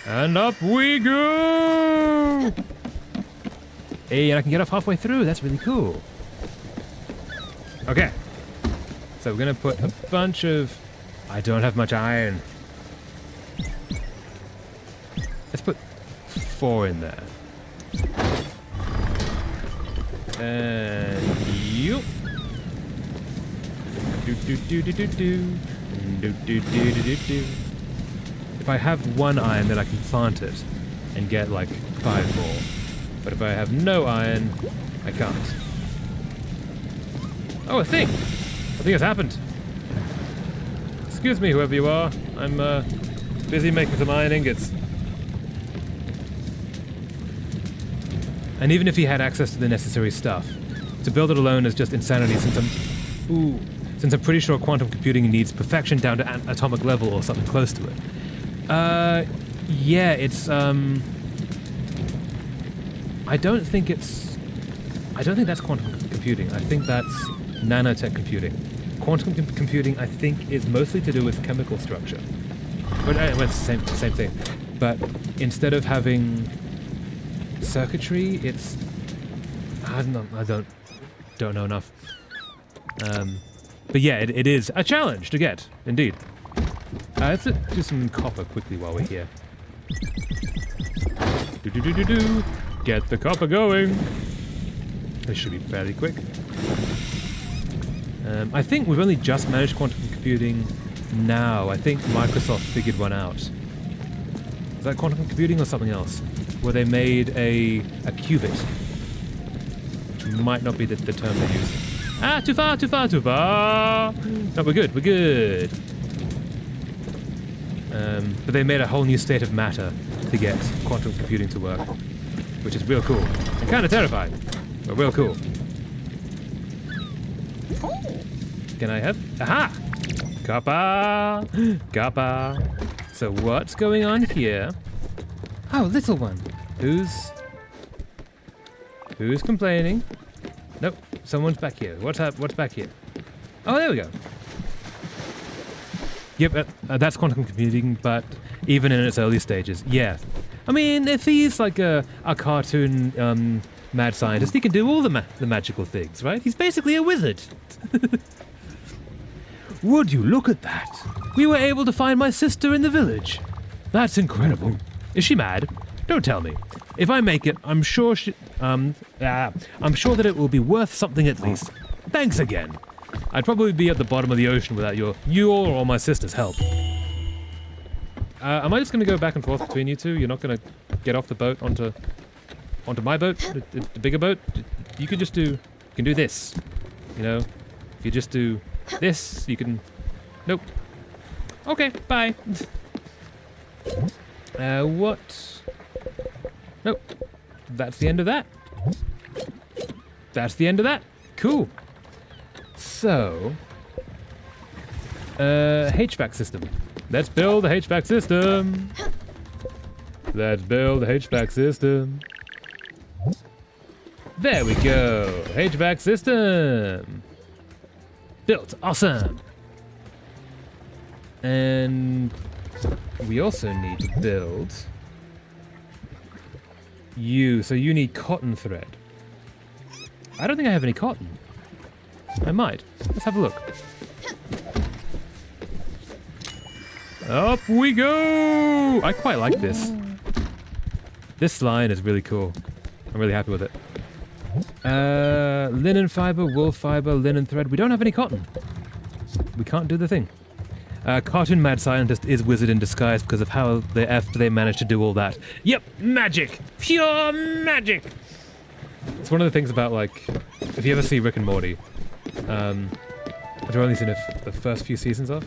And up we go! Hey, and I can get off halfway through. That's really cool. Okay. So we're gonna put a bunch of... I don't have much iron. Let's put 4 in there. And you. If I have 1 iron, then I can plant it. and get like 5 more. But if I have no iron, I can't. Oh, a thing! I think it's happened. Excuse me, whoever you are. I'm busy making some iron ingots. And even if he had access to the necessary stuff, to build it alone is just insanity since I'm pretty sure quantum computing needs perfection down to atomic level or something close to it. Yeah, it's, I don't think that's quantum computing. I think that's nanotech computing. Quantum computing, I think, is mostly to do with chemical structure. But it's the same thing. But instead of having circuitry, it's... I don't know enough. But yeah, it is a challenge to get, indeed. Let's do some copper quickly while we're here. Do. Get the copper going. This should be fairly quick. I think we've only just managed quantum computing now. I think Microsoft figured one out. Is that quantum computing or something else? Where they made a qubit. Which might not be the term they use. Ah, too far! No, we're good. But they made a whole new state of matter to get quantum computing to work. Which is real cool. And kind of terrifying, but real cool. Can I have? Aha! Copper! So what's going on here? Oh, little one. Who's complaining? Nope, someone's back here. What's back here? Oh, there we go. Yep, that's quantum computing, but even in its early stages, yeah. I mean, if he's like a cartoon mad scientist, he can do all the magical things, right? He's basically a wizard. Would you look at that? We were able to find my sister in the village. That's incredible. Is she mad? Don't tell me. If I make it, I'm sure that it will be worth something at least. Thanks again. I'd probably be at the bottom of the ocean without your or my sister's help. Am I just going to go back and forth between you two? You're not going to get off the boat onto my boat, the bigger boat? You can just do. You can do this. You know, if you just do this, you can. Nope. Okay. Bye. What? Nope. That's the end of that. That's the end of that. Cool. So, HVAC system. Let's build a HVAC system. There we go. HVAC system. Built. Awesome. And we also need to build you. So you need cotton thread. I don't think I have any cotton. I might. Let's have a look. Up we go! I quite like this. This line is really cool. I'm really happy with it. Linen fiber, wool fiber, linen thread. We don't have any cotton. We can't do the thing. Cartoon mad scientist is wizard in disguise because of how the F they managed to do all that. Yep, magic! Pure magic! It's one of the things about, like, if you ever see Rick and Morty, which I've only seen the first few seasons of,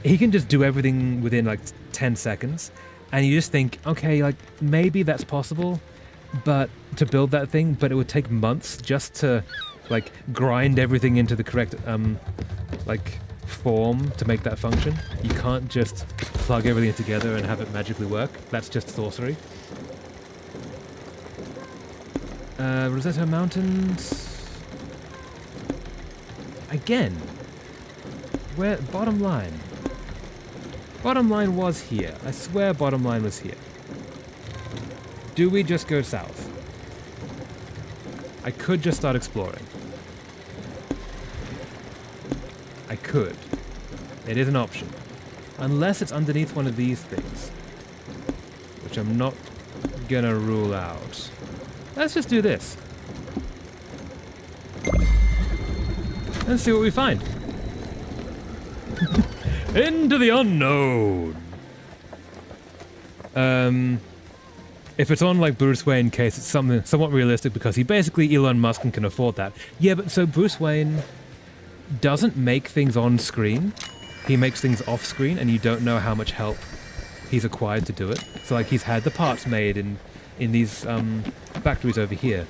he can just do everything within, like, 10 seconds, and you just think, okay, like, maybe that's possible, but to build that thing, but it would take months just to, like, grind everything into the correct, like, form to make that function. You can't just plug everything together and have it magically work. That's just sorcery. Rosetta Mountains. Again. Where? Bottom line. Bottom line was here. I swear bottom line was here. Do we just go south? I could just start exploring. I could. It is an option. Unless it's underneath one of these things. Which I'm not gonna rule out. Let's just do this. Let's see what we find. Into the unknown. If it's on like Bruce Wayne case, it's something somewhat realistic because he basically Elon Musk and can afford that. Yeah, but so Bruce Wayne doesn't make things on screen. He makes things off screen, and you don't know how much help he's acquired to do it. So like he's had the parts made in these factories over here,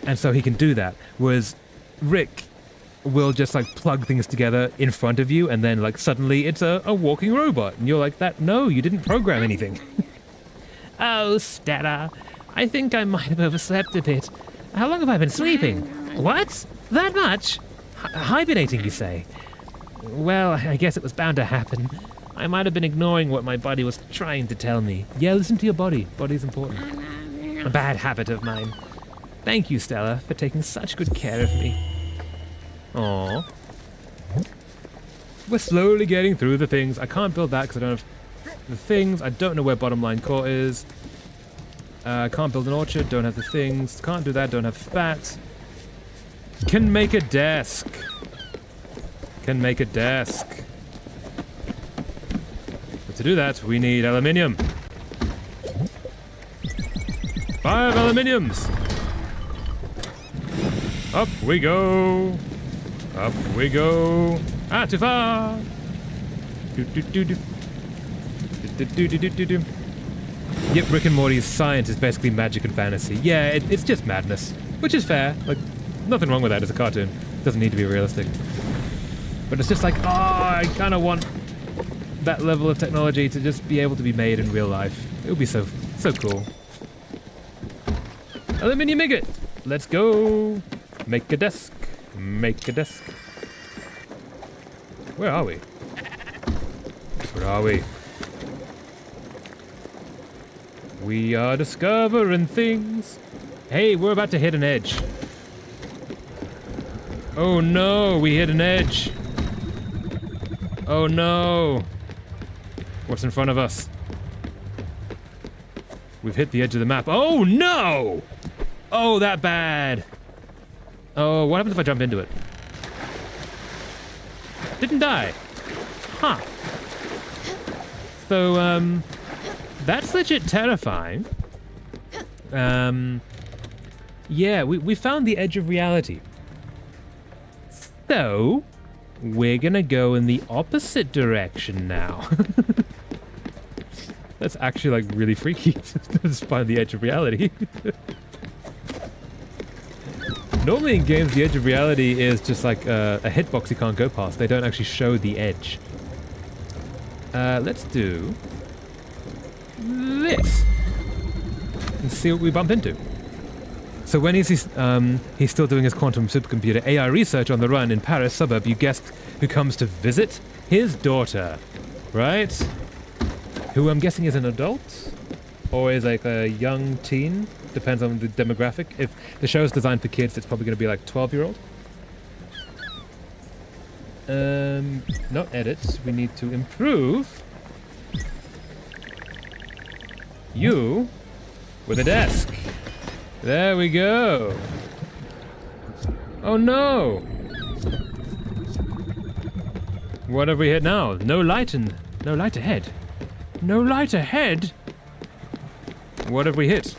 and so he can do that. Whereas Rick will just like plug things together in front of you, and then like suddenly it's a walking robot, and you're like, that no, you didn't program anything. Oh, Stella, I think I might have overslept a bit. How long have I been sleeping? What? That much? Hibernating, you say? Well, I guess it was bound to happen. I might have been ignoring what my body was trying to tell me. Yeah, listen to your body. Body's important. A bad habit of mine. Thank you, Stella, for taking such good care of me. Aww. We're slowly getting through the things. I can't build that because I don't have the things. I don't know where bottom line core is. Can't build an orchard, don't have the things. Can't do that, don't have that. Can make a desk. Can make a desk. But to do that, we need aluminium. 5 aluminiums. Up we go. Up we go. Ah, too far. Do, do, do, do. Yep, Rick and Morty's science is basically magic and fantasy. Yeah, it's just madness, which is fair. Like, nothing wrong with that as a cartoon. It doesn't need to be realistic. But it's just like, oh, I kind of want that level of technology to just be able to be made in real life. It would be so cool. Aluminium ingot! Let's go! Make a desk. Make a desk. Where are we? Where are we? We are discovering things. Hey, we're about to hit an edge. Oh no, we hit an edge. Oh no. What's in front of us? We've hit the edge of the map. Oh no! Oh, that bad. Oh, what happens if I jump into it? Didn't die. Huh. So, that's legit terrifying. Yeah, we found the edge of reality. So, we're gonna go in the opposite direction now. That's actually like really freaky to just find the edge of reality. Normally in games, the edge of reality is just like a hitbox you can't go past. They don't actually show the edge. Let's do this and see what we bump into. So when he's still doing his quantum supercomputer AI research on the run in Paris suburb, you guessed who comes to visit? His daughter, right? Who I'm guessing is an adult or is like a young teen. Depends on the demographic. If the show is designed for kids, it's probably going to be like 12-year-old. Not edit. We need to improve you with a desk. There we go. Oh no! What have we hit now? No light ahead. No light ahead? What have we hit?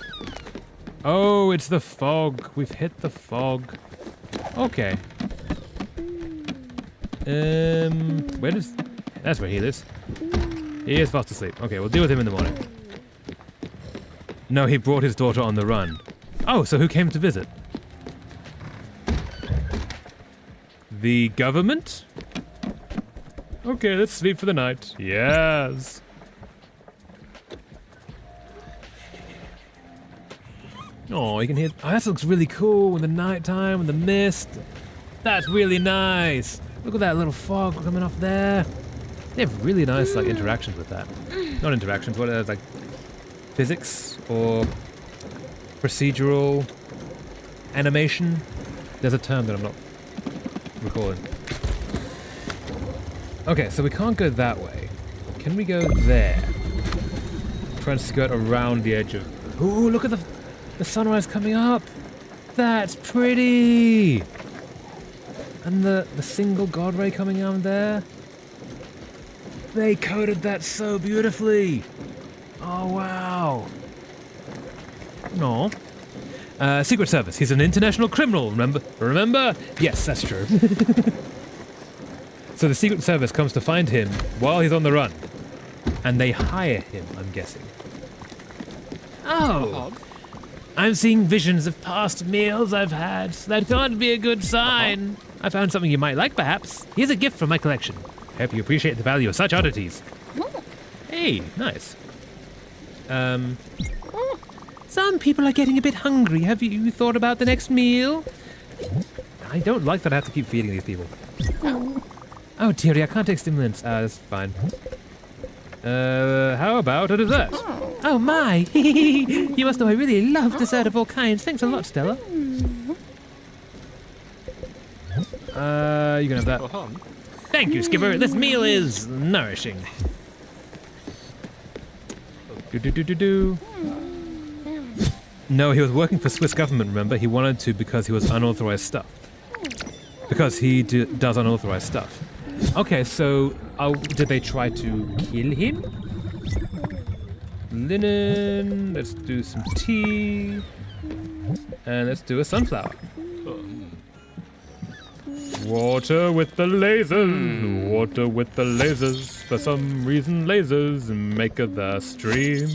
Oh, it's the fog. We've hit the fog. Okay. That's where he lives. He is fast asleep. Okay, we'll deal with him in the morning. No, he brought his daughter on the run. Oh, so who came to visit? The government? Okay, let's sleep for the night. Yes. Oh, you can hear... Oh, that looks really cool in the nighttime, in the mist. That's really nice. Look at that little fog coming off there. They have really nice like interactions with that. Not interactions, what are like physics or procedural animation? There's a term that I'm not recalling. Okay, so we can't go that way. Can we go there? Try and skirt around the edge of... Ooh, look at the sunrise coming up. That's pretty. And the single god ray coming out there. They coded that so beautifully. Oh, wow. No. Secret Service. He's an international criminal, remember? Remember? Yes, that's true. So the Secret Service comes to find him while he's on the run. And they hire him, I'm guessing. Oh! I'm seeing visions of past meals I've had. That can't be a good sign. I found something you might like, perhaps. Here's a gift from my collection. Hope you appreciate the value of such oddities. Hey, nice. Some people are getting a bit hungry. Have you thought about the next meal? I don't like that I have to keep feeding these people. Oh, dearie, I can't take stimulants. That's fine. How about a dessert? Oh, my. You must know I really love dessert of all kinds. Thanks a lot, Stella. You can have that. Thank you, Skipper. This meal is nourishing. Do. No, he was working for Swiss government, remember? He wanted to because he was unauthorized stuff. Because he does unauthorized stuff. Okay, so did they try to kill him? Linen, let's do some tea. And let's do a sunflower. Water with the lasers, water with the lasers. For some reason, lasers make of the stream.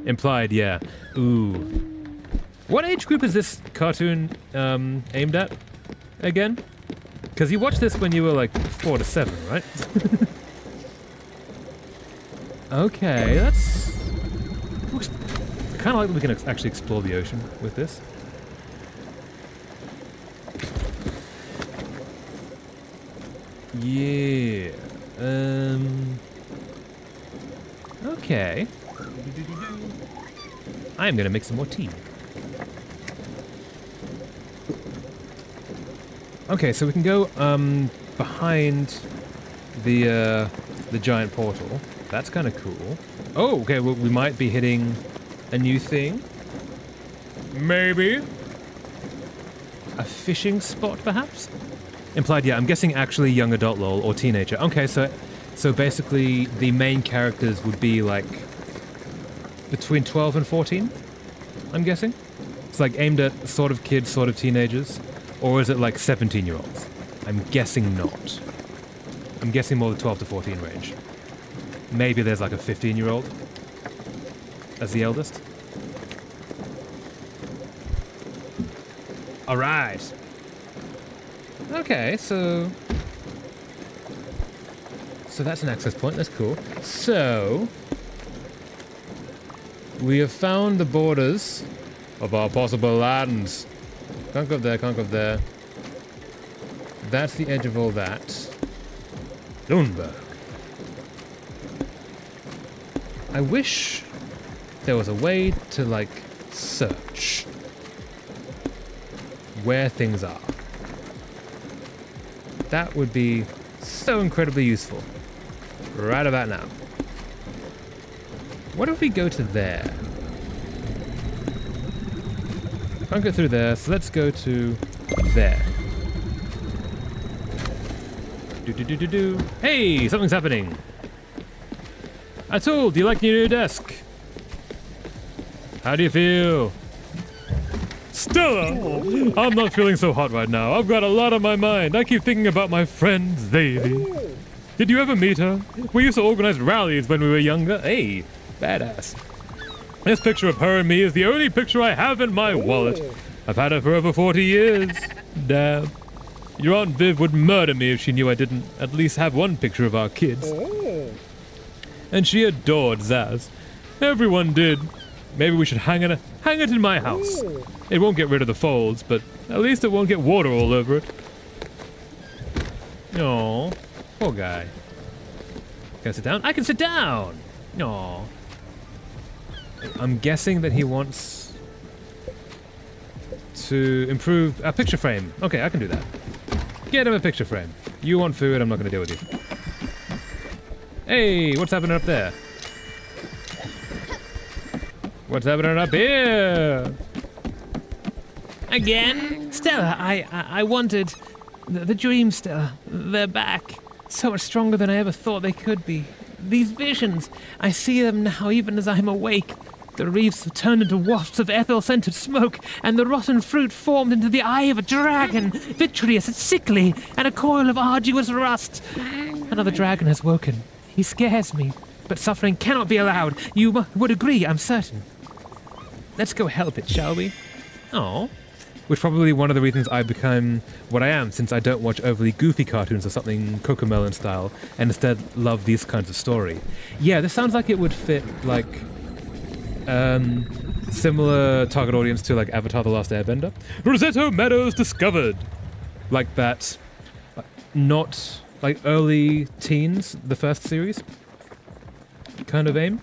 Implied, yeah. Ooh. What age group is this cartoon aimed at again? Because you watched this when you were like 4 to 7, right? Okay, that's... I kind of like that we can actually explore the ocean with this. Yeah. Okay. I am gonna make some more tea. Okay, so we can go behind the giant portal. That's kind of cool. Oh, okay. Well, we might be hitting a new thing. Maybe a fishing spot, perhaps. Implied, yeah. I'm guessing actually young adult lol or teenager. Okay, so basically the main characters would be like between 12 and 14. I'm guessing. It's like aimed at sort of kids, sort of teenagers. Or is it like 17-year-olds? I'm guessing not. I'm guessing more the 12 to 14 range. Maybe there's like a 15-year-old as the eldest. All right. Okay, so that's an access point. That's cool. So we have found the borders of our possible lands. Can't go up there, can't go up there. That's the edge of all that. Lundberg. I wish there was a way to, like, search where things are. That would be so incredibly useful. Right about now. What if we go to there? Can't go through there, so let's go to there. Do. Hey, something's happening. Atul, do you like your new desk? How do you feel? Stella! I'm not feeling so hot right now. I've got a lot on my mind. I keep thinking about my friend, Zadie. Did you ever meet her? We used to organize rallies when we were younger. Hey, badass. This picture of her and me is the only picture I have in my wallet. I've had her for over 40 years. Damn. Your Aunt Viv would murder me if she knew I didn't at least have one picture of our kids. And she adored Zaz. Everyone did. Maybe we should hang it in my house. It won't get rid of the folds, but at least it won't get water all over it. Aw, poor guy. Can I sit down? I can sit down! Aw. I'm guessing that he wants to improve a picture frame. Okay, I can do that. Get him a picture frame. You want food, I'm not going to deal with you. Hey, what's happening up there? What's happening up here? Again? Stella, I wanted... The dreams, Stella. They're back. So much stronger than I ever thought they could be. these visions. I see them now even as I'm awake. The reefs have turned into wafts of ethyl-scented smoke, and the rotten fruit formed into the eye of a dragon, vitreous and sickly, and a coil of arduous rust. Another dragon has woken. He scares me, but suffering cannot be allowed. You would agree, I'm certain. Let's go help it, shall we? Oh. Which probably one of the reasons I've become what I am, since I don't watch overly goofy cartoons or something Cocomelon style, and instead love these kinds of story. Yeah, this sounds like it would fit, like, similar target audience to, like, Avatar The Last Airbender. Rosetto Meadows discovered! Like that, not, like, early teens, the first series kind of aim.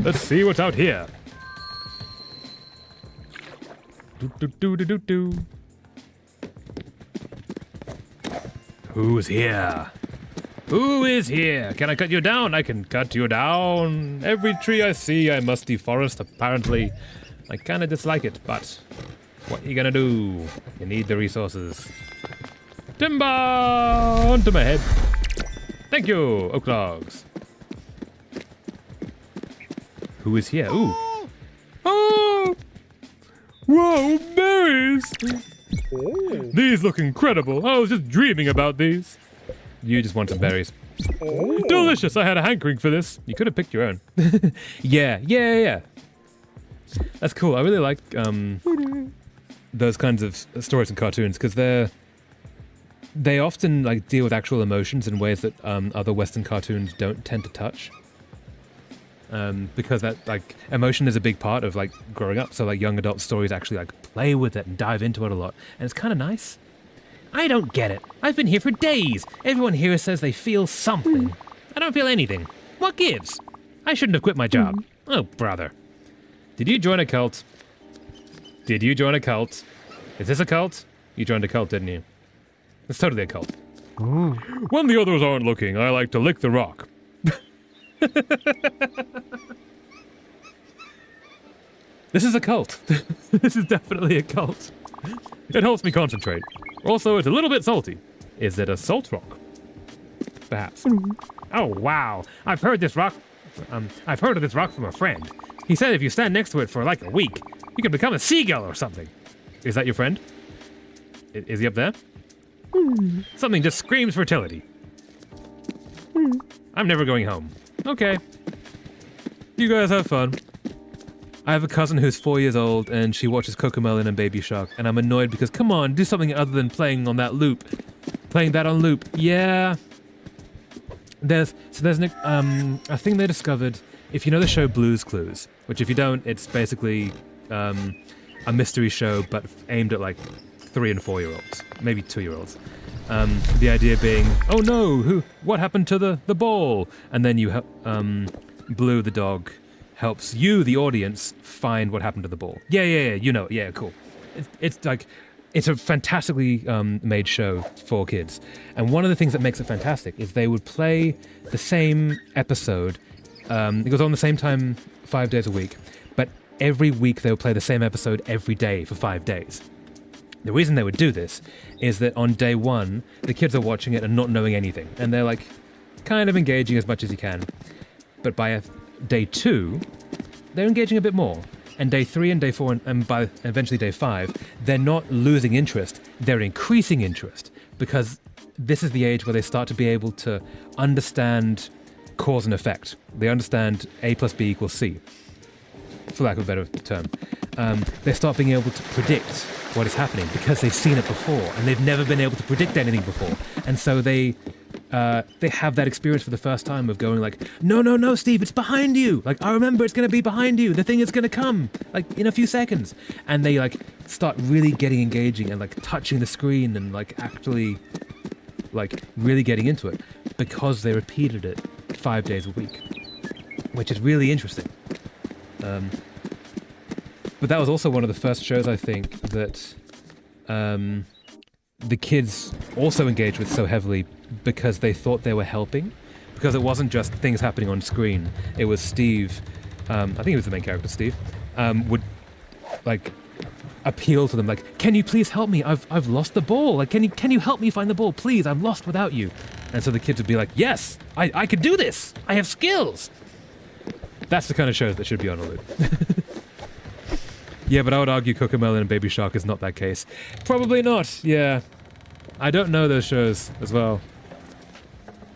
Let's see what's out here. Do. Who's here? Who is here? Can I cut you down? I can cut you down. Every tree I see, I must deforest, apparently. I kinda dislike it, but what you gonna do? You need the resources. Timber! Onto my head. Thank you, oak logs. Who is here? Ooh. Oh! Whoa, berries! These look incredible. I was just dreaming about these. You just want some berries. Delicious! I had a hankering for this. You could have picked your own. Yeah. That's cool. I really like those kinds of stories and cartoons because they often like deal with actual emotions in ways that other Western cartoons don't tend to touch. Because that like emotion is a big part of like growing up. So like young adult stories actually like play with it and dive into it a lot, and it's kind of nice. I don't get it. I've been here for days. Everyone here says they feel something. I don't feel anything. What gives? I shouldn't have quit my job. Oh, brother. Did you join a cult? Did you join a cult? Is this a cult? You joined a cult, didn't you? It's totally a cult. When the others aren't looking, I like to lick the rock. This is a cult. This is definitely a cult. It helps me concentrate. Also, it's a little bit salty. Is it a salt rock? Perhaps. Oh, wow. I've heard of this rock from a friend. He said if you stand next to it for like a week, you can become a seagull or something. Is that your friend? Is he up there? Something just screams fertility. I'm never going home. Okay. You guys have fun. I have a cousin who's 4 years old and she watches Cocomelon and Baby Shark, and I'm annoyed because come on, do something other than playing on that loop. Playing that on loop. Yeah. There's a thing they discovered, if you know the show Blue's Clues, which if you don't, it's basically a mystery show but aimed at like 3 and 4 year olds, maybe 2-year-olds. The idea being, oh no, what happened to the ball? And then you Blue the dog helps you, the audience, find what happened to the ball. Yeah, you know, yeah, cool. It's like, it's a fantastically made show for kids. And one of the things that makes it fantastic is they would play the same episode. It goes on the same time 5 days a week, but every week they would play the same episode every day for 5 days. The reason they would do this is that on day one, the kids are watching it and not knowing anything. And they're like, kind of engaging as much as you can. But by day 2, they're engaging a bit more. And day 3 and day 4 and by eventually day 5, they're not losing interest, they're increasing interest. Because this is the age where they start to be able to understand cause and effect. They understand A plus B equals C, for lack of a better term. They start being able to predict what is happening because they've seen it before and they've never been able to predict anything before. And so they have that experience for the first time of going like, no, Steve, it's behind you. Like, I remember it's going to be behind you. The thing is going to come like in a few seconds. And they like start really getting engaging and like touching the screen and like actually like really getting into it because they repeated it 5 days a week, which is really interesting. But that was also one of the first shows, I think, that the kids also engaged with so heavily because they thought they were helping. Because it wasn't just things happening on screen. It was Steve, I think he was the main character, Steve, would like appeal to them like, can you please help me? I've lost the ball. Like, can you help me find the ball? Please, I'm lost without you. And so the kids would be like, yes, I can do this. I have skills. That's the kind of shows that should be on a loop. Yeah, but I would argue Cocomelon and Baby Shark is not that case. Probably not, yeah. I don't know those shows as well.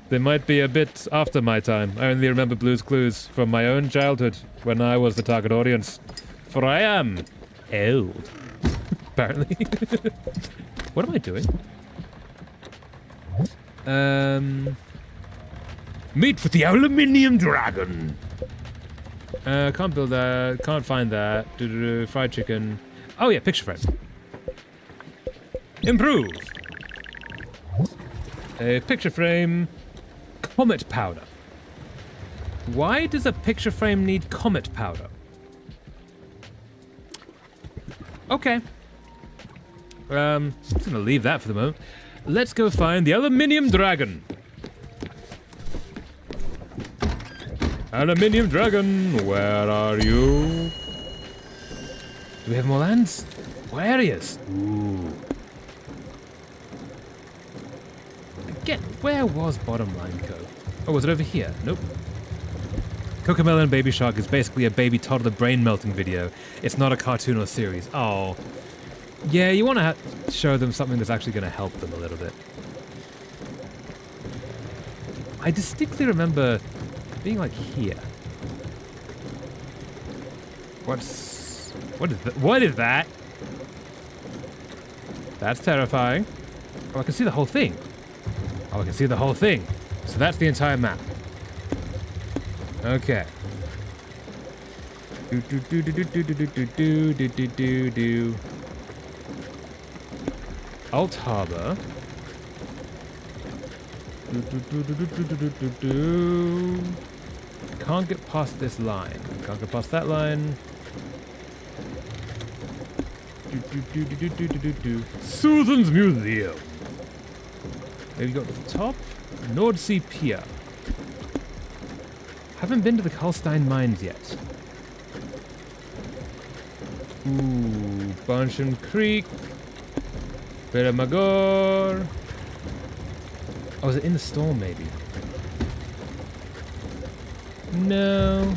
They might be a bit after my time. I only remember Blue's Clues from my own childhood when I was the target audience. For I am old. Apparently. What am I doing? Meet with the aluminium dragon. Can't build that. Can't find that. Fried chicken. Oh yeah, picture frame. Improve. A picture frame. Comet powder. Why does a picture frame need comet powder? Okay. I'm just gonna leave that for the moment. Let's go find the aluminium dragon. Aluminium dragon, where are you? Do we have more lands? More areas? Ooh. Again, where was Bottom Line Co? Oh, was it over here? Nope. Cocomelon and Baby Shark is basically a baby toddler brain melting video. It's not a cartoon or series. Oh. Yeah, you want to show them something that's actually going to help them a little bit. I distinctly remember being like here. What is that? What is that? That's terrifying. Oh, I can see the whole thing. Oh, I can see the whole thing. So that's the entire map. Okay. Alt Harbor. Can't get past this line. Can't get past that line. Susan's Museum. Maybe go to the top. Nordsea Pier. Haven't been to the Karlstein mines yet. Ooh, Bunchen Creek. Magor. Oh, is it in the storm, maybe? No.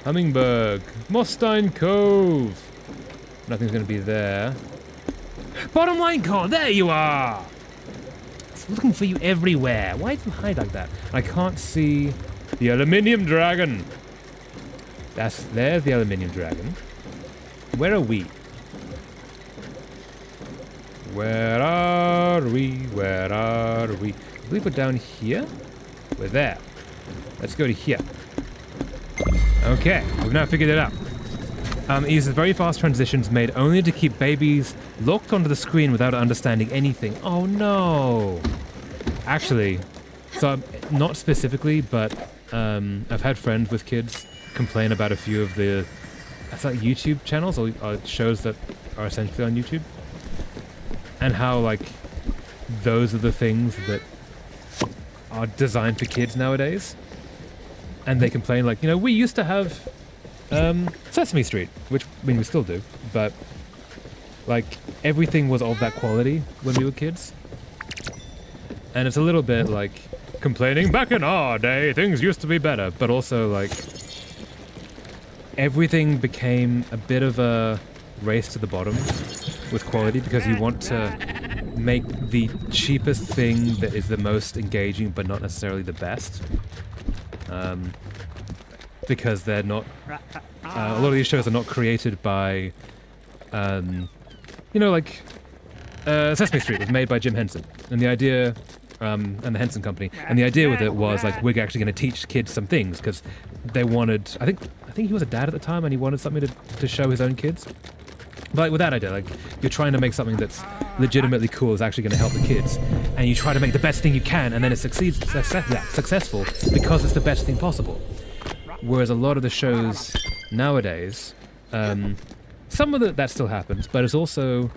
Hummingberg. Mostein Cove. Nothing's going to be there. Bottom Line Co, there you are! It's looking for you everywhere. Why do you hide like that? I can't see the aluminium dragon. There's the aluminium dragon. Where are we? Where are we? Where are we? I believe we're down here. We're there. Let's go to here. Okay, we've now figured it out. It uses very fast transitions made only to keep babies locked onto the screen without understanding anything. Oh no! Actually, so not specifically, but I've had friends with kids complain about a few of the YouTube channels or shows that are essentially on YouTube. And how, like, those are the things that are designed for kids nowadays. And they complain, like, we used to have Sesame Street, which, I mean, we still do, but, like, everything was of that quality when we were kids. And it's a little bit, like, complaining, back in our day, things used to be better, but also, like, everything became a bit of a race to the bottom with quality because you want to make the cheapest thing that is the most engaging but not necessarily the best. Because they're not... a lot of these shows are not created by... like... Sesame Street was made by Jim Henson. And the idea... and the Henson Company. And the idea with it was, like, we're actually going to teach kids some things because they wanted... I think he was a dad at the time and he wanted something to show his own kids. But like, with that idea, like, you're trying to make something that's legitimately cool is actually going to help the kids. And you try to make the best thing you can, and then it succeeds, successful because it's the best thing possible. Whereas a lot of the shows nowadays, some of that still happens, but it's also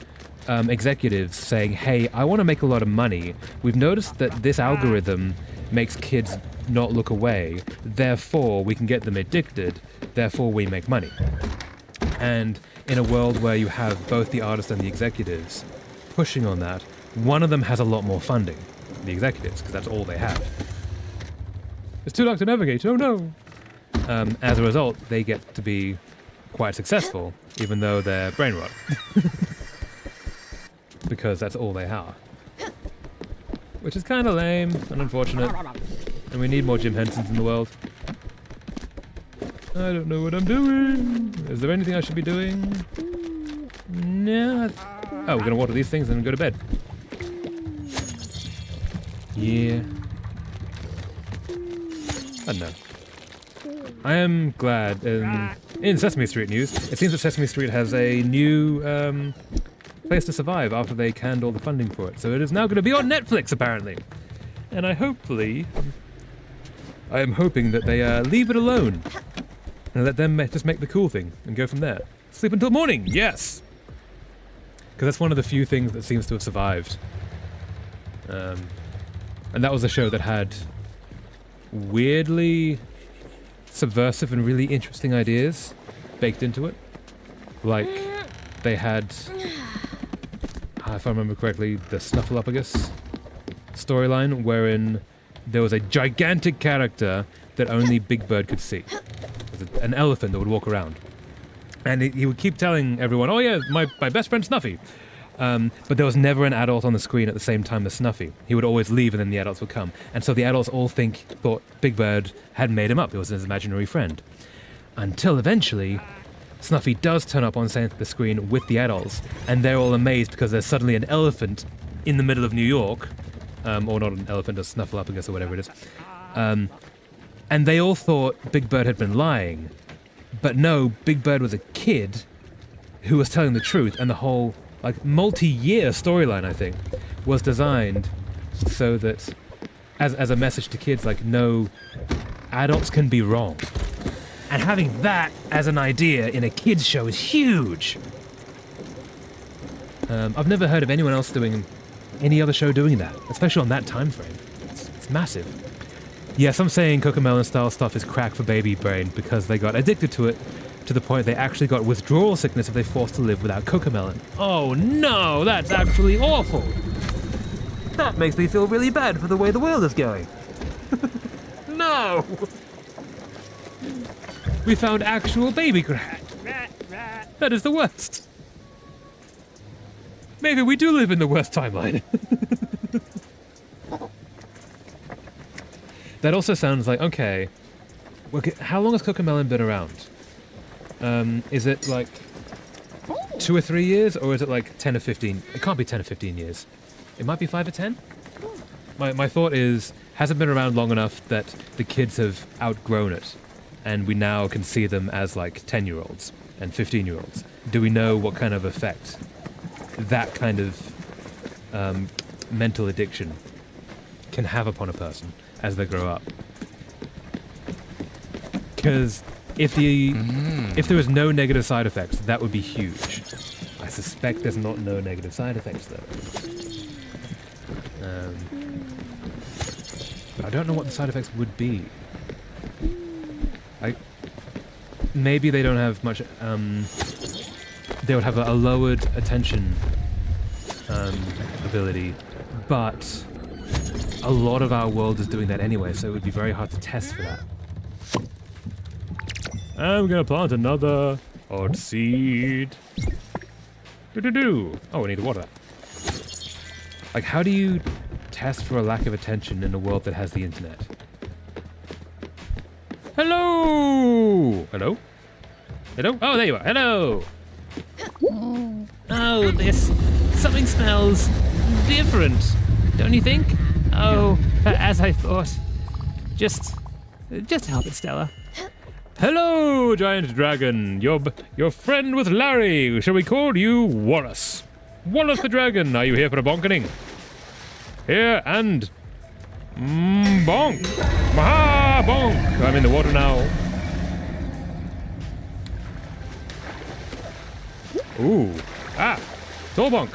executives saying, hey, I want to make a lot of money. We've noticed that this algorithm makes kids not look away. Therefore, we can get them addicted. Therefore, we make money. And in a world where you have both the artists and the executives pushing on that, one of them has a lot more funding. the executives, because that's all they have. It's too dark to navigate, oh no! As a result, they get to be quite successful, even though they're brain rot. Because that's all they are. Which is kind of lame and unfortunate. And we need more Jim Hensons in the world. I don't know what I'm doing. Is there anything I should be doing? No. Oh, we're gonna water these things and go to bed. Yeah. I don't know. I am glad. In Sesame Street news, it seems that Sesame Street has a new place to survive after they canned all the funding for it. So it is now going to be on Netflix, apparently. And I am hoping that they leave it alone and let them just make the cool thing and go from there. Sleep until morning, yes! Because that's one of the few things that seems to have survived. And that was a show that had weirdly subversive and really interesting ideas baked into it. Like, they had, if I remember correctly, the Snuffleupagus storyline, wherein there was a gigantic character that only Big Bird could see. An elephant that would walk around. And he would keep telling everyone, oh yeah, my best friend Snuffy. But there was never an adult on the screen at the same time as Snuffy. He would always leave and then the adults would come. And so the adults all thought Big Bird had made him up. It was his imaginary friend. Until eventually, Snuffy does turn up on the screen with the adults, and they're all amazed because there's suddenly an elephant in the middle of New York. Or not an elephant, a Snuffleupagus or whatever it is. And they all thought Big Bird had been lying. But no, Big Bird was a kid who was telling the truth, and the whole multi-year storyline, I think, was designed so that as a message to kids, no, adults can be wrong. And having that as an idea in a kids show is huge. I've never heard of anyone else doing any other show doing that, especially on that time frame. It's massive. Yes, I'm saying Cocomelon style stuff is crack for baby brain because they got addicted to it to the point they actually got withdrawal sickness if they forced to live without Cocomelon. Oh no, that's actually awful. That makes me feel really bad for the way the world is going. No! We found actual baby crack. That is the worst. Maybe we do live in the worst timeline. That also sounds like, okay, how long has Cocomelon been around? Is it 2 or 3 years, or is it 10 or 15? It can't be 10 or 15 years. It might be 5 or 10? My thought is, has it been around long enough that the kids have outgrown it, and we now can see them as 10-year-olds and 15-year-olds? Do we know what kind of effect that kind of mental addiction can have upon a person as they grow up? Because if there was no negative side effects, that would be huge. I suspect there's no negative side effects though. I don't know what the side effects would be. Maybe they don't have much. They would have a lowered attention ability, but a lot of our world is doing that anyway, so it would be very hard to test for that. I'm gonna plant another odd seed. Oh, we need the water. How do you test for a lack of attention in a world that has the internet? Hello! Hello? Hello? Oh, there you are. Hello! Oh, something smells different, don't you think? Oh, as I thought. Just help it, Stella. Hello, giant dragon. Your friend with Larry. Shall we call you Wallace? Wallace the dragon. Are you here for a bonkening? Here and bonk. Maha bonk. I'm in the water now. Ooh. Ah. Tall bonk.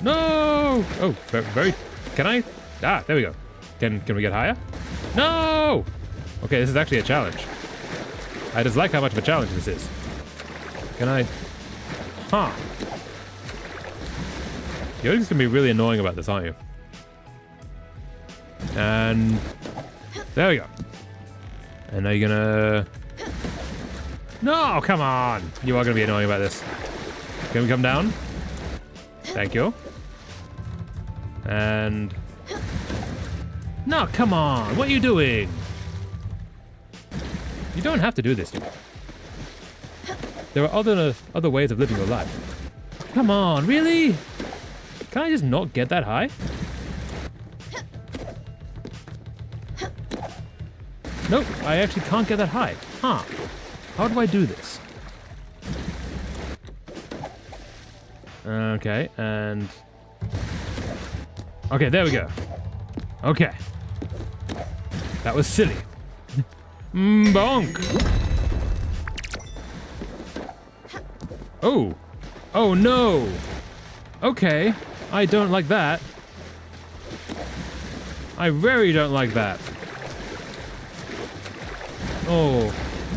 No. Oh, very. Can I? Ah, there we go. Can we get higher? No. Okay, this is actually a challenge. I just like how much of a challenge this is. Can I? Huh. You're just gonna be really annoying about this, aren't you? And there we go. And are you gonna... No, come on. You are gonna be annoying about this. Can we come down? Thank you. And... No, come on. What are you doing? You don't have to do this, dude. There are other ways of living your life. Come on, really? Can I just not get that high? Nope, I actually can't get that high. Huh. How do I do this? Okay, and... Okay, there we go. Okay. That was silly. Bonk! Oh! Oh no! Okay, I don't like that. I very don't like that. Oh.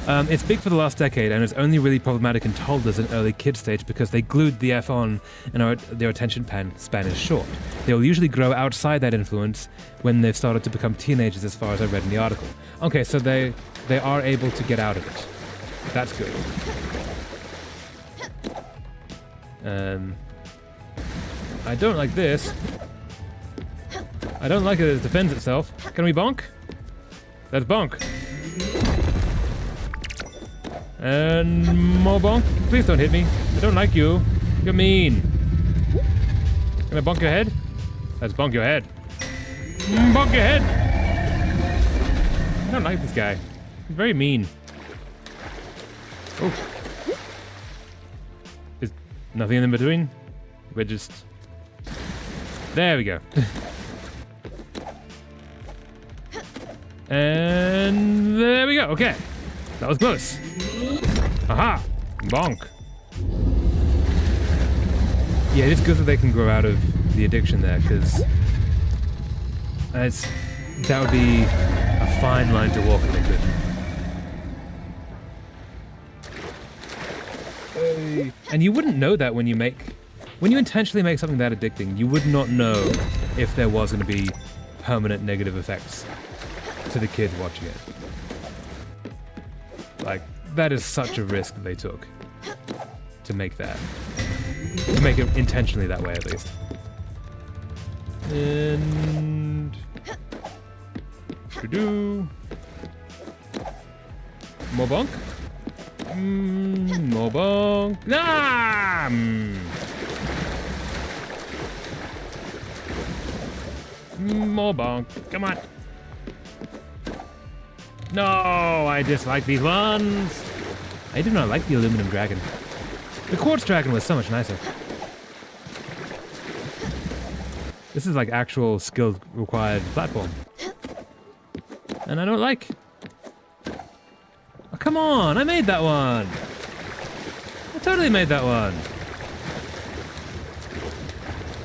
It's big for the last decade and it's only really problematic in toddlers and early kid stage because they glued the F on and their attention span is short. They will usually grow outside that influence when they've started to become teenagers as far as I read in the article. Okay, so they are able to get out of it. That's good. I don't like this. I don't like it as it defends itself. Can we bonk? Let's bonk. And more bonk. Please don't hit me. I don't like you. You're mean. Can I bonk your head? Let's bonk your head. Bonk your head! I don't like this guy. He's very mean. Oh. There's nothing in between. We're just... There we go. And there we go. Okay. That was close. Aha! Bonk. Yeah, it's good that they can grow out of the addiction there, because that would be a fine line to walk if they couldn't. And you wouldn't know that when you intentionally make something that addicting, you would not know if there was going to be permanent negative effects to the kids watching it. Like, that is such a risk that they took to make that. To make it intentionally that way, at least. And... Do more bonk? More bonk. Ah! More bonk. Come on. No, I dislike these ones. I do not like the aluminum dragon. The quartz dragon was so much nicer. This is like actual skill required platform. And I don't like. Oh, come on, I made that one. I totally made that one.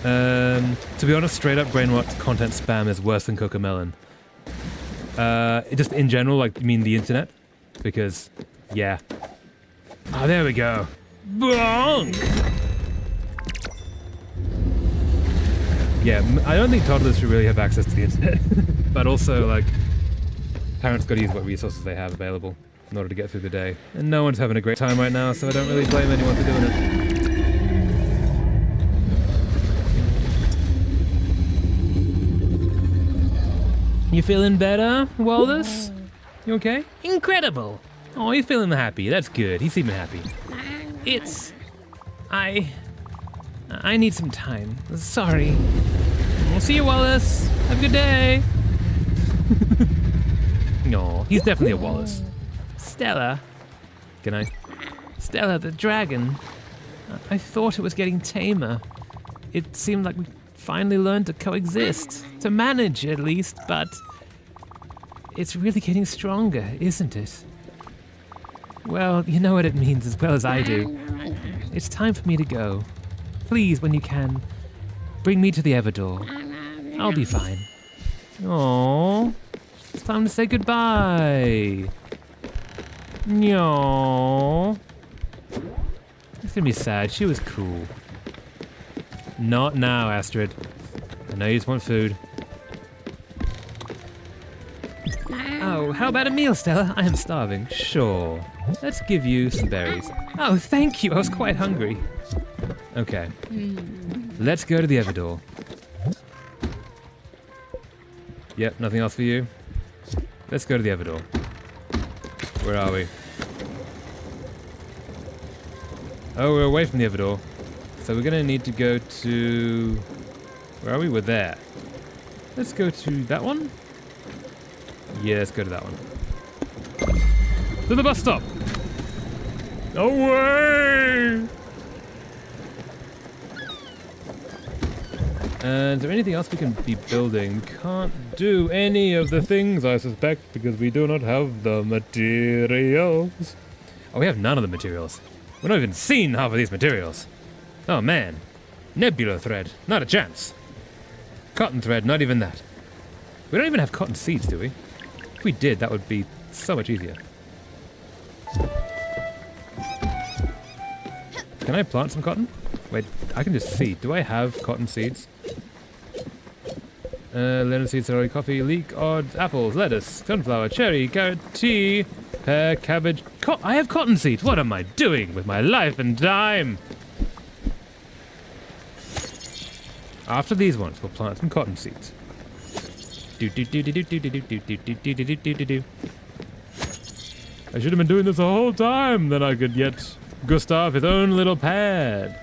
To be honest, straight up brainwashed content spam is worse than Cocomelon. Just in general, like, you mean the internet? Because, yeah. Oh, there we go. Bonk! Yeah, I don't think toddlers should really have access to the internet. But also, like, parents got to use what resources they have available in order to get through the day. And no one's having a great time right now, so I don't really blame anyone for doing it. You feeling better, Wallace? You okay? Incredible. Oh, you're feeling happy. That's good. He's seeming happy. I need some time. Sorry. We'll see you, Wallace. Have a good day. No, he's definitely a Wallace. Stella. Good night. Stella, the dragon. I thought it was getting tamer. It seemed like we finally learned to coexist. To manage, at least, but... It's really getting stronger, isn't it? Well, you know what it means as well as I do. It's time for me to go. Please, when you can, bring me to the Everdor. I'll be fine. Aww. It's time to say goodbye. No. It's gonna be sad. She was cool. Not now, Astrid. I know you just want food. How about a meal, Stella? I am starving. Sure. Let's give you some berries. Oh, thank you. I was quite hungry. Okay. Let's go to the other door. Yep, nothing else for you. Let's go to the other door. Where are we? Oh, we're away from the other door. So we're gonna need to go to... Where are we? We're there. Let's go to that one? Yeah, let's go to that one. To the bus stop! Away! And is there anything else we can be building? We can't do any of the things, I suspect, because we do not have the materials. Oh, we have none of the materials. We've not even seen half of these materials. Oh man. Nebula thread, not a chance. Cotton thread, not even that. We don't even have cotton seeds, do we? If we did, that would be so much easier. Can I plant some cotton? Wait, I can just see. Do I have cotton seeds? Lemon seeds, celery, coffee, leek, odd, apples, lettuce, sunflower, cherry, carrot, tea, pear, cabbage. I have cotton seeds. What am I doing with my life and time? After these ones, we'll plant some cotton seeds. I should have been doing this the whole time. Then I could get Gustav his own little pad.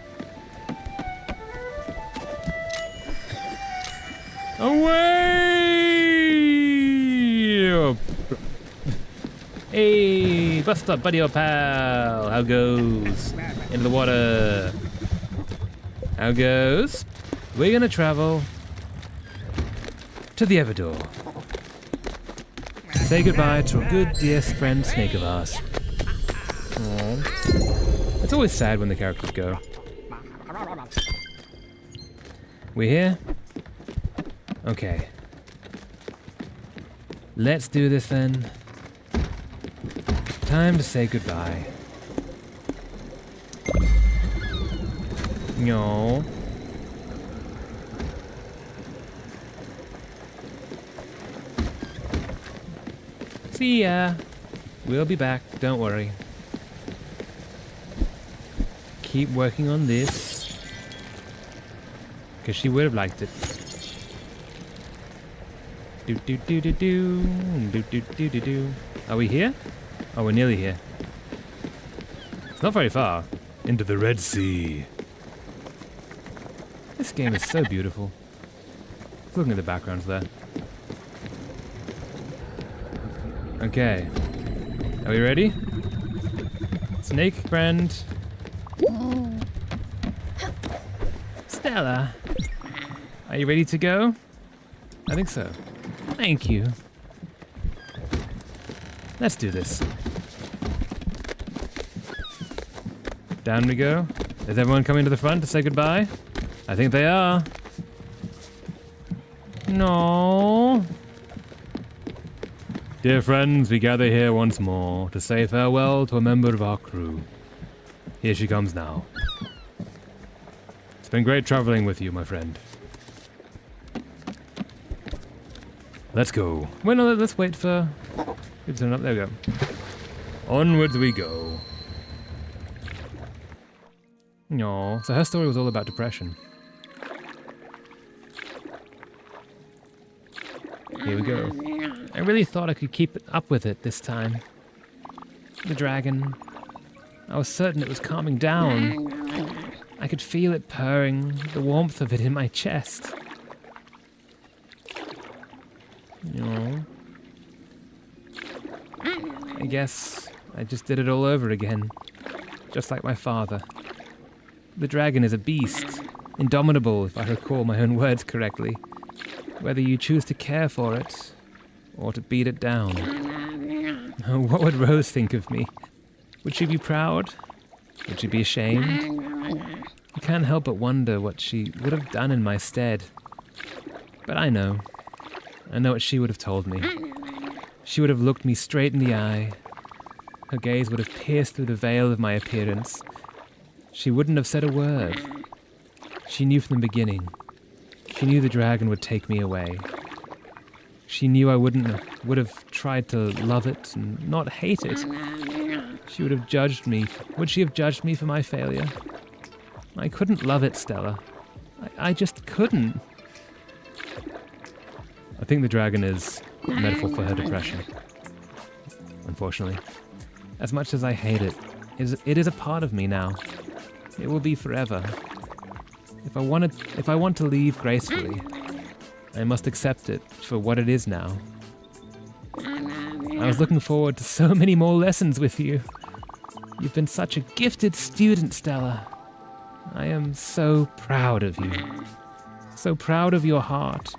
Away! Hey, bus stop, buddy or pal. How goes? Into the water. How goes? We're gonna travel to the Everdor. Say goodbye to a good dear friend snake of ours. Aww. It's always sad when the characters go. We here? Okay. Let's do this then. Time to say goodbye. No. See ya. We'll be back, don't worry. Keep working on this. Because she would have liked it. Do do do do do. Do do do do do. Are we here? Oh, we're nearly here. It's not very far. Into the Red Sea. This game is so beautiful. Just looking at the backgrounds there. Okay. Are we ready? Snake friend. Stella. Are you ready to go? I think so. Thank you. Let's do this. Down we go. Is everyone coming to the front to say goodbye? I think they are. No. Dear friends, we gather here once more to say farewell to a member of our crew. Here she comes now. It's been great traveling with you, my friend. Let's go. Wait, no, let's wait for... Oops, there we go. Onwards we go. No, so her story was all about depression. Here we go. I really thought I could keep up with it this time. The dragon. I was certain it was calming down. I could feel it purring, the warmth of it in my chest. No. I guess I just did it all over again. Just like my father. The dragon is a beast. Indomitable, if I recall my own words correctly. Whether you choose to care for it, or to beat it down. What would Rose think of me? Would she be proud? Would she be ashamed? I can't help but wonder what she would have done in my stead. But I know. I know what she would have told me. She would have looked me straight in the eye. Her gaze would have pierced through the veil of my appearance. She wouldn't have said a word. She knew from the beginning. She knew the dragon would take me away. She knew I would have tried to love it and not hate it, she would have judged me. Would she have judged me for my failure? I couldn't love it, Stella. I just couldn't. I think the dragon is a metaphor for her depression. Unfortunately. As much as I hate it, it is a part of me now. It will be forever. If I want to leave gracefully, I must accept it for what it is now. I was looking forward to so many more lessons with you. You've been such a gifted student, Stella. I am so proud of you. So proud of your heart.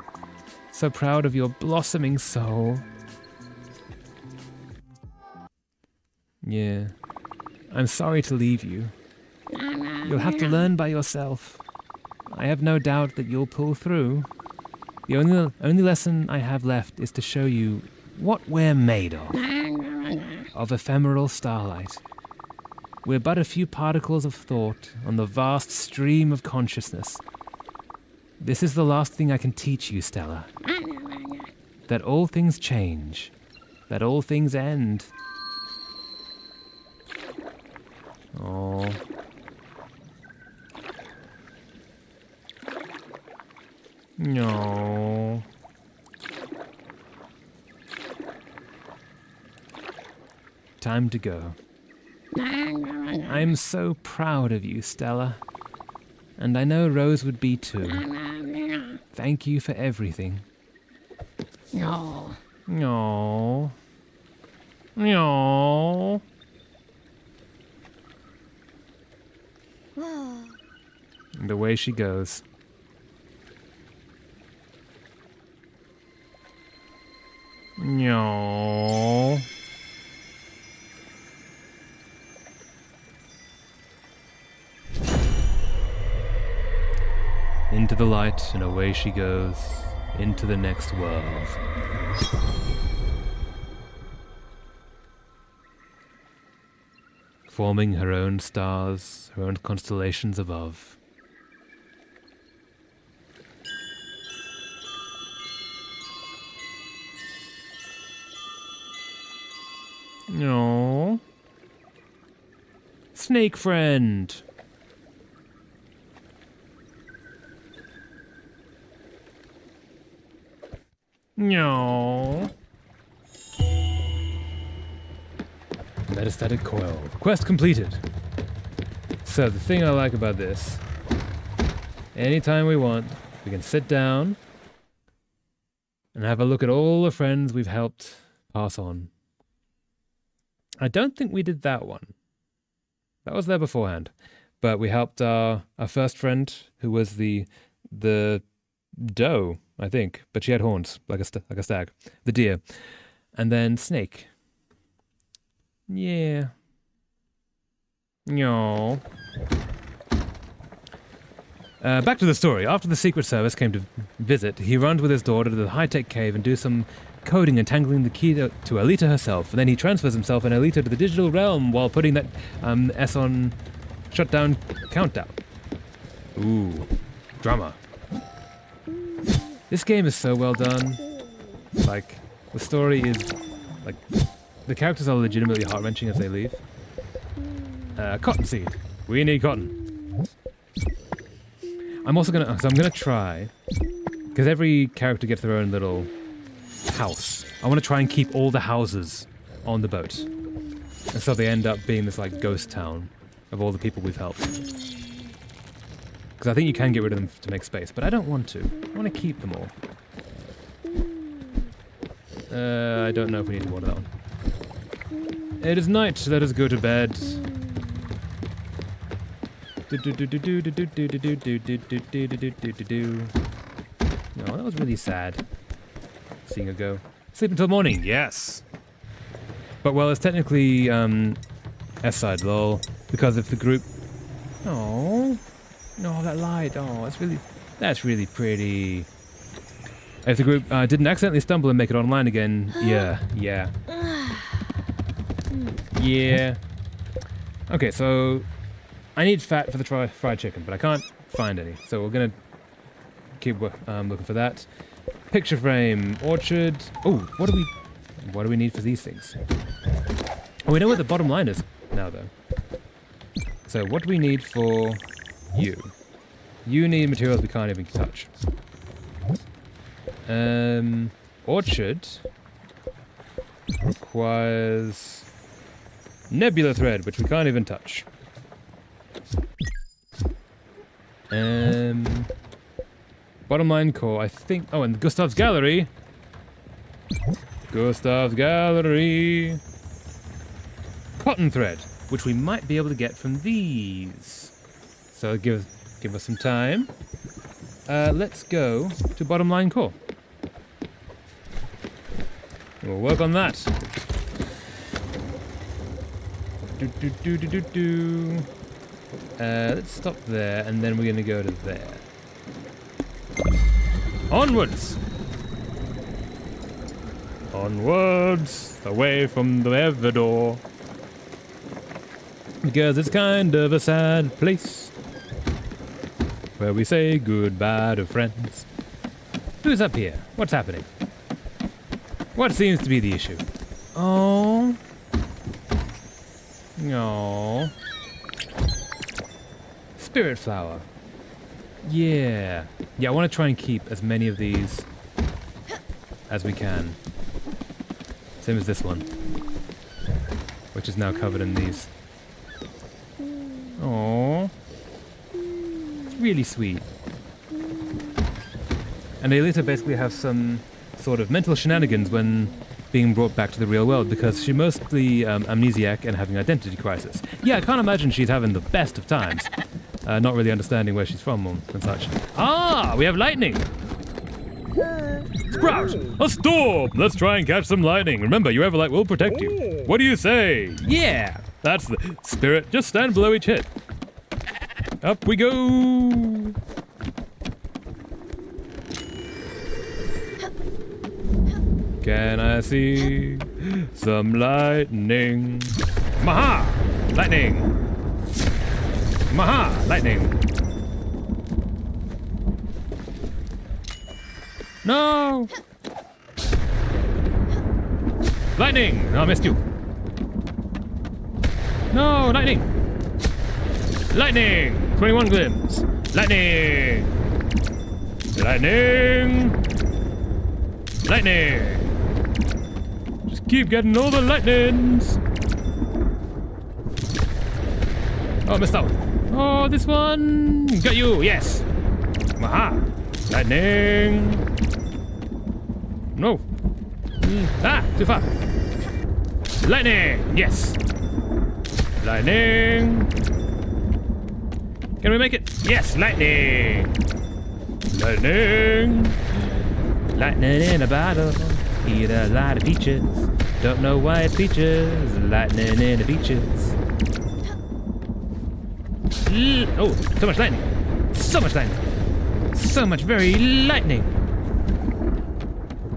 So proud of your blossoming soul. Yeah. I'm sorry to leave you. You'll have to learn by yourself. I have no doubt that you'll pull through. The only lesson I have left is to show you what we're made of ephemeral starlight. We're but a few particles of thought on the vast stream of consciousness. This is the last thing I can teach you, Stella. That all things change. That all things end. Oh. No. Time to go. I'm so proud of you, Stella. And I know Rose would be too. Thank you for everything. No. No. No. And away she goes. No. Into the light, and away she goes, into the next world. Forming her own stars, her own constellations above. No. Snake friend. No. Metastatic coil. Quest completed. So the thing I like about this, anytime we want, we can sit down and have a look at all the friends we've helped pass on. I don't think we did that one. That was there beforehand. But we helped our first friend, who was the doe, I think, but she had horns, like a stag. The deer. And then Snake. Yeah. No. Back to the story. After the Secret Service came to visit, he runs with his daughter to the high-tech cave and do some coding and tangling the key to Alita herself. And then he transfers himself and Alita to the digital realm while putting that S on shutdown countdown. Ooh. Drama. This game is so well done. Like, the story is, like, the characters are legitimately heart-wrenching as they leave. Cottonseed. We need cotton. I'm gonna try, because every character gets their own little house. I want to try and keep all the houses on the boat. And so they end up being this, like, ghost town of all the people we've helped. Because I think you can get rid of them to make space, but I don't want to. I want to keep them all. I don't know if we need to water that one. It is night, let us go to bed. No, that was really sad. Seeing her go. Sleep until morning, yes! But well, it's technically S-side, lol. Because if the group... Oh, no, that light. Oh, that's really pretty. If the group didn't accidentally stumble and make it online again, yeah. Okay, so I need fat for the fried chicken, but I can't find any. So we're gonna keep looking for that. Picture frame, orchard. Oh, what do we? What do we need for these things? Oh, we know what the bottom line is now, though. So what do we need for you? You need materials we can't even touch. Orchard requires nebula thread, which we can't even touch. Bottom line core, I think. Oh, and Gustav's gallery. Gustav's gallery. Cotton thread, which we might be able to get from these. So give us some time. Let's go to bottom line core. We'll work on that. Let's stop there, and then we're going to go to there. Onwards! Onwards! Away from the Everdor. Because it's kind of a sad place where we say goodbye to friends. Who's up here? What's happening? What seems to be the issue? Oh. No. Spiritfarer. Yeah. Yeah, I want to try and keep as many of these as we can. Same as this one, which is now covered in these. Aww. It's really sweet. And Aelita basically has some sort of mental shenanigans when being brought back to the real world because she's mostly amnesiac and having identity crisis. Yeah, I can't imagine she's having the best of times. Not really understanding where she's from and such. Ah, we have lightning! Sprout! A storm! Let's try and catch some lightning. Remember, your Everlight will protect you. What do you say? Yeah! That's the spirit. Just stand below each hit. Up we go! Can I see some lightning? Maha! Lightning! Maha! Lightning! No! Lightning! No, I missed you. No, lightning! Lightning! 21 glims. Lightning! Lightning! Lightning! Just keep getting all the lightnings! Oh, missed out. Oh, this one! Got you! Yes! Aha! Lightning! No! Ah! Too far! Lightning! Yes! Lightning! Can we make it? Yes! Lightning! Lightning! Lightning in a bottle. Eat a lot of peaches. Don't know why it's peaches. Lightning in the beaches. Oh, so much lightning. So much lightning. So much very lightning.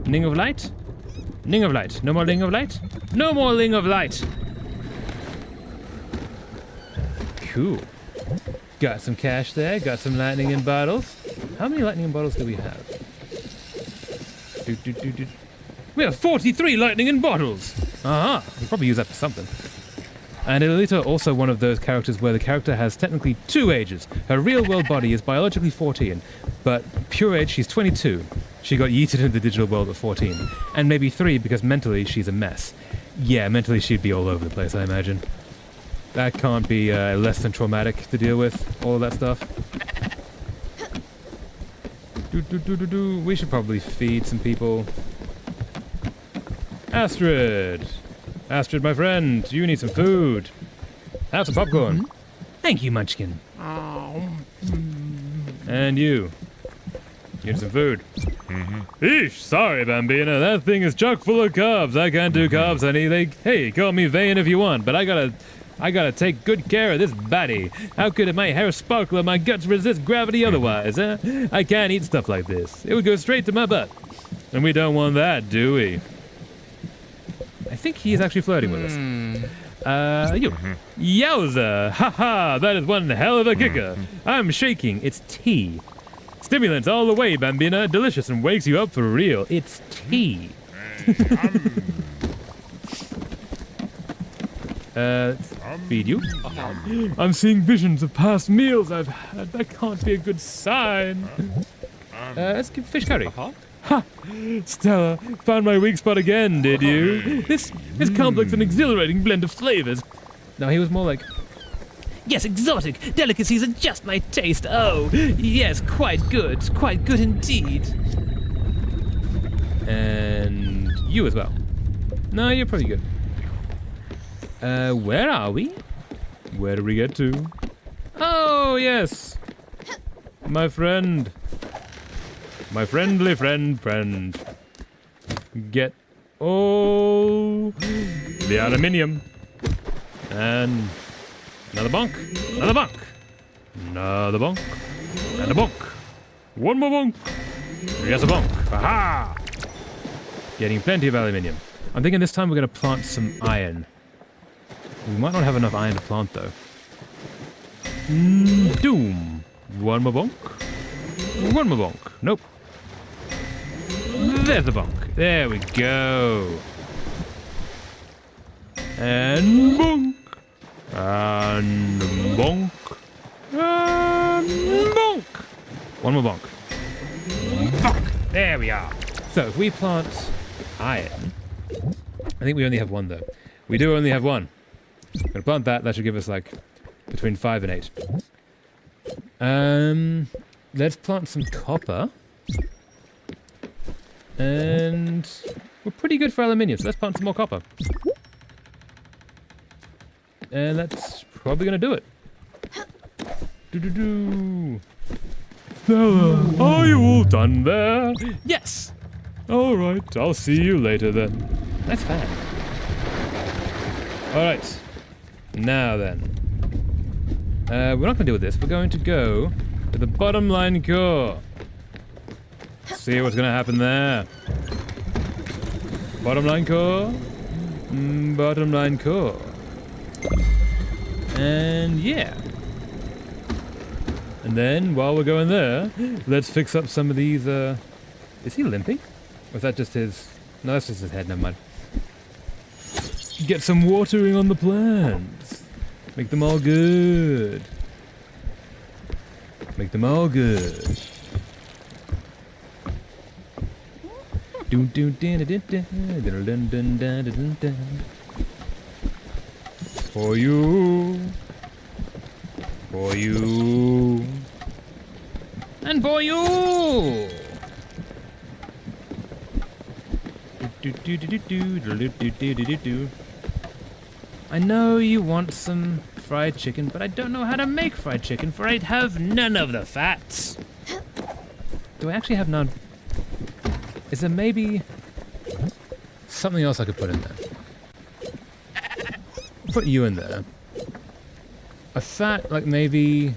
Ning of light? Ning of light. No more ling of light? No more ling of light. Cool. Got some cash there. Got some lightning in bottles. How many lightning in bottles do we have? We have 43 lightning in bottles. Aha. We'll probably use that for something. And Aelita also one of those characters where the character has technically 2 ages. Her real-world body is biologically 14, but pure age, she's 22. She got yeeted into the digital world at 14. And maybe 3 because mentally she's a mess. Yeah, mentally she'd be all over the place, I imagine. That can't be less than traumatic to deal with, all of that stuff. We should probably feed some people. Astrid! Astrid, my friend, you need some food. Have some popcorn. Thank you, Munchkin. And you. You need some food. Eesh, sorry, Bambina. That thing is chock full of carbs. I can't do carbs, honey. Hey, call me vain if you want, but I gotta take good care of this body. How could my hair sparkle and my guts resist gravity otherwise, huh? I can't eat stuff like this. It would go straight to my butt. And we don't want that, do we? I think he's actually flirting with us. You. Yowza! Haha, that is one hell of a kicker. I'm shaking. It's tea. Stimulants all the way, Bambina. Delicious and wakes you up for real. It's tea. Feed you. I'm seeing visions of past meals I've had. That can't be a good sign. Let's give fish curry. Ha! Stella, found my weak spot again, did you? This complex and exhilarating blend of flavors. No, he was more like, Yes, exotic. Delicacies are just my taste. Oh, yes, quite good indeed. and you as well. No, you're pretty good. Where are we? Where do we get to? Oh, yes. My friend. My friendly friend. Get all the aluminium. And another bunk. Another bunk. Another bunk. And a bunk. One more bunk. Yes, a bunk. Aha! Getting plenty of aluminium. I'm thinking this time we're going to plant some iron. We might not have enough iron to plant, though. Doom. One more bunk. One more bunk. Nope. There's the bunk. There we go. And bunk. And bunk. And bunk. One more bunk. Bunk. There we are. So if we plant iron, I think we only have one though. We do only have one. I'm gonna plant that. That should give us like between 5 and 8. Let's plant some copper. And we're pretty good for aluminium, so let's plant some more copper. And that's probably gonna do it. Stella, are you all done there? Yes. All right, I'll see you later then. That's fine. All right. Now then. We're not gonna deal with this. We're going to go to the bottom line core. See what's gonna happen there. Bottom line core. Bottom line core. And yeah. And then while we're going there, let's fix up some of these. Is he limping? Or is that just his? No, that's just his head. Never mind. Get some watering on the plants. Make them all good. Make them all good. For you. For you. And for you. I know you want some fried chicken, but I don't know how to make fried chicken, for I have none of the fats. Do I actually have none? Is there maybe something else I could put in there? Put you in there. A fat, like maybe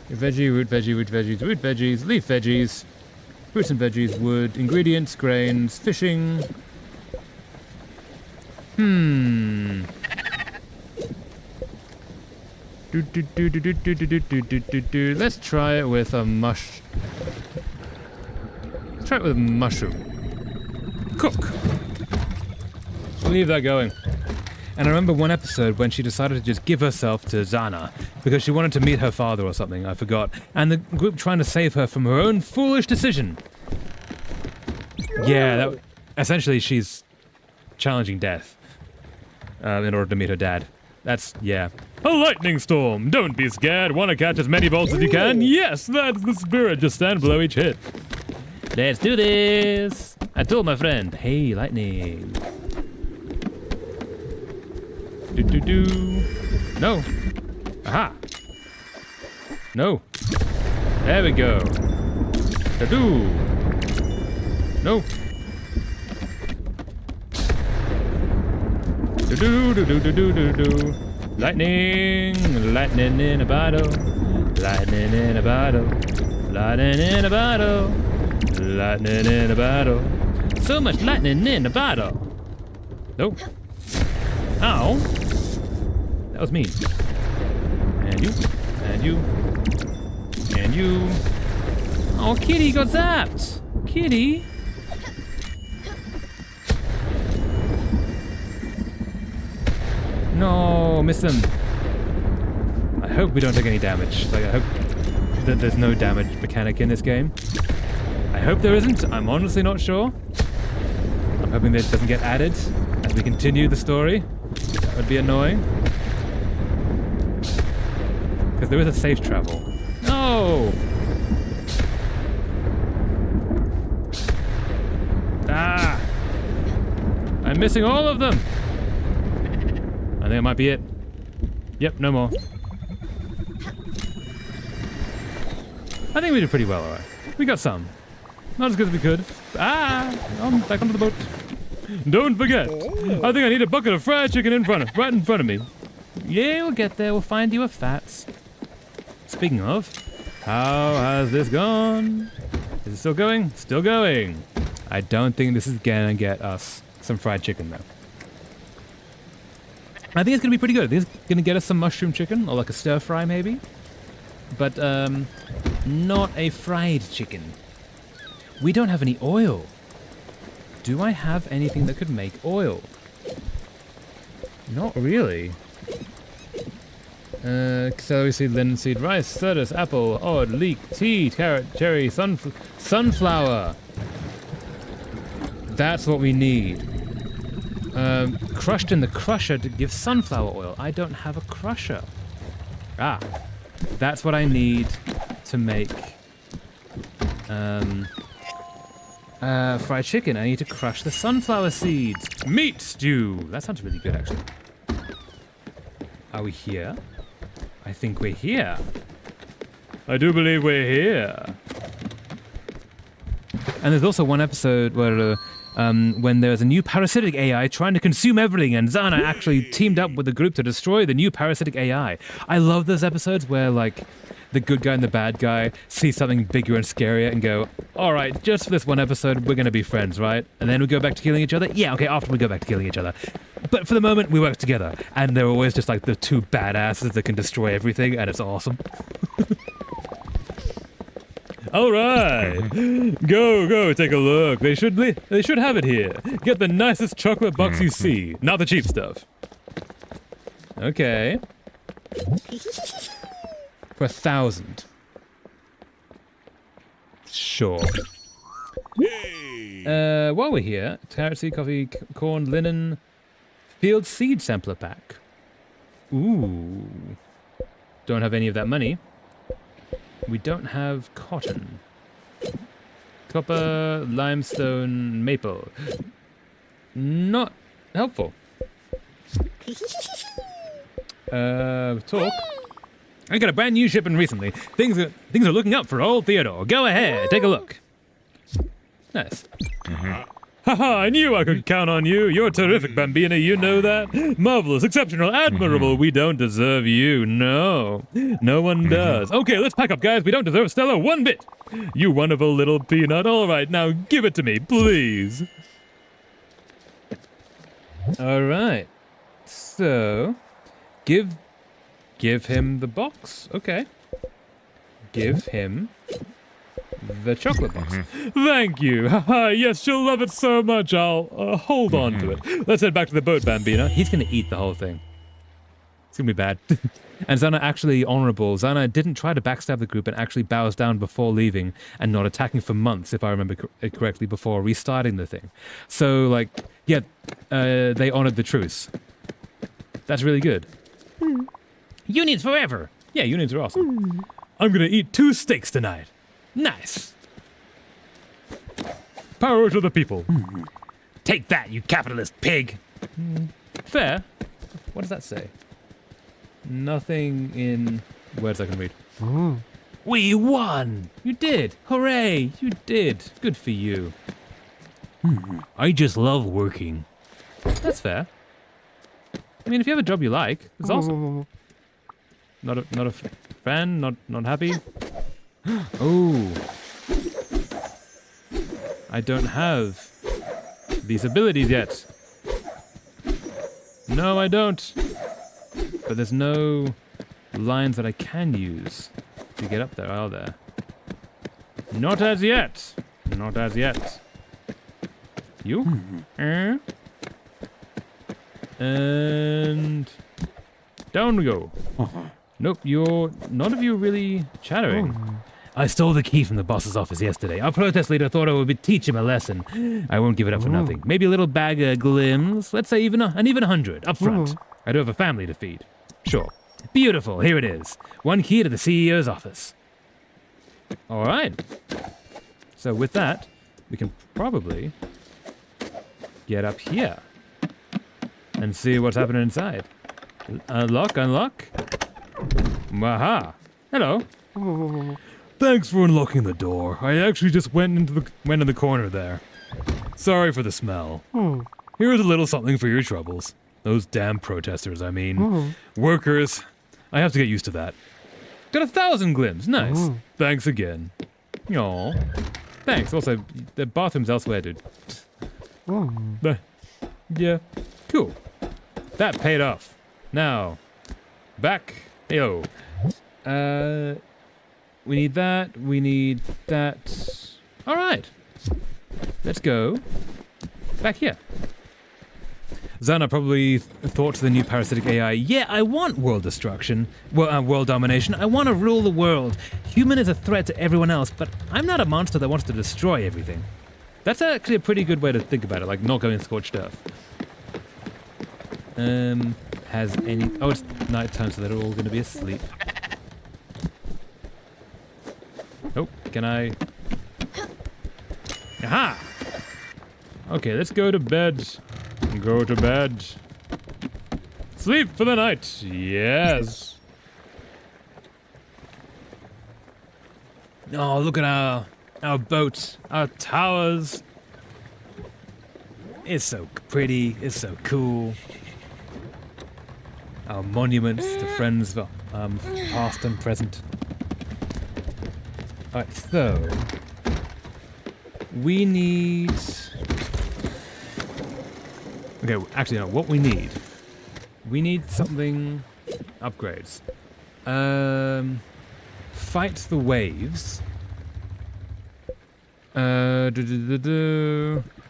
veggie, root veggie, root veggies, root veggies, leaf veggies, fruits and veggies, wood, ingredients, grains, fishing. Let's try it with a Let's try it with mushroom. Cook. We'll leave that going. And I remember one episode when she decided to just give herself to Zana because she wanted to meet her father or something, I forgot. And the group trying to save her from her own foolish decision. Yeah, essentially she's challenging death in order to meet her dad. That's, yeah. A lightning storm! Don't be scared. Want to catch as many bolts as you can? Yes, that's the spirit. Just stand below each hit. Let's do this! I told my friend. Hey, lightning. No. Aha. No. There we go. Do. No. Do. Lightning. Lightning in a bottle. Lightning in a bottle. Lightning in a bottle. Lightning in a bottle. So much lightning in a bottle. Nope. Ow. That was mean. And you. And you. And you. Oh, Kitty got zapped. Kitty. No. miss them. I hope we don't take any damage. Like, I hope that there's no damage mechanic in this game. I hope there isn't. I'm honestly not sure. I'm hoping that it doesn't get added as we continue the story. That would be annoying. Because there is a safe travel. No! Ah! I'm missing all of them! I think that might be it. Yep, no more. I think we did pretty well, alright. We got some. Not as good as we could. Ah! I'm back onto the boat. Don't forget, I think I need a bucket of fried chicken right in front of me. Yeah, we'll get there. We'll find you a Fats. Speaking of, how has this gone? Is it still going? Still going. I don't think this is gonna get us some fried chicken though. I think it's gonna be pretty good. This is gonna get us some mushroom chicken or like a stir fry maybe, but not a fried chicken. We don't have any oil. Do I have anything that could make oil? Not really. Celery seed, linseed, rice, lettuce, apple, odd, leek, tea, carrot, cherry, sunflower. That's what we need. Crushed in the crusher to give sunflower oil. I don't have a crusher. Ah, that's what I need to make fried chicken. I need to crush the sunflower seeds. Meat stew. That sounds really good, actually. Are we here? I think we're here. I do believe we're here. And there's also one episode where when there's a new parasitic AI trying to consume everything, and Zana actually teamed up with the group to destroy the new parasitic AI. I love those episodes where, like, the good guy and the bad guy see something bigger and scarier and go, all right, just for this one episode, we're going to be friends, right? And then we go back to killing each other? Yeah, okay, after we go back to killing each other. But for the moment, we work together. And they're always just like the two badasses that can destroy everything, and it's awesome. All right, go, take a look. They should have it here. Get the nicest chocolate box you see, not the cheap stuff. Okay. For 1,000. Sure. While we're here, carrot seed, coffee, corn, linen, field seed sampler pack. Ooh. Don't have any of that money. We don't have cotton. Copper, limestone, maple. Not helpful. Talk. I got a brand new shipment recently. Things are looking up for old Theodore. Go ahead, take a look. Nice. Haha, I knew I could count on you. You're terrific, Bambina, you know that? Marvelous, exceptional, admirable. We don't deserve you, no. No one does. Okay, let's pack up, guys. We don't deserve Stella one bit. You wonderful little peanut. All right, now give it to me, please. All right. So, give him the box. Okay. Give him the chocolate box. Thank you. Yes, she'll love it so much. I'll hold on to it. Let's head back to the boat, Bambina. He's going to eat the whole thing. It's going to be bad. And Zana actually honorable. Zana didn't try to backstab the group and actually bows down before leaving and not attacking for months, if I remember it correctly, before restarting the thing. So, like, yeah, they honored the truce. That's really good. Unions forever. Yeah, unions are awesome. I'm going to eat 2 steaks tonight. Nice. Power to the people. Take that, you capitalist pig. Fair. What does that say? Nothing in words I can read. We won. You did. Hooray. You did. Good for you. I just love working. That's fair. I mean, if you have a job you like, it's awesome. Not a fan. Not happy. Oh. I don't have these abilities yet. No, I don't. But there's no lines that I can use to get up there, are there? Not as yet. Not as yet. You? And Down we go. Nope, none of you really chattering. I stole the key from the boss's office yesterday. Our protest leader thought I would teach him a lesson. I won't give it up for nothing. Maybe a little bag of glims. Let's say even 100 up front. I do have a family to feed. Sure. Beautiful. Here it is. One key to the CEO's office. All right. So with that, we can probably get up here and see what's happening inside. Unlock. Aha. Hello. Thanks for unlocking the door. I actually just went in the corner there. Sorry for the smell. Here's a little something for your troubles. Those damn protesters, I mean. Workers. I have to get used to that. Got 1,000 glims. Nice. Thanks again. Aw. Thanks. Also, the bathroom's elsewhere, dude. Yeah. Cool. That paid off. Now, back. Yo. We need that. We need that. All right. Let's go back here. Zana probably thought to the new parasitic AI, yeah, I want world destruction, world domination. I want to rule the world. Human is a threat to everyone else, but I'm not a monster that wants to destroy everything. That's actually a pretty good way to think about it, like not going scorched earth. Has any... Oh, it's nighttime, so they're all going to be asleep. Oh, can I... Aha! Okay, let's go to bed. Go to bed. Sleep for the night. Yes. Oh, look at our boat, our towers. It's so pretty. It's so cool. Our monuments to friends past and present. Alright, so we need... Okay, actually no, what we need something... Upgrades. Fight the waves. A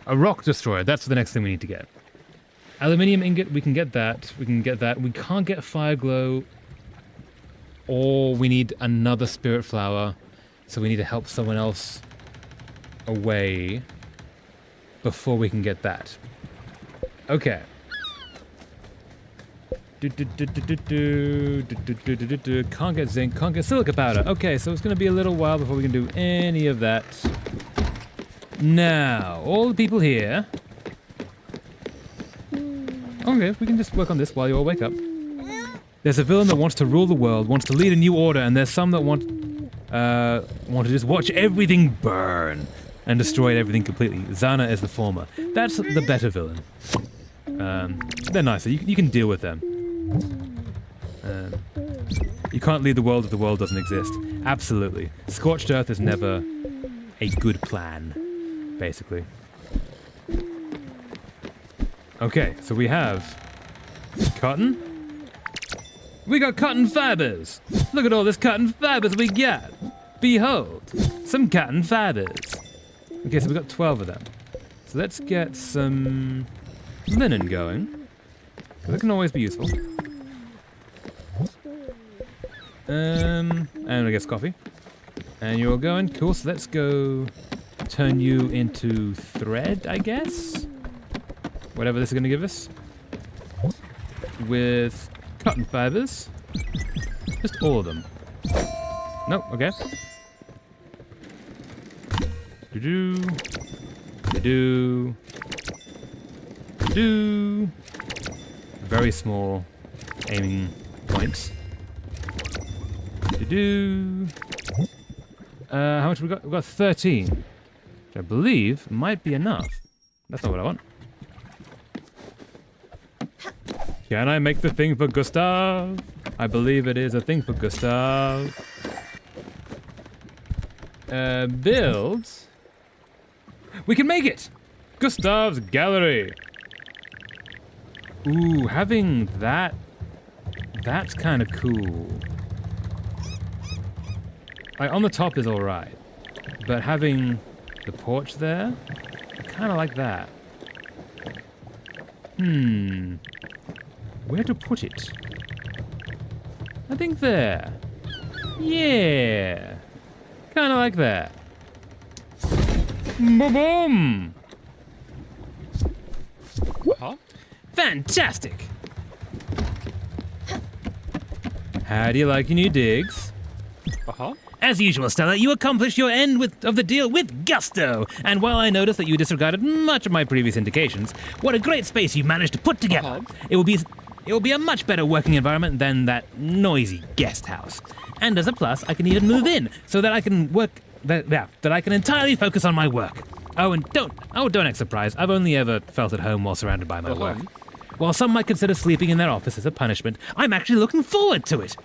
rock destroyer, that's the next thing we need to get. Aluminium ingot, we can get that. We can't get fire glow. Or we need another spirit flower. So we need to help someone else away before we can get that. Okay. Can't get zinc, can't get silica powder. Okay, so it's going to be a little while before we can do any of that. Now, all the people here... Okay, we can just work on this while you all wake up. There's a villain that wants to rule the world, wants to lead a new order, and there's some that want to just watch everything burn and destroy everything completely. Zana is the former. That's the better villain. They're nicer. You can deal with them. You can't lead the world if the world doesn't exist. Absolutely. Scorched Earth is never a good plan, basically. Okay, so we have cotton. We got cotton fibers. Look at all this cotton fibers we got. Behold, some cotton fibers. Okay, so we got 12 of them. So let's get some linen going. That can always be useful. And I guess coffee. And you're going. Cool, so let's go turn you into thread, I guess? Whatever this is going to give us. With cotton fibers. Just all of them. Nope, okay. Do-do. Do-do. Do. Very small aiming points. Do-do. How much we got? We've got 13. Which I believe might be enough. That's not what I want. Can I make the thing for Gustav? I believe it is a thing for Gustav. Build. We can make it! Gustav's gallery. Ooh, having that, that's kind of cool. Like, on the top is alright. But having the porch there, I kind of like that. Where to put it? I think there. Yeah. Kind of like that. Boom! Huh? Fantastic! How do you like your new digs? Uh-huh. As usual, Stella, you accomplished your end of the deal with gusto. And while I noticed that you disregarded much of my previous indications, what a great space you managed to put together. It will be a much better working environment than that noisy guest house. And as a plus, I can even move in so that I can that I can entirely focus on my work. Oh, and don't act surprised. I've only ever felt at home while surrounded by my work. While some might consider sleeping in their office as a punishment, I'm actually looking forward to it.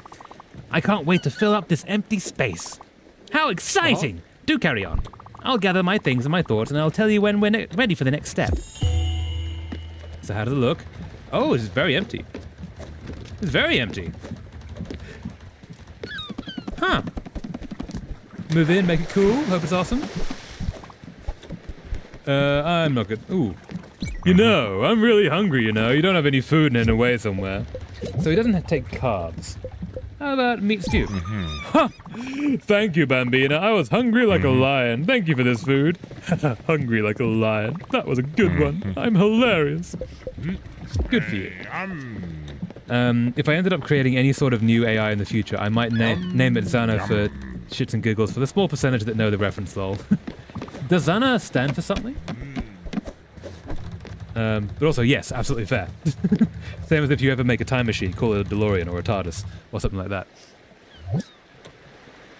I can't wait to fill up this empty space. How exciting! Do carry on. I'll gather my things and my thoughts, and I'll tell you when we're ready for the next step. So how does it look? Oh, it's very empty. It's very empty. Huh. Move in, make it cool. Hope it's awesome. I'm not good. Ooh. You know, I'm really hungry, you know. You don't have any food in away somewhere. So he doesn't have to take carbs. How about meat stew? Huh. Thank you, Bambina. I was hungry like a lion. Thank you for this food. Hungry like a lion. That was a good one. I'm hilarious. Good for you. If I ended up creating any sort of new AI in the future, I might name it Zana for shits and giggles for the small percentage that know the reference, lol. Does Zana stand for something? But also, yes, absolutely fair. Same as if you ever make a time machine, call it a DeLorean or a TARDIS or something like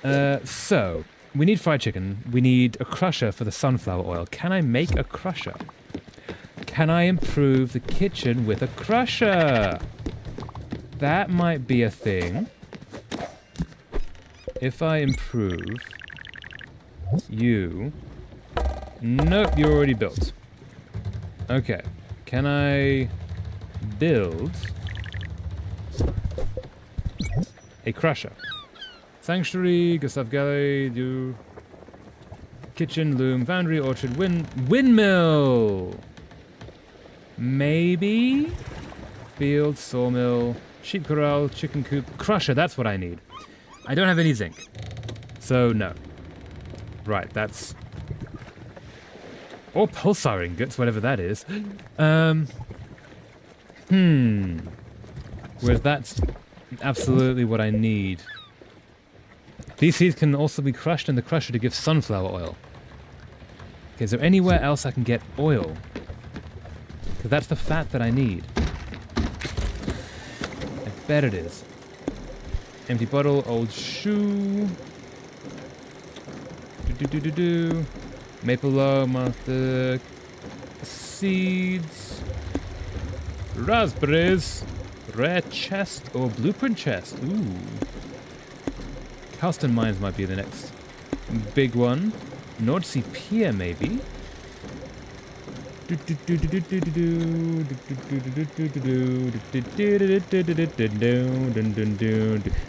that. So, we need fried chicken. We need a crusher for the sunflower oil. Can I make a crusher? Can I improve the kitchen with a crusher? That might be a thing. If I improve you... Nope, you're already built. Okay. Can I build a crusher? Sanctuary, Gustav Gallery, do kitchen, loom, foundry, orchard, windmill. Maybe field, sawmill, sheep corral, chicken coop, crusher. That's what I need. I don't have any zinc, so no. Right, that's. Or pulsar ingots, whatever that is. Whereas that's absolutely what I need. These seeds can also be crushed in the crusher to give sunflower oil. Okay, is there anywhere else I can get oil? Because that's the fat that I need. I bet it is. Empty bottle, old shoe. Do. Maple log, monster, seeds, raspberries, rare chest or blueprint chest. Ooh. Calston mines might be the next big one. North Sea Pier maybe.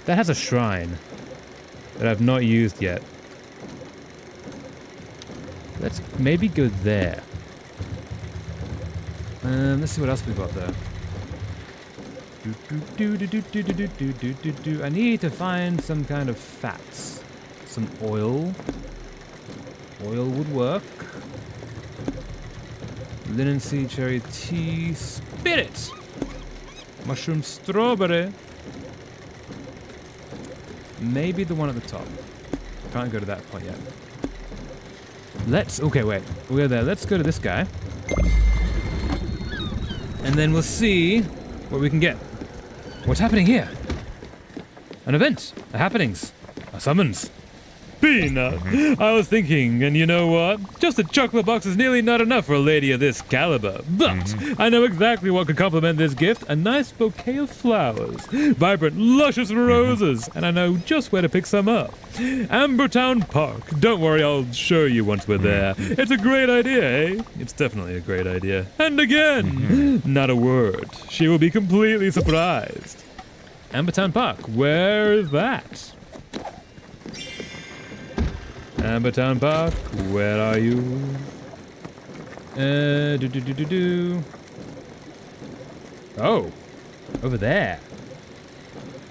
That has a shrine that I've not used yet. Let's maybe go there. Let's see what else we got there. I need to find some kind of fats. Some oil. Oil would work. Linseed, cherry tea, spirit! Mushroom strawberry. Maybe the one at the top. Can't go to that point yet. Okay, wait. We're there. Let's go to this guy. And then we'll see what we can get. What's happening here? An event. A happenings. A summons. Peanut. I was thinking, and you know what? Just a chocolate box is nearly not enough for a lady of this caliber. But I know exactly what could complement this gift. A nice bouquet of flowers. Vibrant, luscious roses. And I know just where to pick some up. Ambertown Park. Don't worry, I'll show you once we're there. It's a great idea, eh? It's definitely a great idea. And again, not a word. She will be completely surprised. Ambertown Park. Where is that? Ambertown Park, where are you? Oh, over there.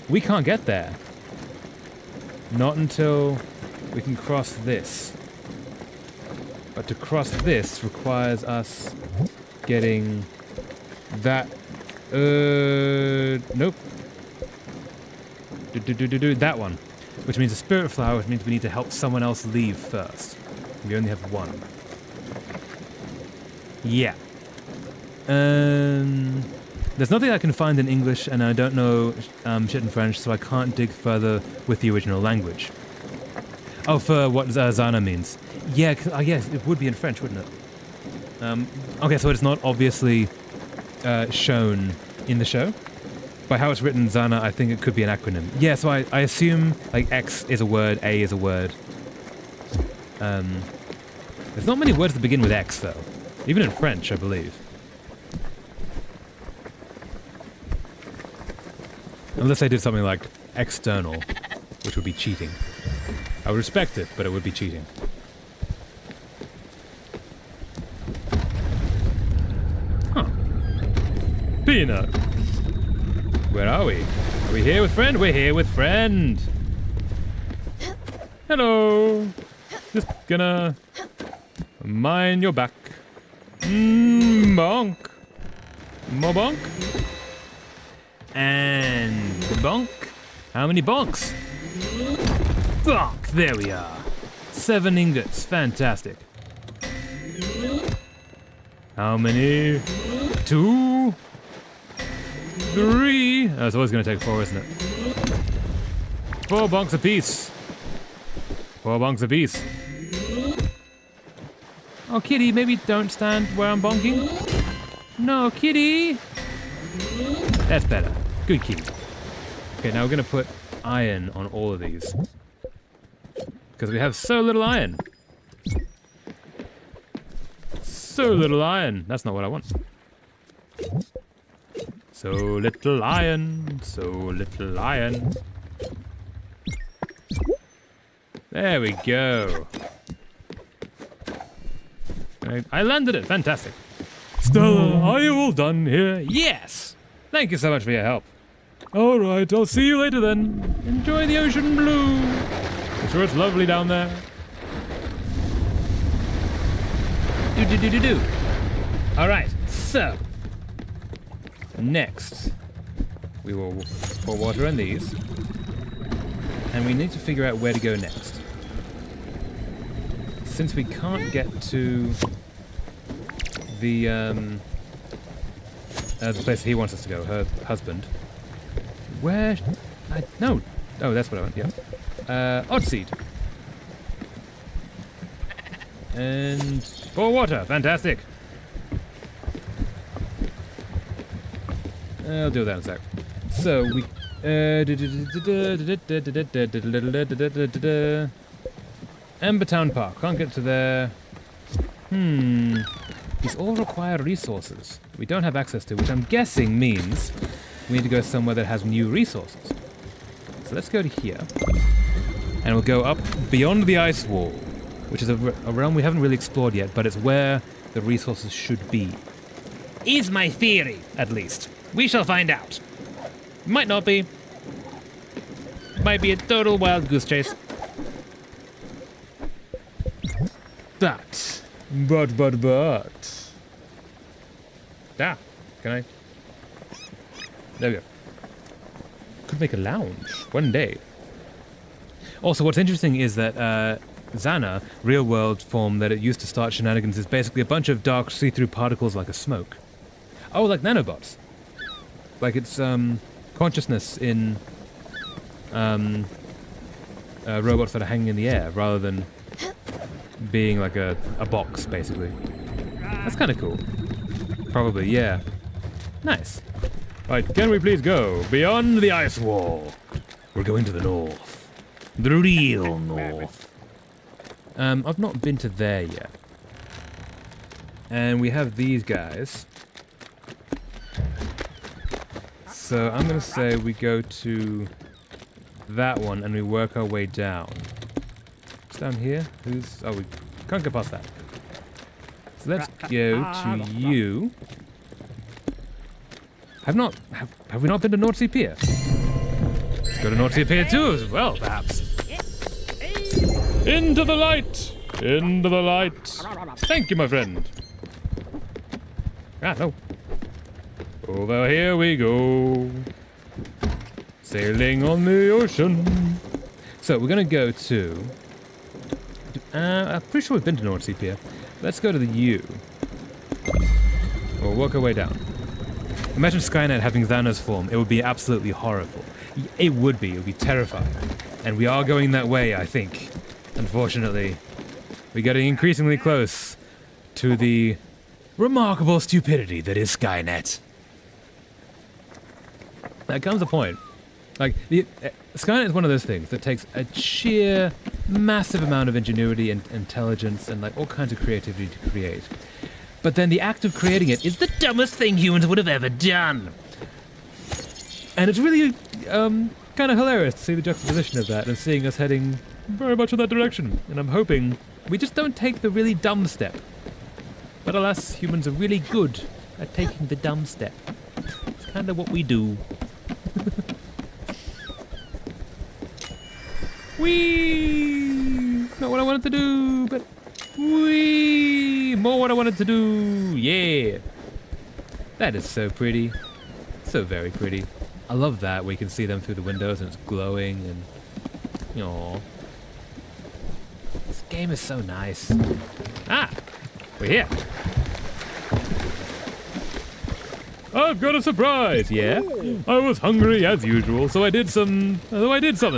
we can't get there. Not until we can cross this. But to cross this requires us getting that. Nope. That one. Which means a spirit flower, which means we need to help someone else leave first. We only have one. Yeah. There's nothing I can find in English, and I don't know shit in French, so I can't dig further with the original language. Oh, for what Zana means. Yeah, I guess it would be in French, wouldn't it? Okay, so it's not obviously shown in the show. By how it's written, Zana, I think it could be an acronym. Yeah, so I assume like X is a word, A is a word. There's not many words that begin with X, though. Even in French, I believe. Unless they did something like external, which would be cheating. I would respect it, but it would be cheating. Huh. Peanut. Where are we? Are we here with friend? We're here with friend. Hello. Just gonna mind your back. Bonk. More bonk. And bonk. How many bonks? Bonk. There we are. 7 ingots. Fantastic. How many? 2. 3. Oh, it's always going to take 4, isn't it? 4 bonks apiece. 4 bonks apiece. Oh, kitty, maybe don't stand where I'm bonking. No, kitty. That's better. Good kitty. Okay, now we're going to put iron on all of these. Because we have so little iron. So little iron. That's not what I want. So little iron. So little iron. There we go. I landed it. Fantastic. Stella, are you all done here? Yes! Thank you so much for your help. Alright, I'll see you later then. Enjoy the ocean blue. I'm sure it's lovely down there. Do. Alright, so. Next, we will pour water in these. And we need to figure out where to go next. Since we can't get to the place he wants us to go, her husband. Where? No. Oh, that's what I want, yeah. Oddseed. And pour water. Fantastic. I'll do that in a sec. So we... Embertown Park. Can't get to there. These all require resources we don't have access to, which I'm guessing means we need to go somewhere that has new resources. So let's go to here. And we'll go up beyond the ice wall, which is a realm we haven't really explored yet, but it's where the resources should be. Is my theory, at least. We shall find out. Might not be. Might be a total wild goose chase. But. Ah, can I? There we go. Could make a lounge one day. Also, what's interesting is that Zana, real-world form that it used to start shenanigans, is basically a bunch of dark, see-through particles like a smoke. Oh, like nanobots. Like it's consciousness in robots that are hanging in the air, rather than being like a box, basically. That's kind of cool. Probably, yeah. Nice. Right, can we please go beyond the ice wall? We're going to the north. The real north. I've not been to there yet. And we have these guys. So I'm going to say we go to that one and we work our way down. What's down here? Who's... Oh, we can't get past that. So let's go to you. Have we not been to North Sea Pier? go to Naughty Pier 2 as well, perhaps. Into the light! Into the light! Thank you, my friend. Ah, no. Over here we go. Sailing on the ocean. So we're gonna go to... I'm pretty sure we've been to Naughty Pier. Let's go to the U. We'll work our way down. Imagine Skynet having Thanos form. It would be absolutely horrible. It would be. It would be terrifying. And we are going that way, I think. Unfortunately. We're getting increasingly close to the remarkable stupidity that is Skynet. There comes a point. Like, Skynet is one of those things that takes a sheer, massive amount of ingenuity and intelligence and like all kinds of creativity to create. But then the act of creating it is the dumbest thing humans would have ever done. And it's really kind of hilarious to see the juxtaposition of that and seeing us heading very much in that direction. And I'm hoping we just don't take the really dumb step. But alas, humans are really good at taking the dumb step. It's kind of what we do. Whee! Not what I wanted to do, but whee! More what I wanted to do. Yeah. That is so pretty. So very pretty. I love that where you can see them through the windows and it's glowing and... Aww. This game is so nice. Ah! We're here. I've got a surprise, yeah? I was hungry as usual, so I did something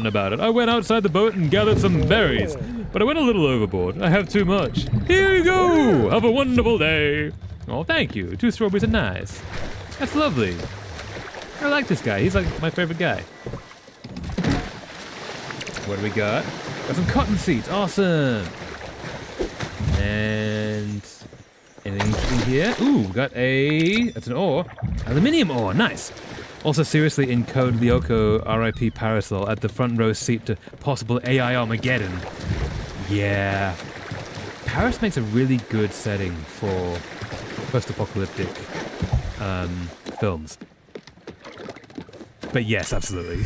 about it. I went outside the boat and gathered some berries, but I went a little overboard. I have too much. Here you go! Have a wonderful day. Oh, thank you. 2 strawberries are nice. That's lovely. I like this guy. He's like my favorite guy. What do we got? Got some cotton seeds. Awesome. And... anything interesting here? Ooh, got that's an ore. Aluminium ore, nice. Also, seriously, in Code Lyoko, RIP Parasol, at the front row seat to possible AI Armageddon. Yeah. Paris makes a really good setting for post-apocalyptic films. But yes, absolutely.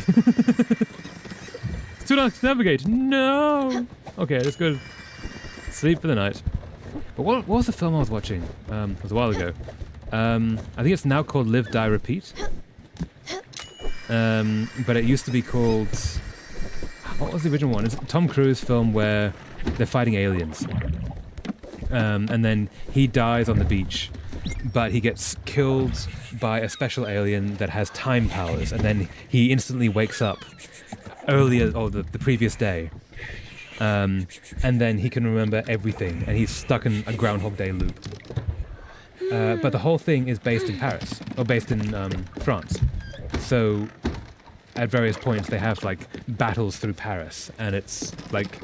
It's too dark to navigate. No! Okay, let's go sleep for the night. But what was the film I was watching? It was a while ago. I think it's now called Live, Die, Repeat. But it used to be called... what was the original one? It's a Tom Cruise film where they're fighting aliens. And then he dies on the beach, but he gets killed by a special alien that has time powers, and then he instantly wakes up earlier, or the previous day. And then he can remember everything, and he's stuck in a Groundhog Day loop. But the whole thing is based in Paris, or based in France. So at various points they have like battles through Paris, and it's like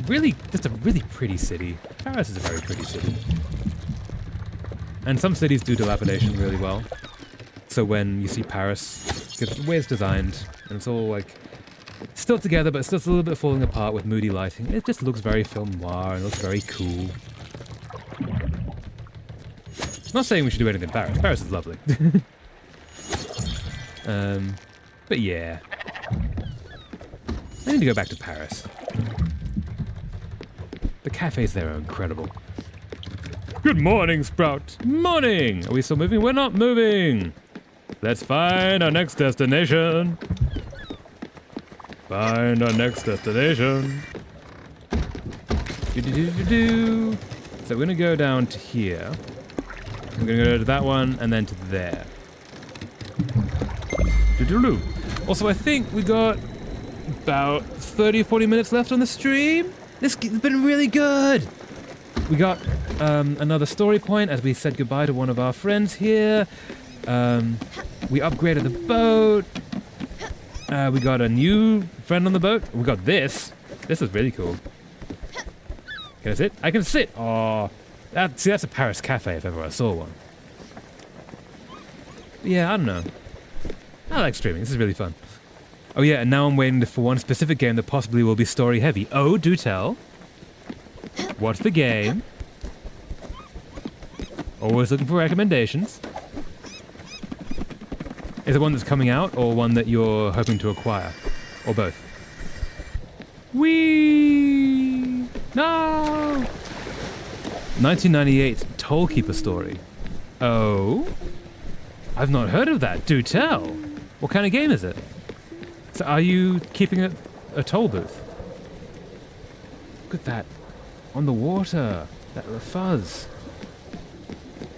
really just a really pretty city. Paris is a very pretty city. And some cities do dilapidation really well. So when you see Paris, the way it's designed, and it's all like still together, but it's still a little bit falling apart with moody lighting. It just looks very film noir and looks very cool. I'm not saying we should do anything in Paris. Paris is lovely. But yeah. I need to go back to Paris. The cafes there are incredible. Good morning, Sprout. Morning! Are we still moving? We're not moving! Let's find our next destination. Find our next destination. Do-do-do-do-do. So we're gonna go down to here. I'm gonna go to that one and then to there. Do-do-do. Also, I think we got about 30-40 minutes left on the stream. This has been really good. We got another story point as we said goodbye to one of our friends here. We upgraded the boat. We got a new friend on the boat. We got this. This is really cool. Can I sit? I can sit. Oh, that's a Paris cafe if ever I saw one. Yeah, I don't know. I like streaming. This is really fun. Oh yeah, and now I'm waiting for one specific game that possibly will be story heavy. Oh, do tell. What's the game? Always looking for recommendations. Is it one that's coming out or one that you're hoping to acquire? Or both? Whee! No! 1998 Tollkeeper story. Oh? I've not heard of that. Do tell. What kind of game is it? So are you keeping a toll booth? Look at that. On the water. That fuzz.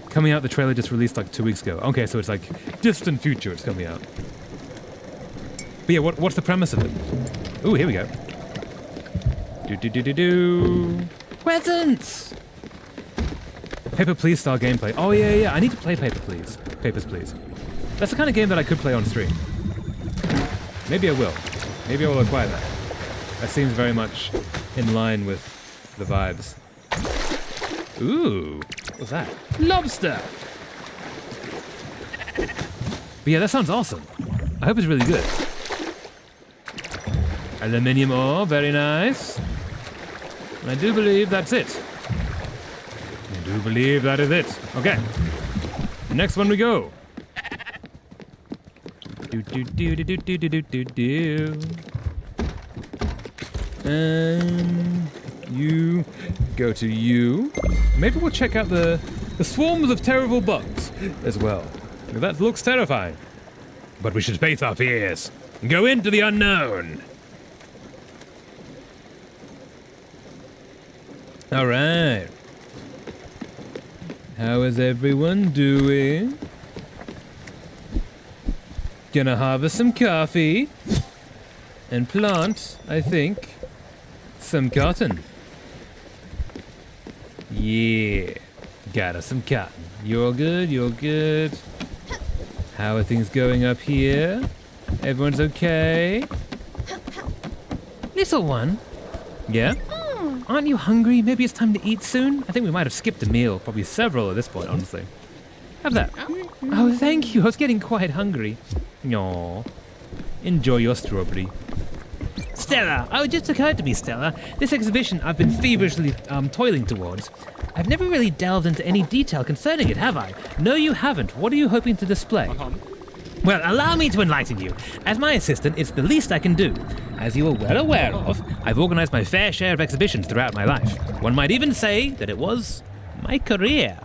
Coming out, the trailer just released like 2 weeks ago. Okay, so it's like distant future it's coming out. But yeah, what's the premise of it? Ooh, here we go. Do. Presents! Paper Please style gameplay. Oh yeah, I need to play Papers, Please. That's the kind of game that I could play on stream. Maybe I will. Maybe I will acquire that. That seems very much in line with the vibes. Ooh, what's that? Lobster! But yeah, that sounds awesome. I hope it's really good. Aluminium ore, very nice. And I do believe that's it. I do believe that is it. Okay. Next one we go. And you go to you. Maybe we'll check out the swarms of terrible bugs as well. That looks terrifying. But we should face our fears and go into the unknown. All right. How is everyone doing? Gonna harvest some coffee and plant, I think, some cotton. Yeah, got us some cotton. You're good. How are things going up here? Everyone's okay? Little one, Yeah? aren't you hungry? Maybe it's time to eat soon? I think we might have skipped a meal. Probably several at this point, honestly. Have that. Oh, thank you. I was getting quite hungry. Aww. Enjoy your strawberry. Stella! Oh, it just occurred to me, Stella. This exhibition I've been feverishly toiling towards. I've never really delved into any detail concerning it, have I? No, you haven't. What are you hoping to display? Well, allow me to enlighten you. As my assistant, it's the least I can do. As you are well aware of, I've organized my fair share of exhibitions throughout my life. One might even say that it was my career.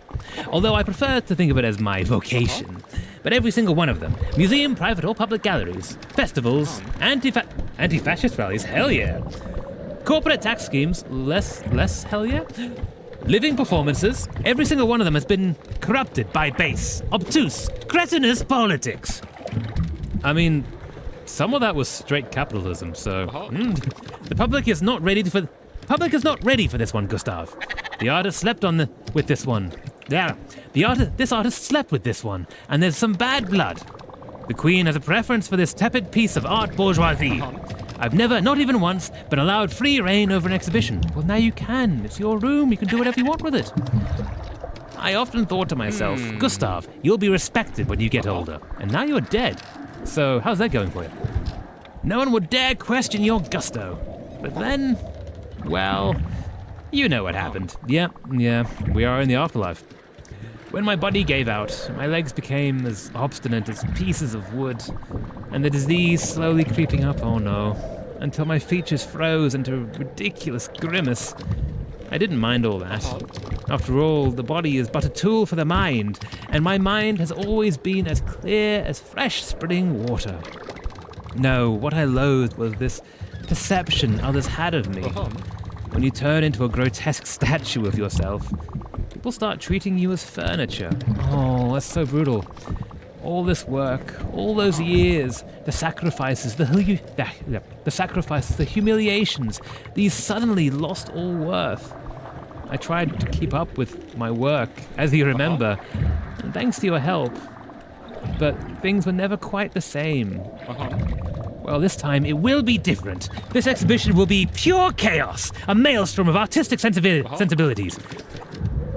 Although I prefer to think of it as my vocation. But every single one of them, museum, private or public galleries, festivals, anti-fascist rallies, hell yeah. Corporate tax schemes, less hell yeah. Living performances, every single one of them has been corrupted by base, obtuse, cretinous politics. I mean, some of that was straight capitalism, so the public is not ready for this one, Gustav. The artist slept with this one. Yeah, this artist slept with this one, and there's some bad blood. The Queen has a preference for this tepid piece of art bourgeoisie. I've never, not even once, been allowed free reign over an exhibition. Well, now you can. It's your room. You can do whatever you want with it. I often thought to myself, Gustav, you'll be respected when you get older. And now you're dead. So how's that going for you? No one would dare question your gusto. But then, well, you know what happened. Yeah, we are in the afterlife. When my body gave out, my legs became as obstinate as pieces of wood, and the disease slowly creeping up, oh no, until my features froze into a ridiculous grimace. I didn't mind all that. After all, the body is but a tool for the mind, and my mind has always been as clear as fresh spring water. No, what I loathed was this perception others had of me. When you turn into a grotesque statue of yourself, people start treating you as furniture. Oh, that's so brutal. All this work, all those years, the sacrifices, the humiliations, these suddenly lost all worth. I tried to keep up with my work, as you remember, and thanks to your help, but things were never quite the same. Well, this time it will be different. This exhibition will be pure chaos, a maelstrom of artistic sensibilities,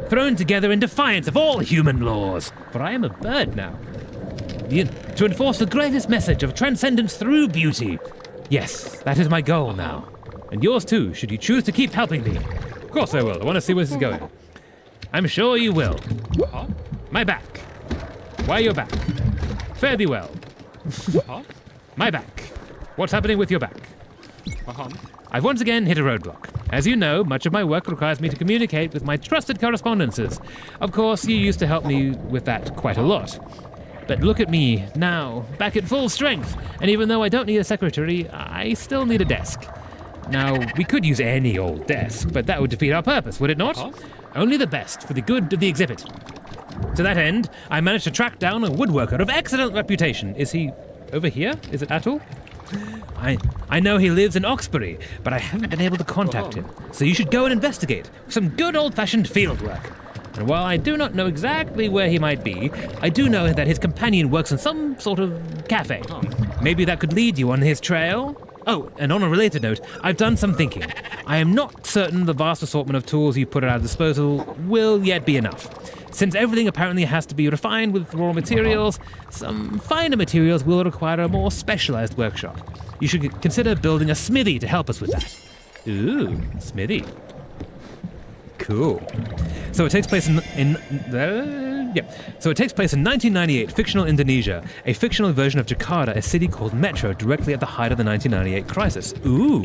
thrown together in defiance of all human laws. For I am a bird now. To enforce the greatest message of transcendence through beauty. Yes, that is my goal now. And yours too, should you choose to keep helping me. Of course I will. I want to see where this is going. I'm sure you will. My back. Why your back? Fare thee well. My back. What's happening with your back? I've once again hit a roadblock. As you know, much of my work requires me to communicate with my trusted correspondences. Of course, you used to help me with that quite a lot. But look at me, now, back at full strength. And even though I don't need a secretary, I still need a desk. Now, we could use any old desk, but that would defeat our purpose, would it not? Only the best for the good of the exhibit. To that end, I managed to track down a woodworker of excellent reputation. Is he over here? Is it Atul? I know he lives in Oxbury, but I haven't been able to contact him. So you should go and investigate. Some good old-fashioned field work. And while I do not know exactly where he might be, I do know that his companion works in some sort of cafe. Maybe that could lead you on his trail? Oh, and on a related note, I've done some thinking. I am not certain the vast assortment of tools you put at our disposal will yet be enough. Since everything apparently has to be refined with raw materials, some finer materials will require a more specialized workshop. You should consider building a smithy to help us with that. Ooh, smithy. Cool. So it takes place in 1998, fictional Indonesia, a fictional version of Jakarta, a city called Metro, directly at the height of the 1998 crisis. Ooh.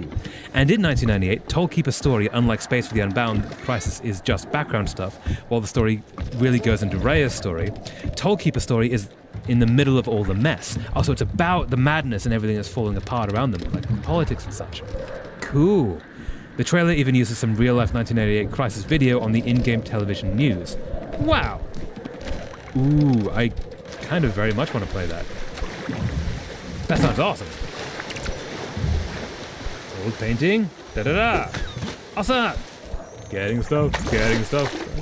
And in 1998, Tollkeeper's story, unlike Space for the Unbound, Crisis is just background stuff, while the story really goes into Raya's story. Tollkeeper's story is in the middle of all the mess. Also, it's about the madness and everything that's falling apart around them, like politics and such. Cool. The trailer even uses some real-life 1988 Crisis video on the in-game television news. Wow! Ooh, I kind of very much want to play that. That sounds awesome. Old painting. Da-da-da! Awesome! Getting stuff.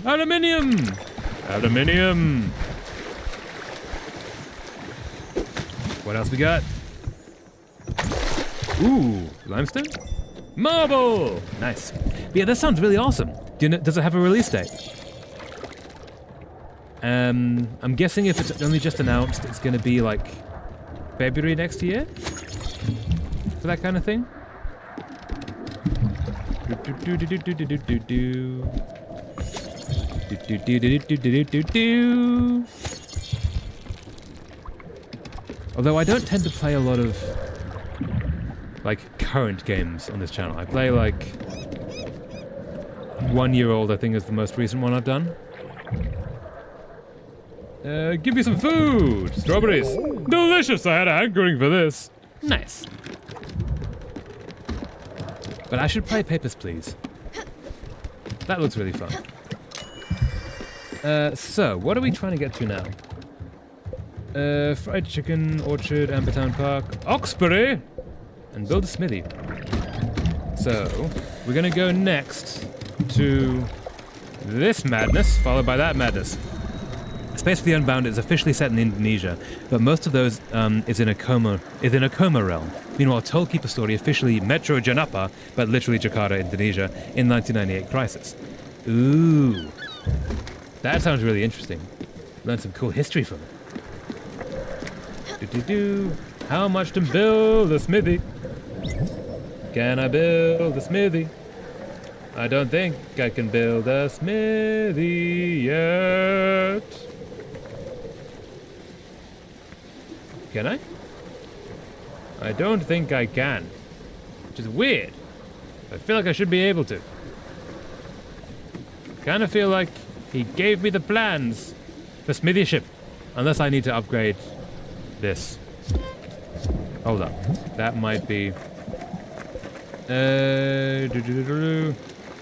Aluminium! What else we got? Ooh, limestone? Marble! Nice. But yeah, that sounds really awesome. Does it have a release date? I'm guessing if it's only just announced, it's going to be like February next year? For that kind of thing? Although I don't tend to play a lot of like current games on this channel. I play like 1 year old, I think is the most recent one I've done. Give me some food! Strawberries! Delicious! I had a hankering for this. Nice. But I should play Papers, Please. That looks really fun. So, what are we trying to get to now? Fried chicken, orchard, Ambertown Park, Oxbury! And build a smithy. So, we're gonna go next to this madness, followed by that madness. Space for the Unbound is officially set in Indonesia, but most of those is in a coma realm. Meanwhile, Tollkeeper's story officially Metro Janapa, but literally Jakarta, Indonesia, in 1998 Crisis. Ooh, that sounds really interesting. Learn some cool history from it. How much to build a smithy? Can I build a smithy? I don't think I can build a smithy yet. Can I? I don't think I can. Which is weird. I feel like I should be able to. Kind of feel like he gave me the plans for smithyship. Unless I need to upgrade this. Hold up. That might be...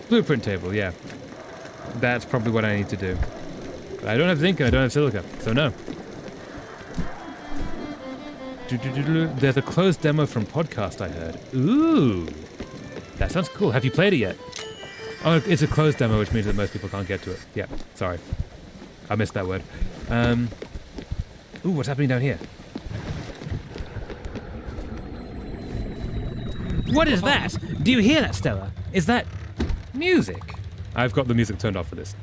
Blueprint table, yeah. That's probably what I need to do. But I don't have zinc and I don't have silica, so no. There's a closed demo from Podcast, I heard. Ooh. That sounds cool. Have you played it yet? Oh, it's a closed demo, which means that most people can't get to it. Yeah, sorry. I missed that word. Ooh, what's happening down here? What is that? Do you hear that, Stella? Is that music? I've got the music turned off for this.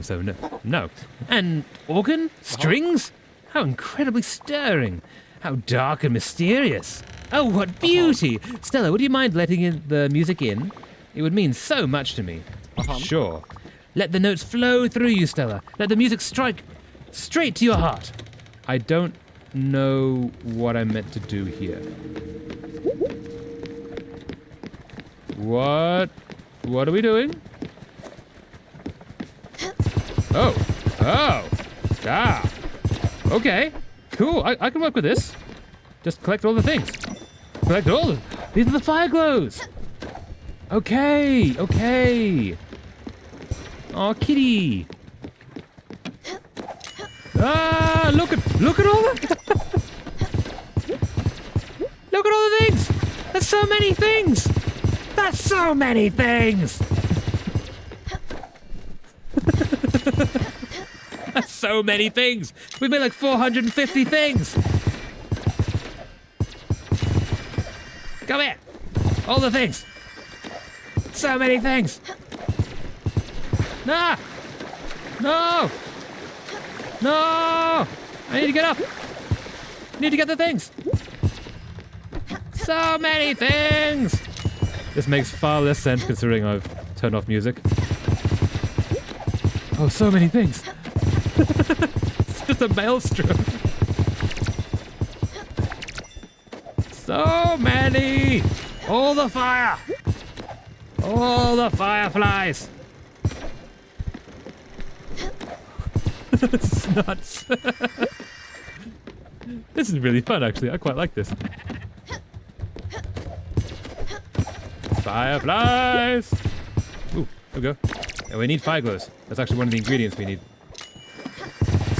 So no. And organ? Strings? How incredibly stirring. How dark and mysterious. Oh, what beauty! Stella, would you mind letting the music in? It would mean so much to me. Sure. Let the notes flow through you, Stella. Let the music strike straight to your heart. I don't know what I meant to do here. What are we doing? Oh. Okay, cool. I can work with this. Just collect all the things. These are the fire glows. Okay. Oh, kitty. Look at all the look at all the things. That's so many things. That's so many things. That's so many things. We made like 450 things. Come here. All the things. So many things. No. I need to get up. Need to get the things. So many things. This makes far less sense considering I've turned off music. Oh, so many things. It's just a maelstrom. So many. All the fire. All the fireflies. It's nuts. This is really fun, actually. I quite like this. Fireflies! Ooh, there we go. And we need fire glows. That's actually one of the ingredients we need.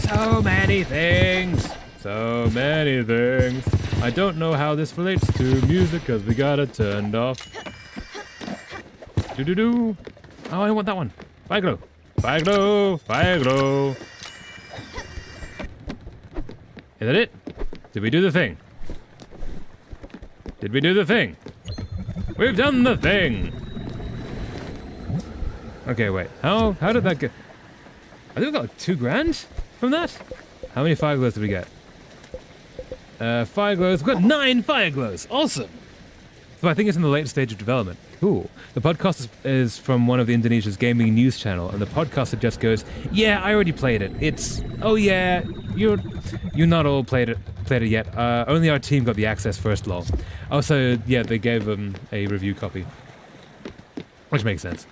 So many things! So many things. I don't know how this relates to music because we got it turned off. Do. Oh, I want that one. Fire glow. Fire glow. Fire glow. Is that it? Did we do the thing? Did we do the thing? We've done the thing! Okay, wait. How did that go? I think we got like $2,000 from that? How many fire glows did we get? Fire glows. We've got 9 fire glows. Awesome! So I think it's in the late stage of development. Cool. The podcast is from one of Indonesia's gaming news channel, and the podcaster just goes, "Yeah, I already played it. It's oh yeah, you're not all played it yet. Only our team got the access first, lol." Also, yeah, they gave them a review copy, which makes sense.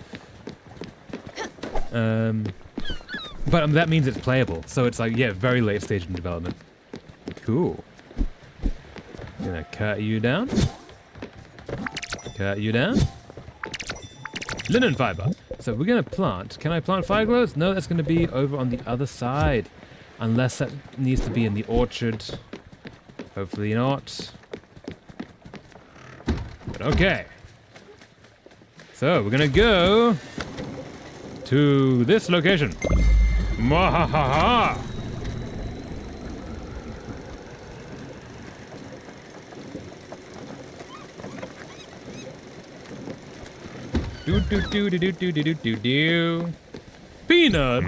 But that means it's playable, so it's like very late stage in development. Cool. Gonna cut you down. Cut you down. Linen fiber. So we're gonna plant. Can I plant fire glows? No, that's gonna be over on the other side. Unless that needs to be in the orchard. Hopefully not. But okay. So we're gonna go to this location. Mwahaha! Do. Peanut,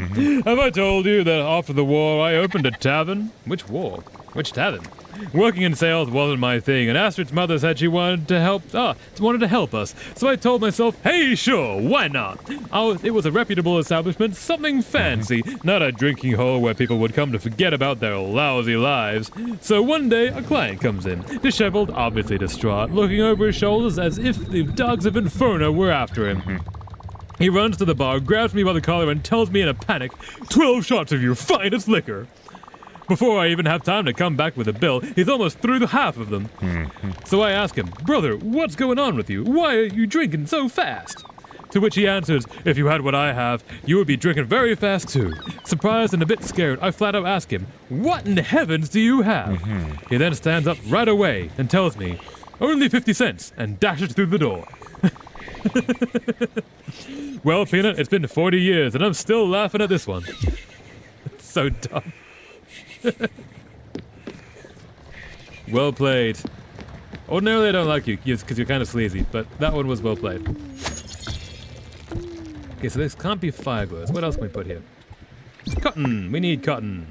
have I told you that after the war I opened a tavern? Which war? Which tavern? Working in sales wasn't my thing, and Astrid's mother said she wanted to help us. So I told myself, hey, sure, why not? It was a reputable establishment, something fancy, not a drinking hole where people would come to forget about their lousy lives. So one day, a client comes in, disheveled, obviously distraught, looking over his shoulders as if the dogs of Inferno were after him. He runs to the bar, grabs me by the collar, and tells me in a panic, 12 shots of your finest liquor. Before I even have time to come back with a bill, he's almost through the half of them. So I ask him, brother, what's going on with you? Why are you drinking so fast? To which he answers, if you had what I have, you would be drinking very fast too. Surprised and a bit scared, I flat out ask him, what in the heavens do you have? He then stands up right away and tells me, only 50 cents, and dashes through the door. Well, Peanut, it's been 40 years, and I'm still laughing at this one. It's so dumb. Well played. Ordinarily I don't like you because you're kind of sleazy, but that one was well played. Okay, so this can't be fire glows. What else can we put here? Cotton! We need cotton.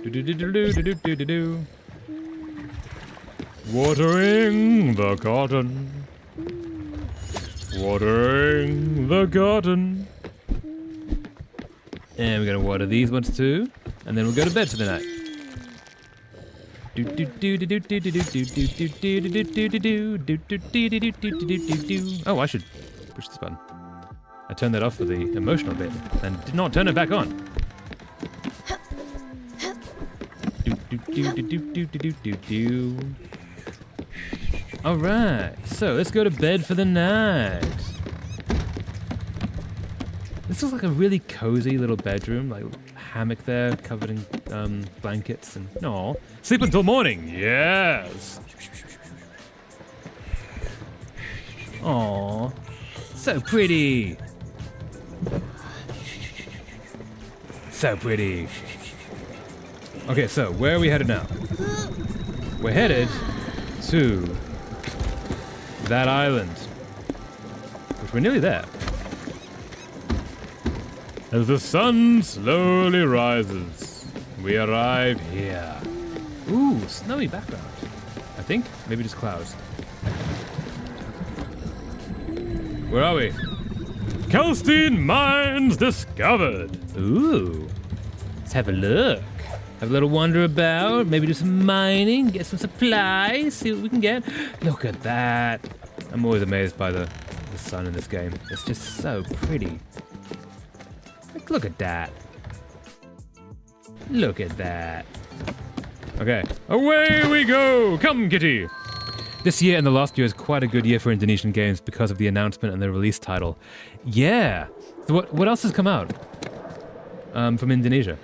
Do. Watering the cotton. Watering the cotton. And we're gonna water these ones too. And then we'll go to bed for the night. Oh, I should push this button. I turned that off for the emotional bit and did not turn it back on. Alright, so let's go to bed for the night. This looks like a really cozy little bedroom, like hammock there covered in blankets and no. Sleep until morning, yes. Aww, so pretty. So pretty. Okay, so where are we headed now? We're headed to that island, which we're nearly there. As the sun slowly rises, we arrive here. Ooh, snowy background. I think, maybe just clouds. Where are we? Kelstein Mines discovered. Ooh, let's have a look. Have a little wander about, maybe do some mining, get some supplies, see what we can get. Look at that. I'm always amazed by the sun in this game. It's just so pretty. Like, look at that. Look at that. Okay, away we go. Come, Kitty. This year and the last year is quite a good year for Indonesian games because of the announcement and the release title. Yeah. So what else has come out from Indonesia?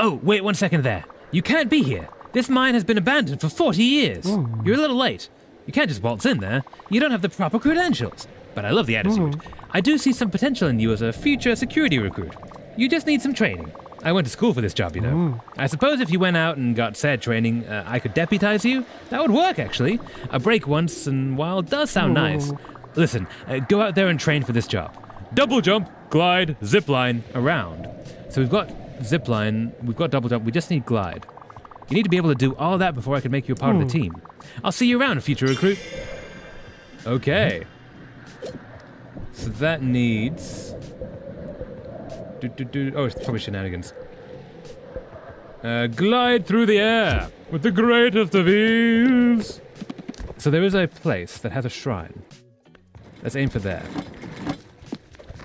Oh, wait 1 second there. You can't be here. This mine has been abandoned for 40 years. You're a little late. You can't just waltz in there. You don't have the proper credentials. But I love the attitude. I do see some potential in you as a future security recruit. You just need some training. I went to school for this job, you know. I suppose if you went out and got said training, I could deputize you. That would work, actually. A break once in a while does sound nice. Listen, go out there and train for this job. Double jump, glide, zip line, around. So we've got zip line, we've got double jump, we just need glide. You need to be able to do all that before I can make you a part of the team. I'll see you around, future recruit. Okay. So that needs... Oh, it's probably shenanigans. Glide through the air with the greatest of ease. So there is a place that has a shrine. Let's aim for there.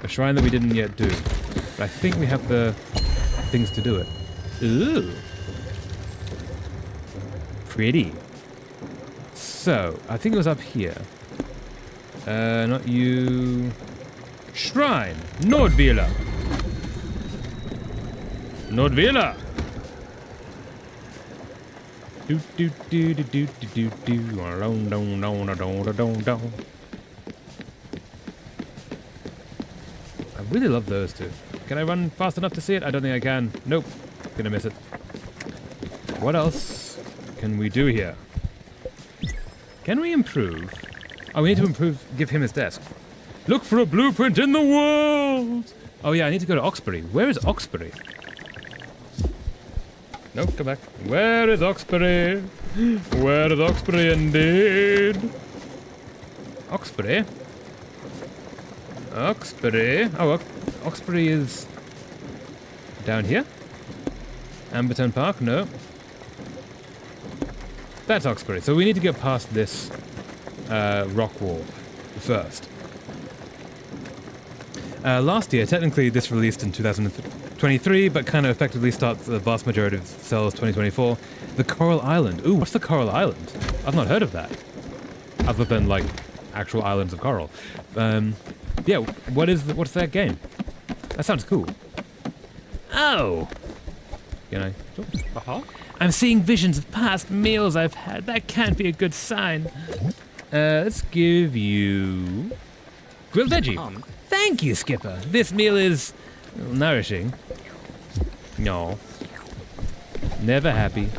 A shrine that we didn't yet do. But I think we have the things to do it. Ooh. Pretty. So, I think it was up here. Not you. Shrine. Nordvila. Nordvila. Do do do do do do do do. I really love those two. Can I run fast enough to see it? I don't think I can. Nope. Gonna miss it. What else can we do here? Can we improve? Oh, we need to improve, give him his desk. Look for a blueprint in the world! Oh yeah, I need to go to Oxbury. Where is Oxbury? Nope, come back. Where is Oxbury? Where is Oxbury indeed? Oxbury? Oxbury? Oh, Oxbury is down here? Amberton Park? No. That's Oxbury. So we need to get past this rock wall first. Last year, technically this released in 2023, but kind of effectively starts the vast majority of sales 2024. The Coral Island. Ooh, what's the Coral Island? I've not heard of that. Other than, like, actual islands of coral. Yeah, what's that game? That sounds cool. Oh! Can I? I'm seeing visions of past meals I've had. That can't be a good sign. Let's give you... grilled veggie. Thank you, Skipper. This meal is... nourishing. No. Never happy.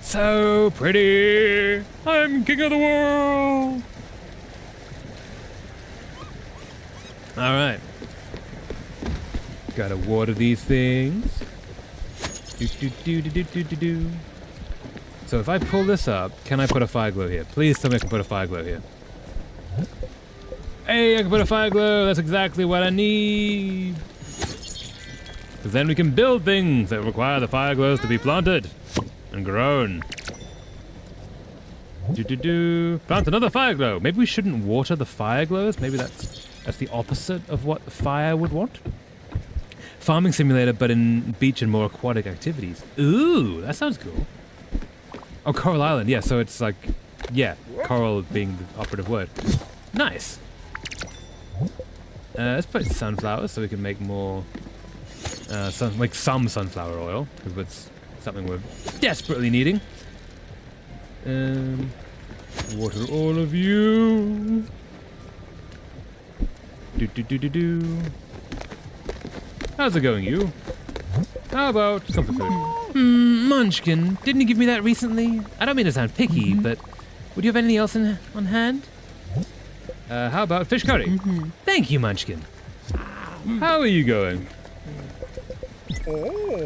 So pretty! I'm king of the world! Alright. Gotta water these things. Do. So if I pull this up, can I put a fire glow here? Please tell me I can put a fire glow here. Hey, I can put a fire glow! That's exactly what I need! Because then we can build things that require the fire glows to be planted and grown. Plant another fire glow. Maybe we shouldn't water the fire glows. Maybe that's the opposite of what fire would want. Farming simulator, but in beach and more aquatic activities. Ooh, that sounds cool. Oh, Coral Island. Yeah, so it's like, yeah, coral being the operative word. Nice. Let's put sunflowers so we can make more, some sunflower oil, because it's something we're desperately needing. Water all of you. How's it going, you? How about comfort food? Munchkin, didn't you give me that recently? I don't mean to sound picky, but would you have anything else on hand? How about fish curry? Thank you, Munchkin. How are you going?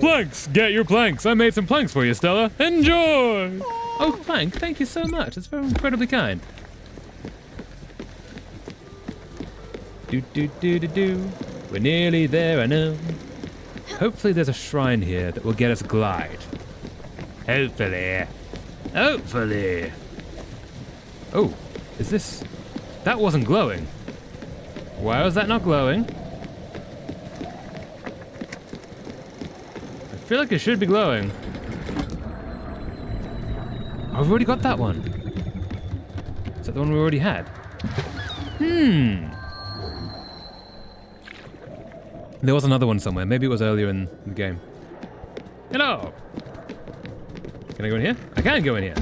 Planks! Get your planks! I made some planks for you, Stella. Enjoy! Oh, Plank, thank you so much. It's very incredibly kind. We're nearly there, I know. Hopefully there's a shrine here that will get us glide. Hopefully. Hopefully. Oh, is this... That wasn't glowing. Why was that not glowing? I feel like it should be glowing. Oh, we've already got that one. Is that the one we already had? There was another one somewhere. Maybe it was earlier in the game. Hello! Can I go in here? I can go in here.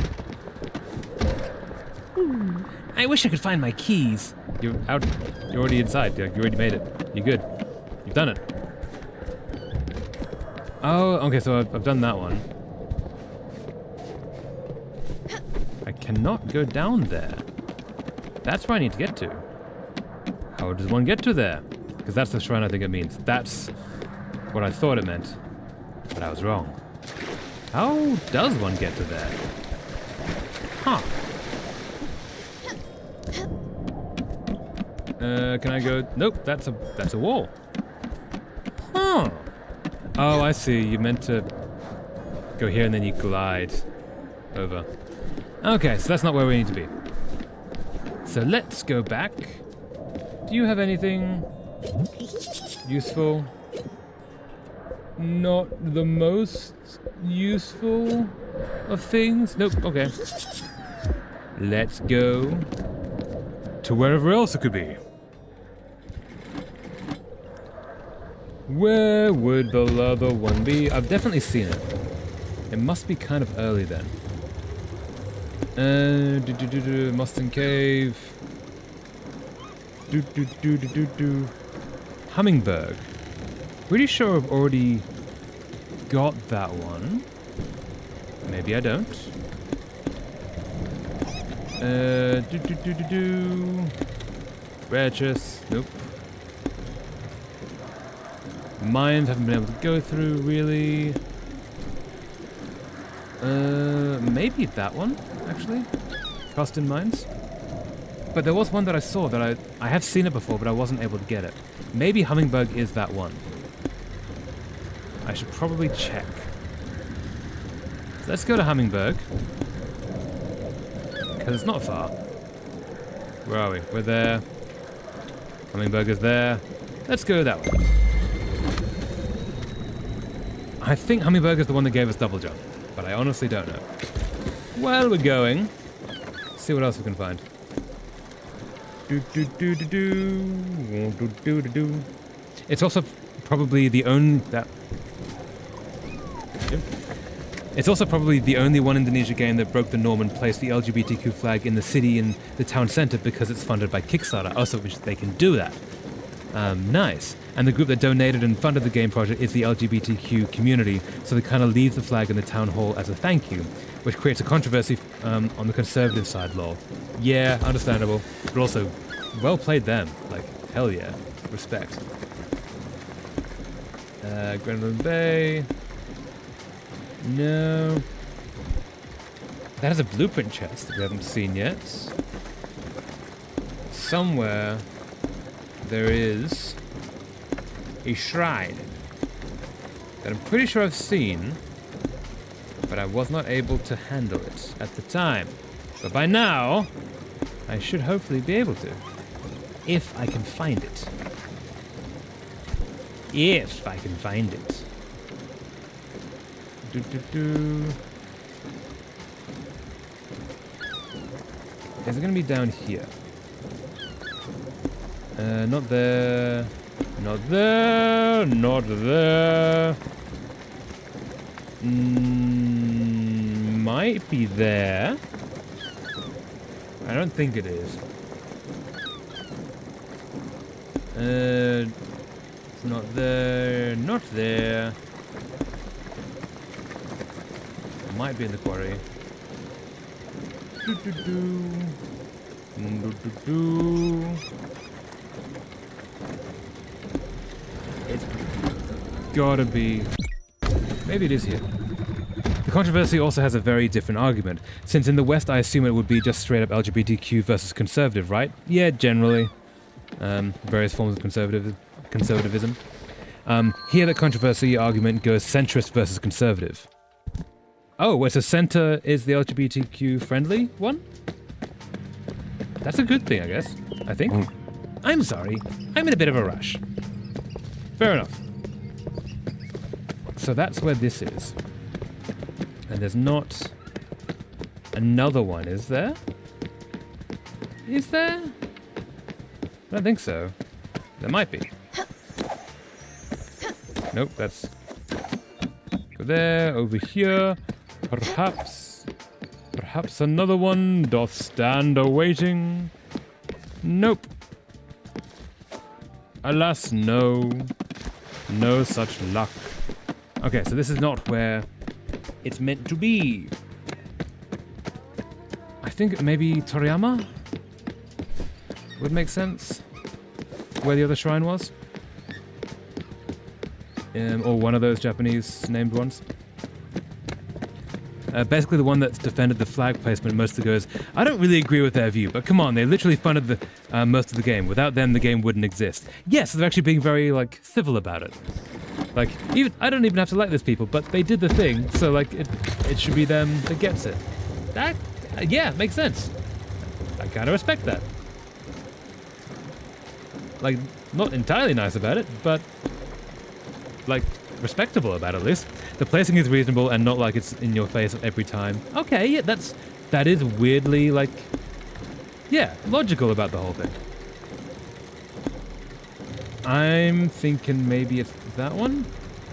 I wish I could find my keys. You're out. You're already inside. You already made it. You're good. You've done it. Oh, okay, so I've done that one. I cannot go down there. That's where I need to get to. How does one get to there? Because that's the shrine I think it means. That's what I thought it meant. But I was wrong. How does one get to there? Huh. Can I go? Nope, that's a wall. Huh. Oh, I see. You meant to go here and then you glide over. Okay, so that's not where we need to be. So let's go back. Do you have anything useful? Not the most useful of things? Nope, okay. Let's go to wherever else it could be. Where would the other one be? I've definitely seen it. It must be kind of early then. Mustang Cave. Hummingberg. Pretty sure I've already got that one. Maybe I don't. Rare chest. Nope. Mines haven't been able to go through really. Maybe that one actually. Cast in mines. But there was one that I saw that I have seen it before, but I wasn't able to get it. Maybe Hummingberg is that one. I should probably check. Let's go to Hummingberg. Because it's not far. Where are we? We're there. Hummingberg is there. Let's go that way. I think Hummingberg is the one that gave us double jump, but I honestly don't know. Well, we're going. Let's see what else we can find. It's also probably the only It's also probably the only one Indonesia game that broke the norm and placed the LGBTQ flag in the city and the town center because it's funded by Kickstarter. Also, which they can do that. Nice. And the group that donated and funded the game project is the LGBTQ community, so they kind of leave the flag in the town hall as a thank you, which creates a controversy on the conservative side, lol. Yeah, understandable, but also, well played them. Like, hell yeah. Respect. Grenland Bay. No. That is a blueprint chest that we haven't seen yet. Somewhere there is a shrine. that I'm pretty sure I've seen, but I was not able to handle it at the time. But by now, I should hopefully be able to. If I can find it. If I can find it. Is it going to be down here? Not there. Not there. Not there. Might be there. I don't think it is. Not there. Not there. Might be in the quarry. It's gotta be. Maybe it is here. The controversy also has a very different argument, since in the West I assume it would be just straight up LGBTQ versus conservative, right? Yeah, generally. Various forms of conservatism. Here the controversy argument goes centrist versus conservative. Oh, wait, so center is the LGBTQ friendly one? That's a good thing, I guess. I think. I'm sorry. I'm in a bit of a rush. Fair enough. So that's where this is. And there's not another one, is there? Is there? I don't think so. There might be. Nope, that's... Go there, over here. Perhaps another one doth stand awaiting. Nope. Alas, no. No such luck. Okay, so this is not where it's meant to be. I think maybe Toriyama would make sense. Where the other shrine was. Or one of those Japanese named ones. Basically the one that's defended the flag placement mostly goes, I don't really agree with their view, but come on, they literally funded the most of the game. Without them, the game wouldn't exist. Yes, they're actually being very, like, civil about it. Like, even I don't even have to like these people, but they did the thing, so, like, it should be them that gets it. That, yeah, makes sense. I kind of respect that. Like, not entirely nice about it, but, like, respectable about it, at least. The placing is reasonable and not like it's in your face every time. Okay, yeah, that is weirdly, like, yeah, logical about the whole thing. I'm thinking maybe it's that one?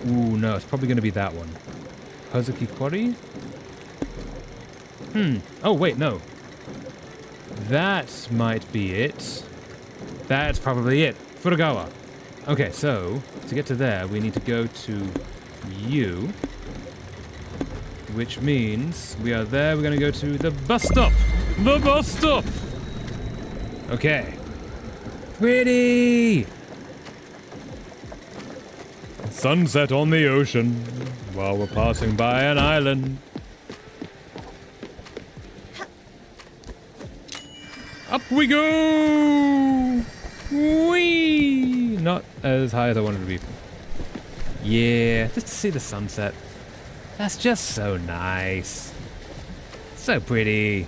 Ooh, no, it's probably going to be that one. Hozuki Quarry? Oh, wait, no. That might be it. That's probably it. Furugawa. Okay, so, to get to there, we need to go to you. Which means we are there, we're going to go to the bus stop. The bus stop! Okay. Pretty! Sunset on the ocean while we're passing by an island. Up we go! Whee! Not as high as I wanted to be. Yeah, just to see the sunset. That's just so nice. So pretty.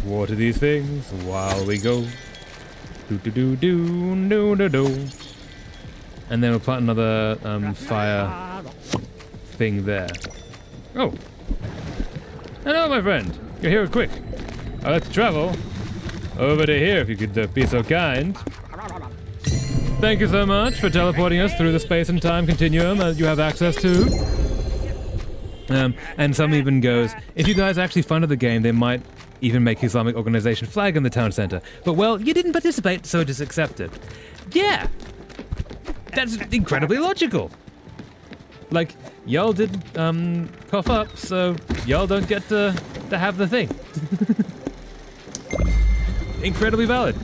Water these things while we go. Do-do-do-do-do-do-do. And then we'll plant another fire thing there. Oh. Hello, my friend. You're here quick. I'd like to travel over to here if you could be so kind. Thank you so much for teleporting us through the space and time continuum that you have access to. And some even goes, if you guys actually funded the game, they might even make Islamic organization flag in the town center. But well, you didn't participate, so just accept it. Yeah! That's incredibly logical. Like, y'all did cough up, so y'all don't get to have the thing. Incredibly valid.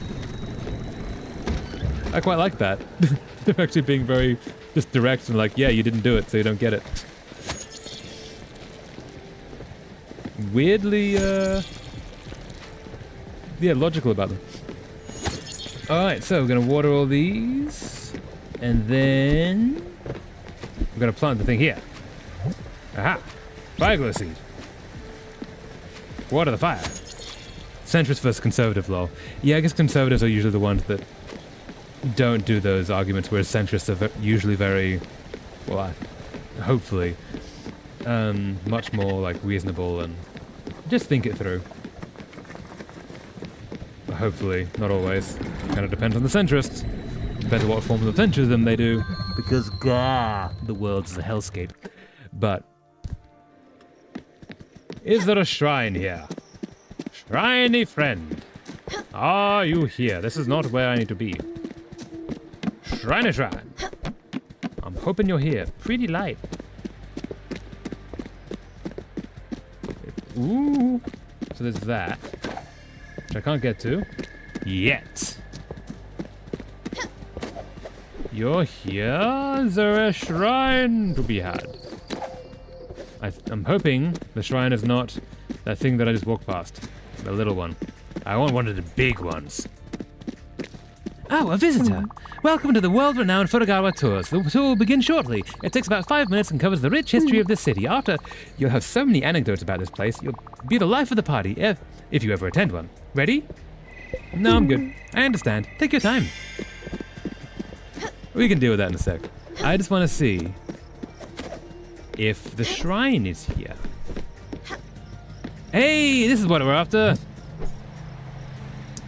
I quite like that. They're actually being very just direct and like, yeah, you didn't do it, so you don't get it. Weirdly, yeah, logical about them. Alright, so we're gonna water all these. And then we're gonna plant the thing here. Aha! Fire glow seed. Water the fire. Centrist versus conservative, lol. Yeah, I guess conservatives are usually the ones that don't do those arguments, whereas centrists are usually very, well, hopefully, much more like reasonable and just think it through. Hopefully, not always. Kind of depends on the centrists. Depends on what form of centrism they do, because the world is a hellscape. But is there a shrine here? Shriney friend, are you here? This is not where I need to be. Shrine. I'm hoping you're here. Pretty light. Ooh. So there's that, which I can't get to yet. You're here? Is there a shrine to be had? I'm hoping the shrine is not that thing that I just walked past. The little one. I want one of the big ones. Oh, a visitor. Welcome to the world-renowned Furugawa Tours. The tour will begin shortly. It takes about 5 minutes and covers the rich history of this city. After, you'll have so many anecdotes about this place. You'll be the life of the party, if you ever attend one. Ready? No, I'm good. I understand. Take your time. We can deal with that in a sec. I just want to see if the shrine is here. Hey, this is what we're after.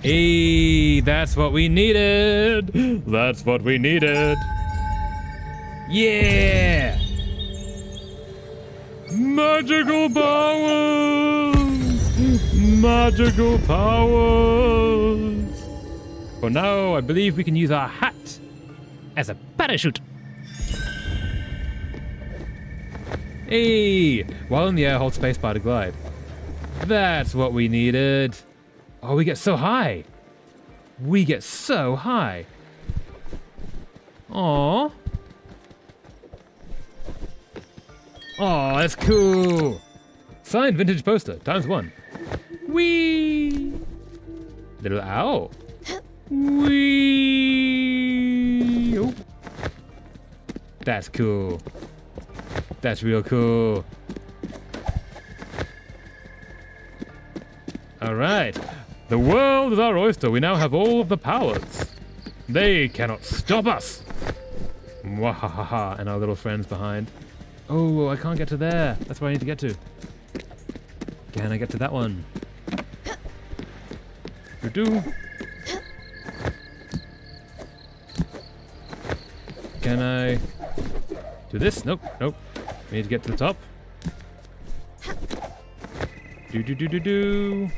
Hey, that's what we needed. That's what we needed. Yeah! Magical powers! Magical powers! For now, I believe we can use our hat as a parachute. Hey! While in the air, hold spacebar to glide. That's what we needed. Oh, we get so high. We get so high. Aww. Oh, that's cool. Signed vintage poster, ×1. Whee! Little owl. Whee! Oh. That's cool. That's real cool. All right. The world is our oyster. We now have all of the powers. They cannot stop us. Mwahaha. And our little friends behind. Oh, I can't get to there. That's where I need to get to. Can I get to that one? Do-do. Can I do this? Nope, nope. We need to get to the top. Do-do-do-do-do.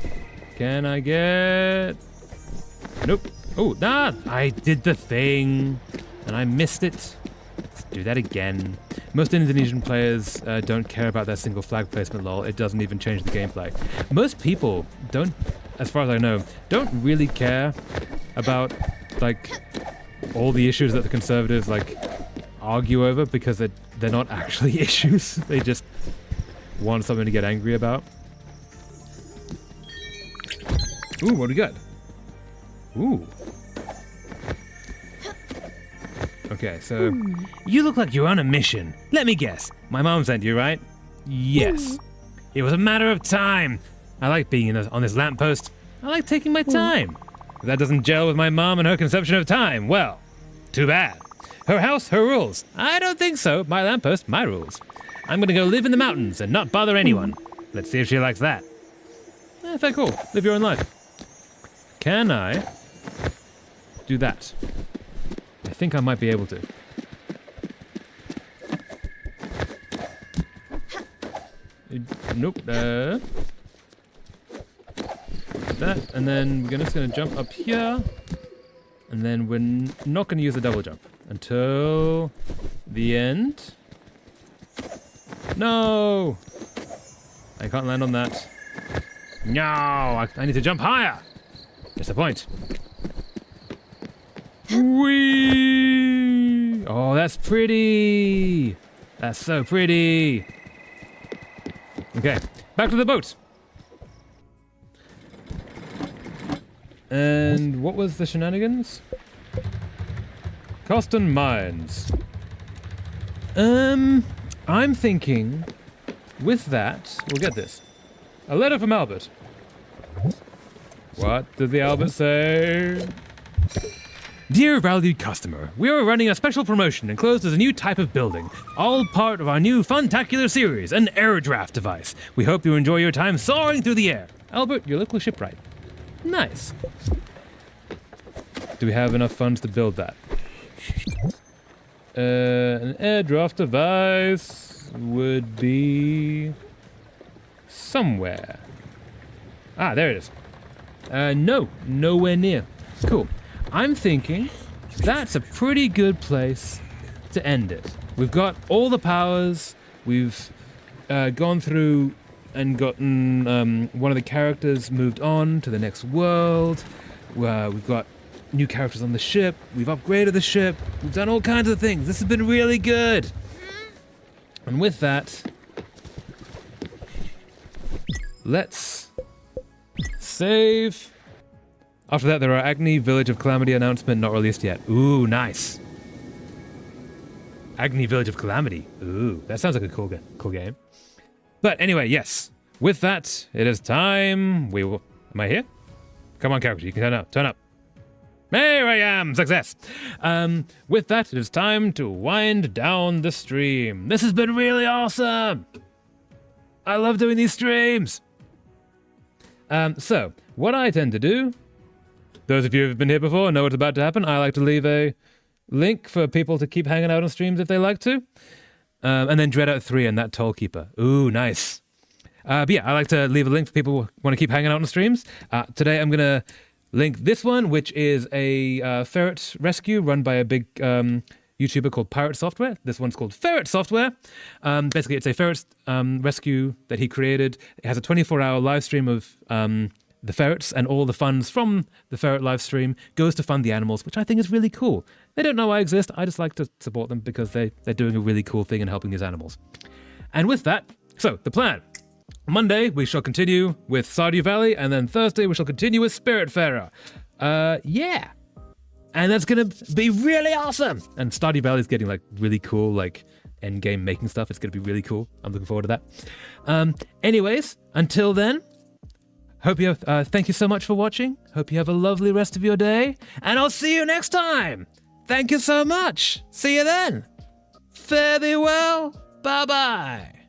Can I get... Nope. Oh, nah! I did the thing, and I missed it. Let's do that again. Most Indonesian players don't care about their single flag placement, lol. It doesn't even change the gameplay. Most people don't, as far as I know, don't really care about, like, all the issues that the conservatives, like, argue over, because they're not actually issues. They just want something to get angry about. Ooh, what do we got? Ooh. Okay, so... You look like you're on a mission. Let me guess. My mom sent you, right? Yes. It was a matter of time. I like being on this lamppost. I like taking my time. If that doesn't gel with my mom and her conception of time, well, too bad. Her house, her rules. I don't think so. My lamppost, my rules. I'm gonna go live in the mountains and not bother anyone. Let's see if she likes that. Fair cool. Live your own life. Can I do that? I think I might be able to. Nope. That, and then we're just gonna jump up here, and then we're not gonna use a double jump until the end. No! I can't land on that. No! I need to jump higher! Disappoint. Whee! Oh, that's pretty! That's so pretty! Okay, back to the boat! And what was the shenanigans? Coston Mines. I'm thinking with that, we'll get this. A letter from Albert. What does the Albert say? Dear valued customer, we are running a special promotion enclosed as a new type of building, all part of our new Funtacular series, an air draft device. We hope you enjoy your time soaring through the air. Albert, your local shipwright. Nice. Do we have enough funds to build that? An air draft device would be somewhere. Ah, there it is. No, nowhere near. Cool. I'm thinking that's a pretty good place to end it. We've got all the powers. We've gone through and gotten one of the characters moved on to the next world. We've got new characters on the ship. We've upgraded the ship. We've done all kinds of things. This has been really good. And with that, let's save. After that, there are Agni Village of Calamity announcement not released yet. Ooh, nice. Agni Village of Calamity. Ooh, that sounds like a cool game. But anyway, yes. With that, it is time. We will. Am I here? Come on, character. You can turn up. Turn up. There I am. Success. With that, it is time to wind down the stream. This has been really awesome. I love doing these streams. So, what I tend to do, those of you who have been here before know what's about to happen. I like to leave a link for people to keep hanging out on streams if they like to. And then Dreadout 3 and that Tollkeeper. Ooh, nice. But yeah, I like to leave a link for people who want to keep hanging out on streams. Today I'm going to link this one, which is a ferret rescue run by a big YouTuber called Pirate Software. This one's called Ferret Software. Basically, it's a ferret rescue that he created. It has a 24-hour live stream of the ferrets, and all the funds from the ferret live stream goes to fund the animals, which I think is really cool. They don't know I exist. I just like to support them because they're doing a really cool thing and helping these animals. And with that, so the plan. Monday, we shall continue with Stardew Valley, and then Thursday, we shall continue with Spiritfarer. Yeah. And that's going to be really awesome. And Stardew Valley is getting like really cool, like end game making stuff. It's going to be really cool. I'm looking forward to that. Anyways, until then, thank you so much for watching. Hope you have a lovely rest of your day, and I'll see you next time. Thank you so much. See you then. Fare thee well. Bye-bye.